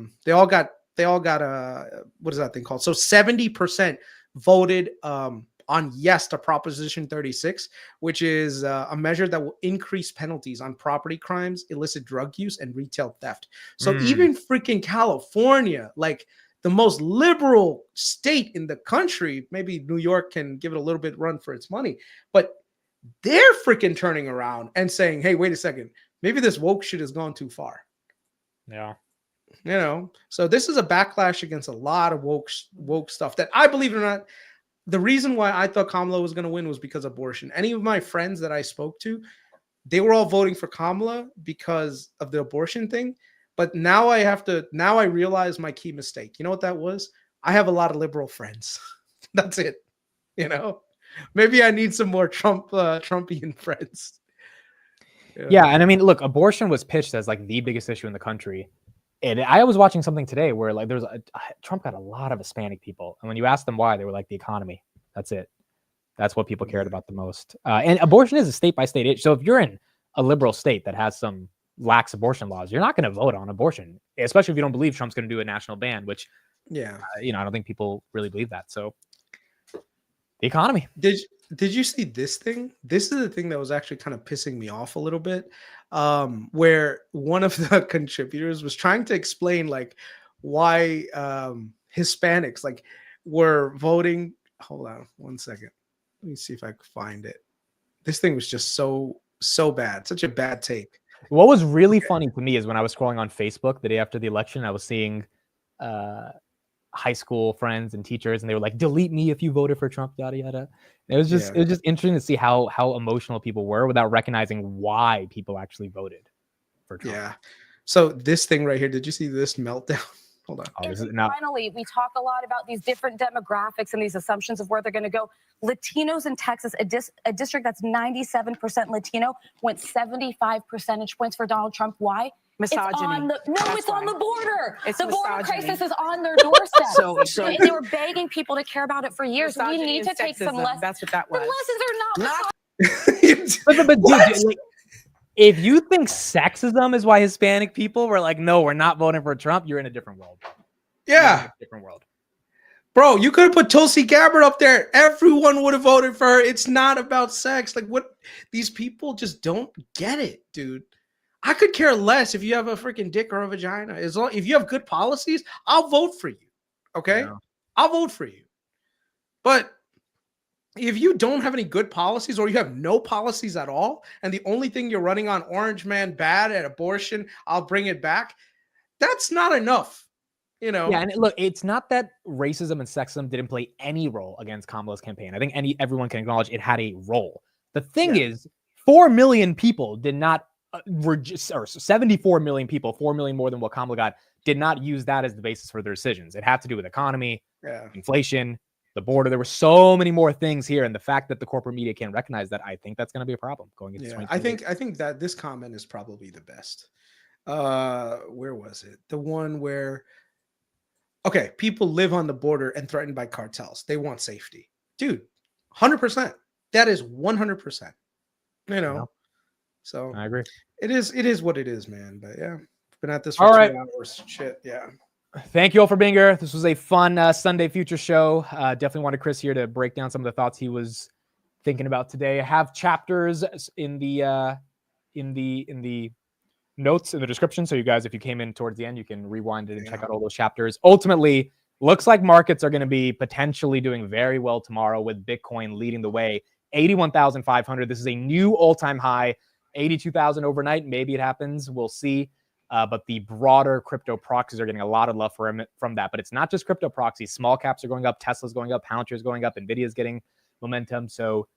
is that thing called? So 70% voted on yes to Proposition 36, which is a measure that will increase penalties on property crimes, illicit drug use, and retail theft. So even freaking California, like the most liberal state in the country, maybe New York can give it a little bit run for its money, but they're freaking turning around and saying, hey, wait a second, maybe this woke shit has gone too far. Yeah. You know, so this is a backlash against a lot of woke stuff that I believe it or not. The reason why I thought Kamala was going to win was because of abortion. Any of my friends that I spoke to, they were all voting for Kamala because of the abortion thing. But now I realize my key mistake. You know what that was? I have a lot of liberal friends. That's it. You know, maybe I need some more Trumpian friends. Yeah. And I mean, look, abortion was pitched as like the biggest issue in the country. And I was watching something today where like Trump got a lot of Hispanic people. And when you asked them why, they were like the economy. That's it. That's what people cared about the most. And abortion is a state by state issue. So if you're in a liberal state that has some lax abortion laws, you're not going to vote on abortion, especially if you don't believe Trump's going to do a national ban, which, I don't think people really believe that. So the economy. Did you see this thing? This is the thing that was actually kind of pissing me off a little bit, where one of the contributors was trying to explain like why Hispanics like were voting. Hold on one second. Let me see if I can find it. This thing was just so bad. Such a bad take. What was really funny to me is when I was scrolling on Facebook the day after the election, I was seeing high school friends and teachers, and they were like, delete me if you voted for Trump, yada yada. It was just interesting to see how emotional people were without recognizing why people actually voted for Trump. Yeah. So this thing right here, did you see this meltdown? Hold on. Finally, we talk a lot about these different demographics and these assumptions of where they're going to go. Latinos in Texas, a district that's 97% Latino, went 75 percentage points for Donald Trump. Why? Misogyny. It's on the border. It's the border misogyny. crisis is on their doorstep. So and they were begging people to care about it for years. We need to take some lessons. That's what that was. The lessons are not. But dude, like, if you think sexism is why Hispanic people were like, no, we're not voting for Trump, you're in a different world. Yeah. Different world. Bro, you could have put Tulsi Gabbard up there. Everyone would have voted for her. It's not about sex. Like, what? These people just don't get it, dude. I could care less if you have a freaking dick or a vagina. As long if you have good policies, I'll vote for you. Okay? Yeah. I'll vote for you. But if you don't have any good policies or you have no policies at all, and the only thing you're running on Orange Man bad at abortion, I'll bring it back. That's not enough. You know? Yeah, and look, it's not that racism and sexism didn't play any role against Kamala's campaign. I think everyone can acknowledge it had a role. The thing is, 4 million people did not or 74 million people, 4 million more than what Kamala got, did not use that as the basis for their decisions. It had to do with economy, inflation, the border. There were so many more things here, and the fact that the corporate media can't recognize that, I think that's going to be a problem going into 2028. I think that this comment is probably the best. Where was it? The one where people live on the border and threatened by cartels. They want safety. Dude, 100%. That is 100%. You know. Yeah. So I agree. It is what it is, man. But yeah, been at this for 2 hours. Shit, yeah. Thank you all for being here. This was a fun Sunday Future show. Definitely wanted Kris here to break down some of the thoughts he was thinking about today. I have chapters in the notes in the description. So you guys, if you came in towards the end, you can rewind it and check out all those chapters. Ultimately, looks like markets are going to be potentially doing very well tomorrow with Bitcoin leading the way. 81,500. This is a new all-time high. 82,000 overnight. Maybe it happens. We'll see. But the broader crypto proxies are getting a lot of love from that. But it's not just crypto proxies. Small caps are going up. Tesla's going up. Palantir is going up. Nvidia's getting momentum. So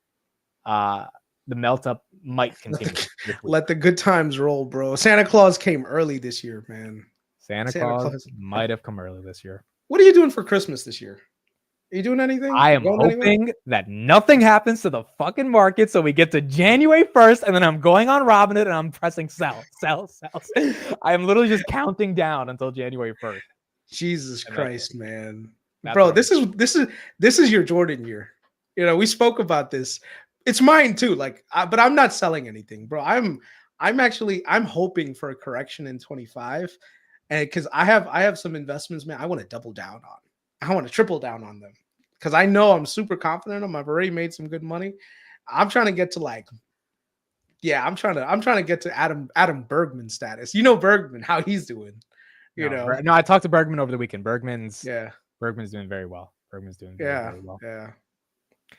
the melt up might continue. Let the good times roll, bro. Santa Claus came early this year, man. Santa Claus might have come early this year. What are you doing for Christmas this year? Are you doing anything? I am hoping that nothing happens to the fucking market so we get to January 1st, and then I'm going on Robinhood and I'm pressing sell. I am literally just counting down until January 1st. Jesus Christ, man. Bro, this is your Jordan year. You know, we spoke about this. It's mine too. But I'm not selling anything, bro. I'm hoping for a correction in 25. And because I have some investments, man, I want to double down on. I want to triple down on them because I know I'm super confident in them. I've already made some good money. I'm trying to get to I'm trying to get to Adam Bergman status. You know Bergman, how he's doing. No, I talked to Bergman over the weekend. Bergman's doing very well. Bergman's doing very well. Yeah.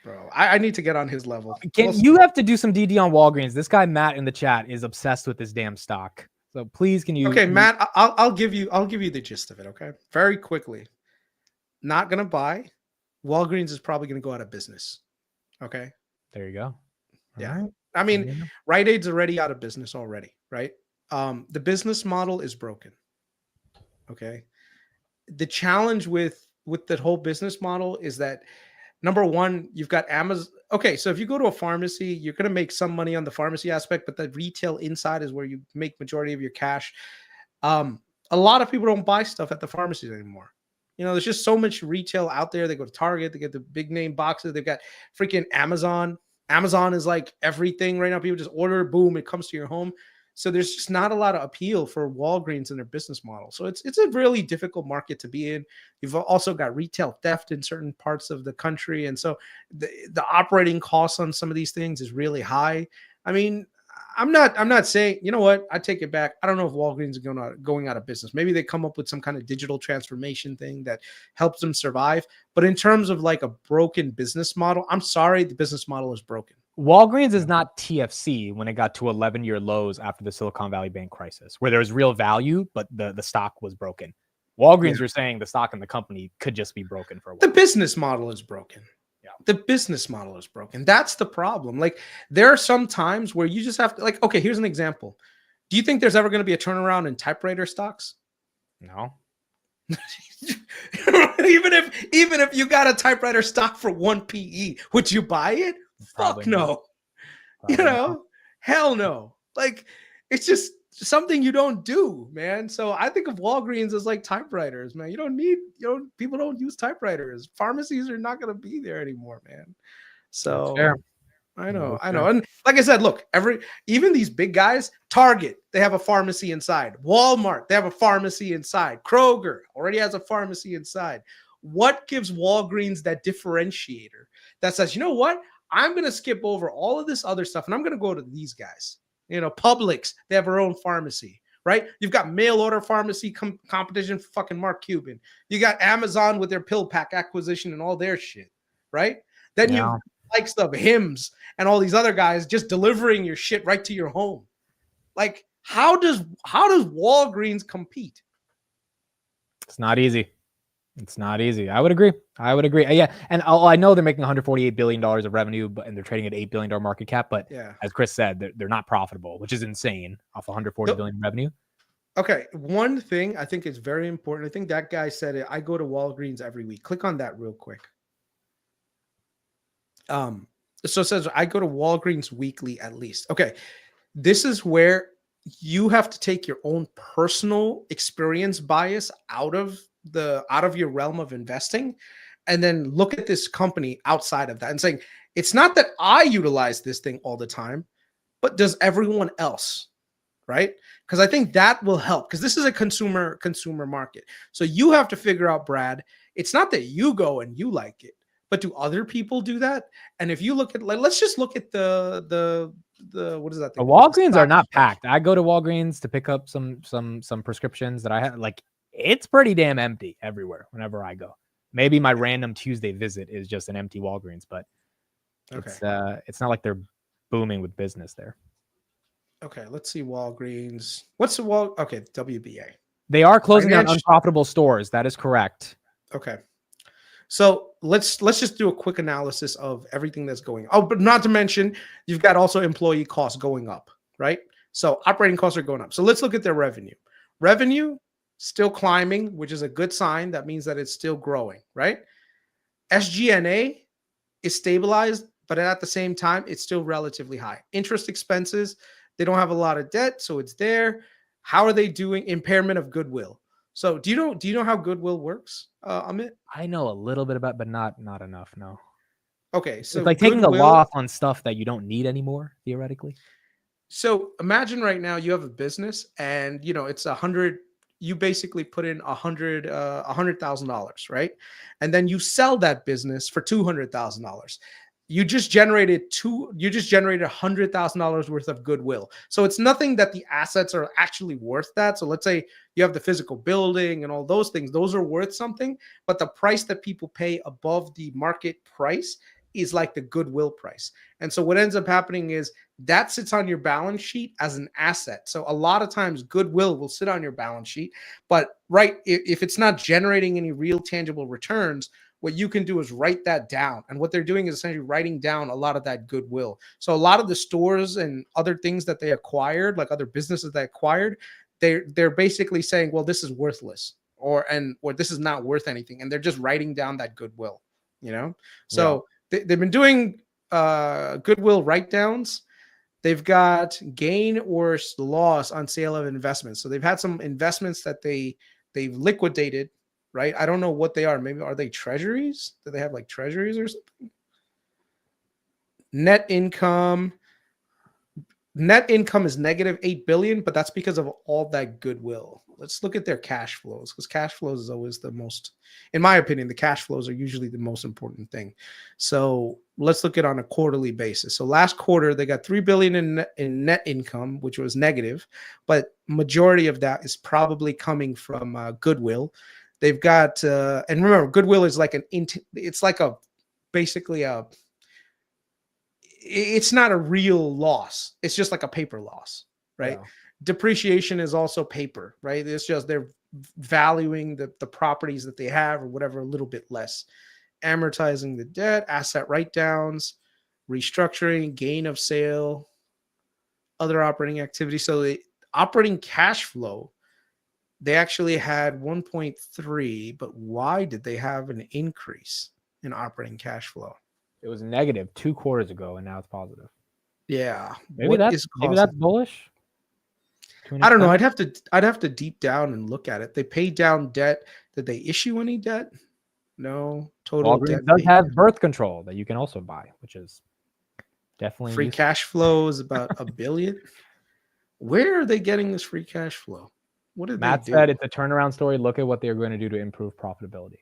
Bro, I need to get on his level. You have to do some DD on Walgreens. This guy Matt in the chat is obsessed with this damn stock. So please, can you? Okay, Matt, I'll give you the gist of it. Okay, very quickly. Not gonna buy. Walgreens is probably gonna go out of business. Okay. There you go. All Yeah. right. I mean, Yeah. Rite Aid's already out of business already, right? The business model is broken. Okay. The challenge with the whole business model is that number one, you've got Amazon. Okay, so if you go to a pharmacy, you're going to make some money on the pharmacy aspect, but the retail inside is where you make majority of your cash. A lot of people don't buy stuff at the pharmacies anymore. You know, there's just so much retail out there. They go to Target, they get the big name boxes. They've got freaking Amazon. Amazon is like everything right now. People just order, boom, it comes to your home. So there's just not a lot of appeal for Walgreens in their business model. So it's a really difficult market to be in. You've also got retail theft in certain parts of the country. And so the operating costs on some of these things is really high. I mean, I'm not saying, you know what, I take it back. I don't know if Walgreens are going out of business. Maybe they come up with some kind of digital transformation thing that helps them survive. But in terms of like a broken business model, I'm sorry, the business model is broken. Walgreens is not TFC when it got to 11-year lows after the Silicon Valley Bank crisis, where there was real value, but the stock was broken. Walgreens, you're saying the stock in the company could just be broken for a while. The business model is broken. Yeah. The business model is broken. That's the problem. Like, there are some times where you just have to, like, okay, here's an example. Do you think there's ever going to be a turnaround in typewriter stocks? No. even if you got a typewriter stock for 1 PE, would you buy it? Probably Fuck no. Probably not. Hell no. Like, it's just something you don't do, man. So I think of Walgreens as like typewriters, man. People don't use typewriters. Pharmacies are not going to be there anymore, man. So I know. And like I said, look, even these big guys, Target, they have a pharmacy inside. Walmart, they have a pharmacy inside. Kroger already has a pharmacy inside. What gives Walgreens that differentiator that says, you know what? I'm going to skip over all of this other stuff and I'm going to go to these guys. You know, Publix, they have their own pharmacy, right? You've got mail order pharmacy competition for fucking Mark Cuban. You got Amazon with their pill pack acquisition and all their shit, right? Then you likes of Hims and all these other guys just delivering your shit right to your home. Like, how does Walgreens compete? It's not easy. It's not easy. I would agree. Yeah. And I know they're making $148 billion of revenue, and they're trading at $8 billion market cap. But as Kris said, they're not profitable, which is insane off $140 billion in revenue. Okay. One thing I think is very important. I think that guy said it. I go to Walgreens every week. Click on that real quick. So it says I go to Walgreens weekly at least. Okay. This is where you have to take your own personal experience bias out of your realm of investing, and then look at this company outside of that and saying, it's not that I utilize this thing all the time, but does everyone else, right? Because I think that will help, because this is a consumer market. So you have to figure out, Brad, it's not that you go and you like it, but do other people do that? And if you look at, let's just look at the what is that thing? The Walgreens are not packed. I go to Walgreens to pick up some prescriptions that I have. Like, it's pretty damn empty everywhere whenever I go. Maybe my random Tuesday visit is just an empty Walgreens, but it's not like they're booming with business there. Okay, let's see Walgreens. What's the WBA. They are closing down unprofitable stores. That is correct. Okay. So let's just do a quick analysis of everything that's going on. Oh, but not to mention, you've got also employee costs going up, right? So operating costs are going up. So let's look at their revenue. Revenue still climbing, which is a good sign. That means that it's still growing, right? SG&A is stabilized, but at the same time, it's still relatively high. Interest expenses, they don't have a lot of debt, so it's there. How are they doing? Impairment of goodwill. So do you know how goodwill works, Amit? I know a little bit about, but not enough. No. Okay, so it's like taking a loss on stuff that you don't need anymore, theoretically. So imagine right now you have a business, and it's 100. You basically put in $100,000, right? And then you sell that business for $200,000. You just generated $100,000 worth of goodwill. So it's nothing that the assets are actually worth that. So let's say you have the physical building and all those things. Those are worth something, but the price that people pay above the market price is like the goodwill price. And so what ends up happening is that sits on your balance sheet as an asset. So a lot of times goodwill will sit on your balance sheet, but if it's not generating any real tangible returns, what you can do is write that down. And what they're doing is essentially writing down a lot of that goodwill. So a lot of the stores and other things that they acquired, like other businesses they acquired, they're basically saying, well, this is worthless, or this is not worth anything. And they're just writing down that goodwill, So they've been doing goodwill write-downs. They've got gain or loss on sale of investments. So they've had some investments that they've liquidated, right? I don't know what they are. Maybe are they treasuries? Do they have like treasuries or something? Net income is negative 8 billion, but that's because of all that goodwill. Let's look at their cash flows, because cash flows is always the most, in my opinion, the cash flows are usually the most important thing. So let's look at it on a quarterly basis. So last quarter, they got 3 billion in net income, which was negative, but majority of that is probably coming from goodwill. They've got, and remember, goodwill is like it's not a real loss. It's just like a paper loss, right? Yeah. Depreciation is also paper, right? It's just they're valuing the properties that they have or whatever a little bit less. Amortizing the debt, asset write-downs, restructuring, gain of sale, other operating activities. So the operating cash flow, they actually had 1.3, but why did they have an increase in operating cash flow? It was negative 2 quarters ago, and now it's positive. Yeah, maybe that's bullish. I don't know. I'd have to deep down and look at it. They paid down debt. Did they issue any debt? No. Total debt does have birth control that you can also buy, which is definitely free cash flow is about $1 billion. Where are they getting this free cash flow? What did Matt they do? said it's a turnaround story. Look at what they're going to do to improve profitability.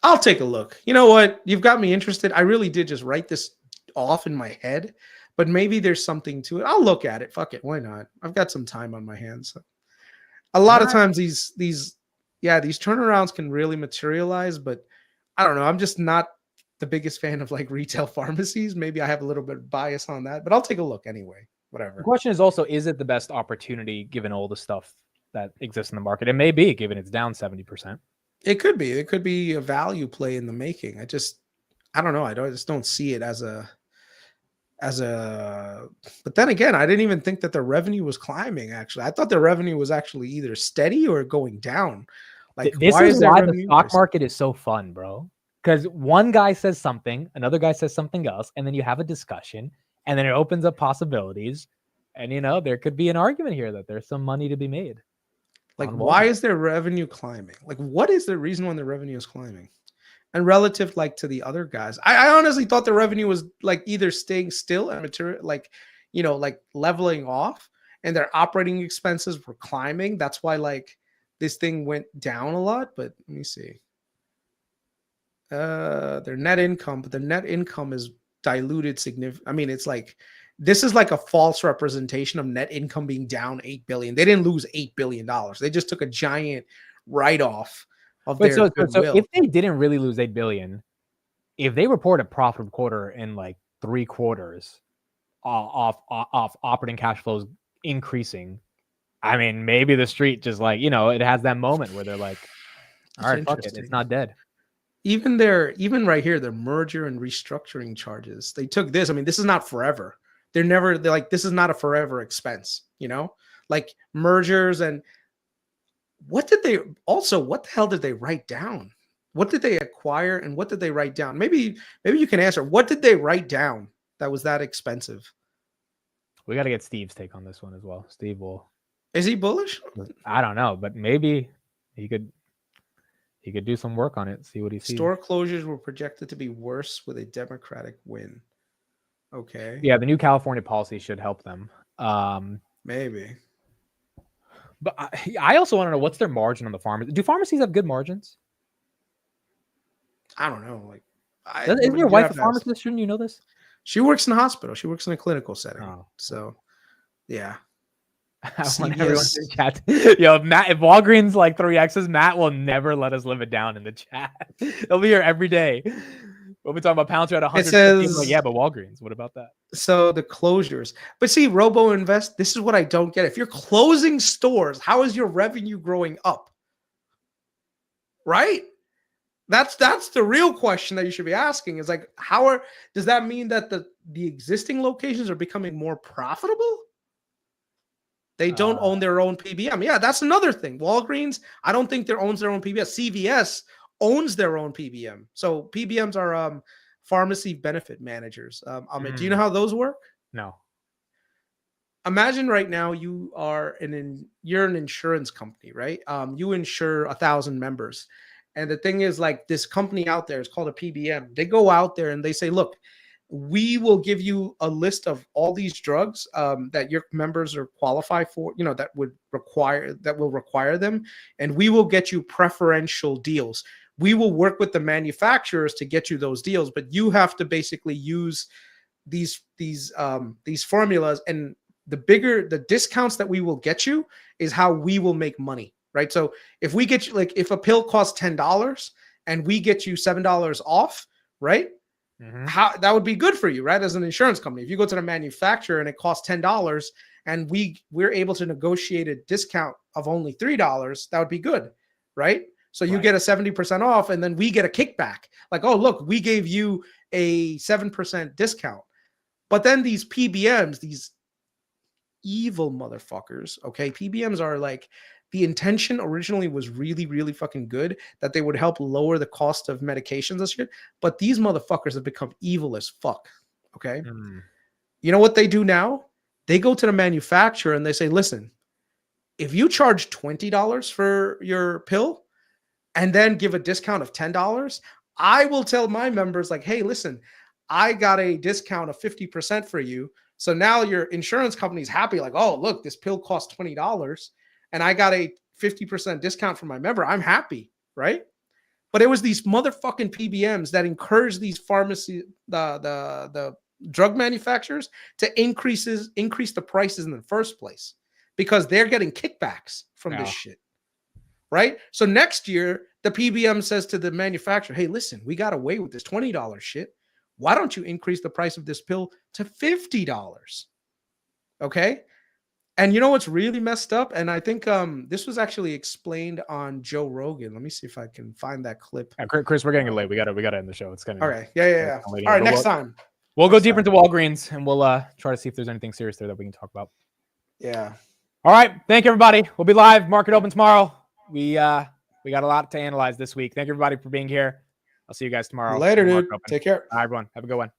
I'll take a look. You know what? You've got me interested. I really did just write this off in my head, but maybe there's something to it. I'll look at it. Fuck it. Why not? I've got some time on my hands. So. A lot of times these turnarounds can really materialize, but I don't know. I'm just not the biggest fan of like retail pharmacies. Maybe I have a little bit of bias on that, but I'll take a look anyway. Whatever. The question is also, is it the best opportunity given all the stuff that exists in the market? It may be, given it's down 70%. It could be. It could be a value play in the making. I don't know. I just don't see it as a. But then again, I didn't even think that the revenue was climbing. Actually, I thought the revenue was actually either steady or going down. Like this is why the stock market is so fun, bro. Because one guy says something, another guy says something else, and then you have a discussion, and then it opens up possibilities. And there could be an argument here that there's some money to be made. Like, why is their revenue climbing? Like, what is the reason why the revenue is climbing? And relative, like, to the other guys, I honestly thought the revenue was like either staying still and like leveling off, and their operating expenses were climbing. That's why like this thing went down a lot. But let me see. Their net income, but the net income is diluted significantly. I mean, it's like. This is like a false representation of net income being down $8 billion. They didn't lose $8 billion. They just took a giant write-off of their goodwill. So if they didn't really lose $8 billion, if they report a profitable quarter in like 3 quarters off operating cash flows increasing, I mean, maybe the street just like, it has that moment where they're like, all right, fuck it, it's not dead. Even right here, their merger and restructuring charges, they took this. I mean, this is not forever. They're like, this is not a forever expense, like mergers. And what the hell did they write down? What did they acquire and what did they write down? Maybe you can answer. What did they write down that was that expensive? We got to get Steve's take on this one as well. Steve is he bullish? I don't know, but maybe he could do some work on it. See what he sees. Store closures were projected to be worse with a Democratic win. Okay. Yeah, the new California policy should help them. Maybe. But I also want to know, what's their margin on the pharmacy? Do pharmacies have good margins? I don't know. Like, isn't your wife a pharmacist? Shouldn't you know this? She works in a hospital. She works in a clinical setting. Oh. So, yeah. I want everyone in chat. Yo, if Walgreens like 3X's, Matt will never let us live it down in the chat. He'll be here every day. We'll be talking about Palantir at 150. says- Like, yeah, but Walgreens. What about that? So the closures. But see, Robo Invest, this is what I don't get. If you're closing stores, how is your revenue growing up? Right? That's the real question that you should be asking. Is like, does that mean that the existing locations are becoming more profitable? They don't own their own PBM. Yeah, that's another thing. Walgreens, I don't think owns their own PBM. CVS owns their own PBM. So PBMs are pharmacy benefit managers. Do you know how those work? No. Imagine right now you're an insurance company, right? You insure 1,000 members. And the thing is, like, this company out there is called a PBM. They go out there and they say, look, we will give you a list of all these drugs that your members are qualified for, that will require them. And we will get you preferential deals. We will work with the manufacturers to get you those deals, but you have to basically use these formulas, and the discounts that we will get you is how we will make money. Right. So if we get you, like, if a pill costs $10 and we get you $7 off, right? How that would be good for you, right? As an insurance company, if you go to the manufacturer and it costs $10 and we're able to negotiate a discount of only $3, that would be good, right? So you get a 70% off, and then we get a kickback. Like, oh, look, we gave you a 7% discount. But then these PBMs, these evil motherfuckers, okay? PBMs are like, the intention originally was really, really fucking good, that they would help lower the cost of medications and shit. But these motherfuckers have become evil as fuck. Okay. You know what they do now? They go to the manufacturer and they say, listen, if you charge $20 for your pill and then give a discount of $10, I will tell my members, like, hey, listen, I got a discount of 50% for you. So now your insurance company's happy, like, oh, look, this pill costs $20. And I got a 50% discount from my member. I'm happy, right? But it was these motherfucking PBMs that encouraged these the drug manufacturers to increase the prices in the first place, because they're getting kickbacks from this shit, right? So next year, the PBM says to the manufacturer, hey, listen, we got away with this $20 shit. Why don't you increase the price of this pill to $50? Okay? And you know what's really messed up? And I think this was actually explained on Joe Rogan. Let me see if I can find that clip. Yeah, Chris, we're getting late. We gotta end the show. It's kind of okay. Yeah. All right, next time. We'll go deeper into Walgreens, and we'll try to see if there's anything serious there that we can talk about. Yeah. All right. Thank you, everybody. We'll be live. Market open tomorrow. We got a lot to analyze this week. Thank you, everybody, for being here. I'll see you guys tomorrow. Later, dude. Take care. All right, everyone. Have a good one.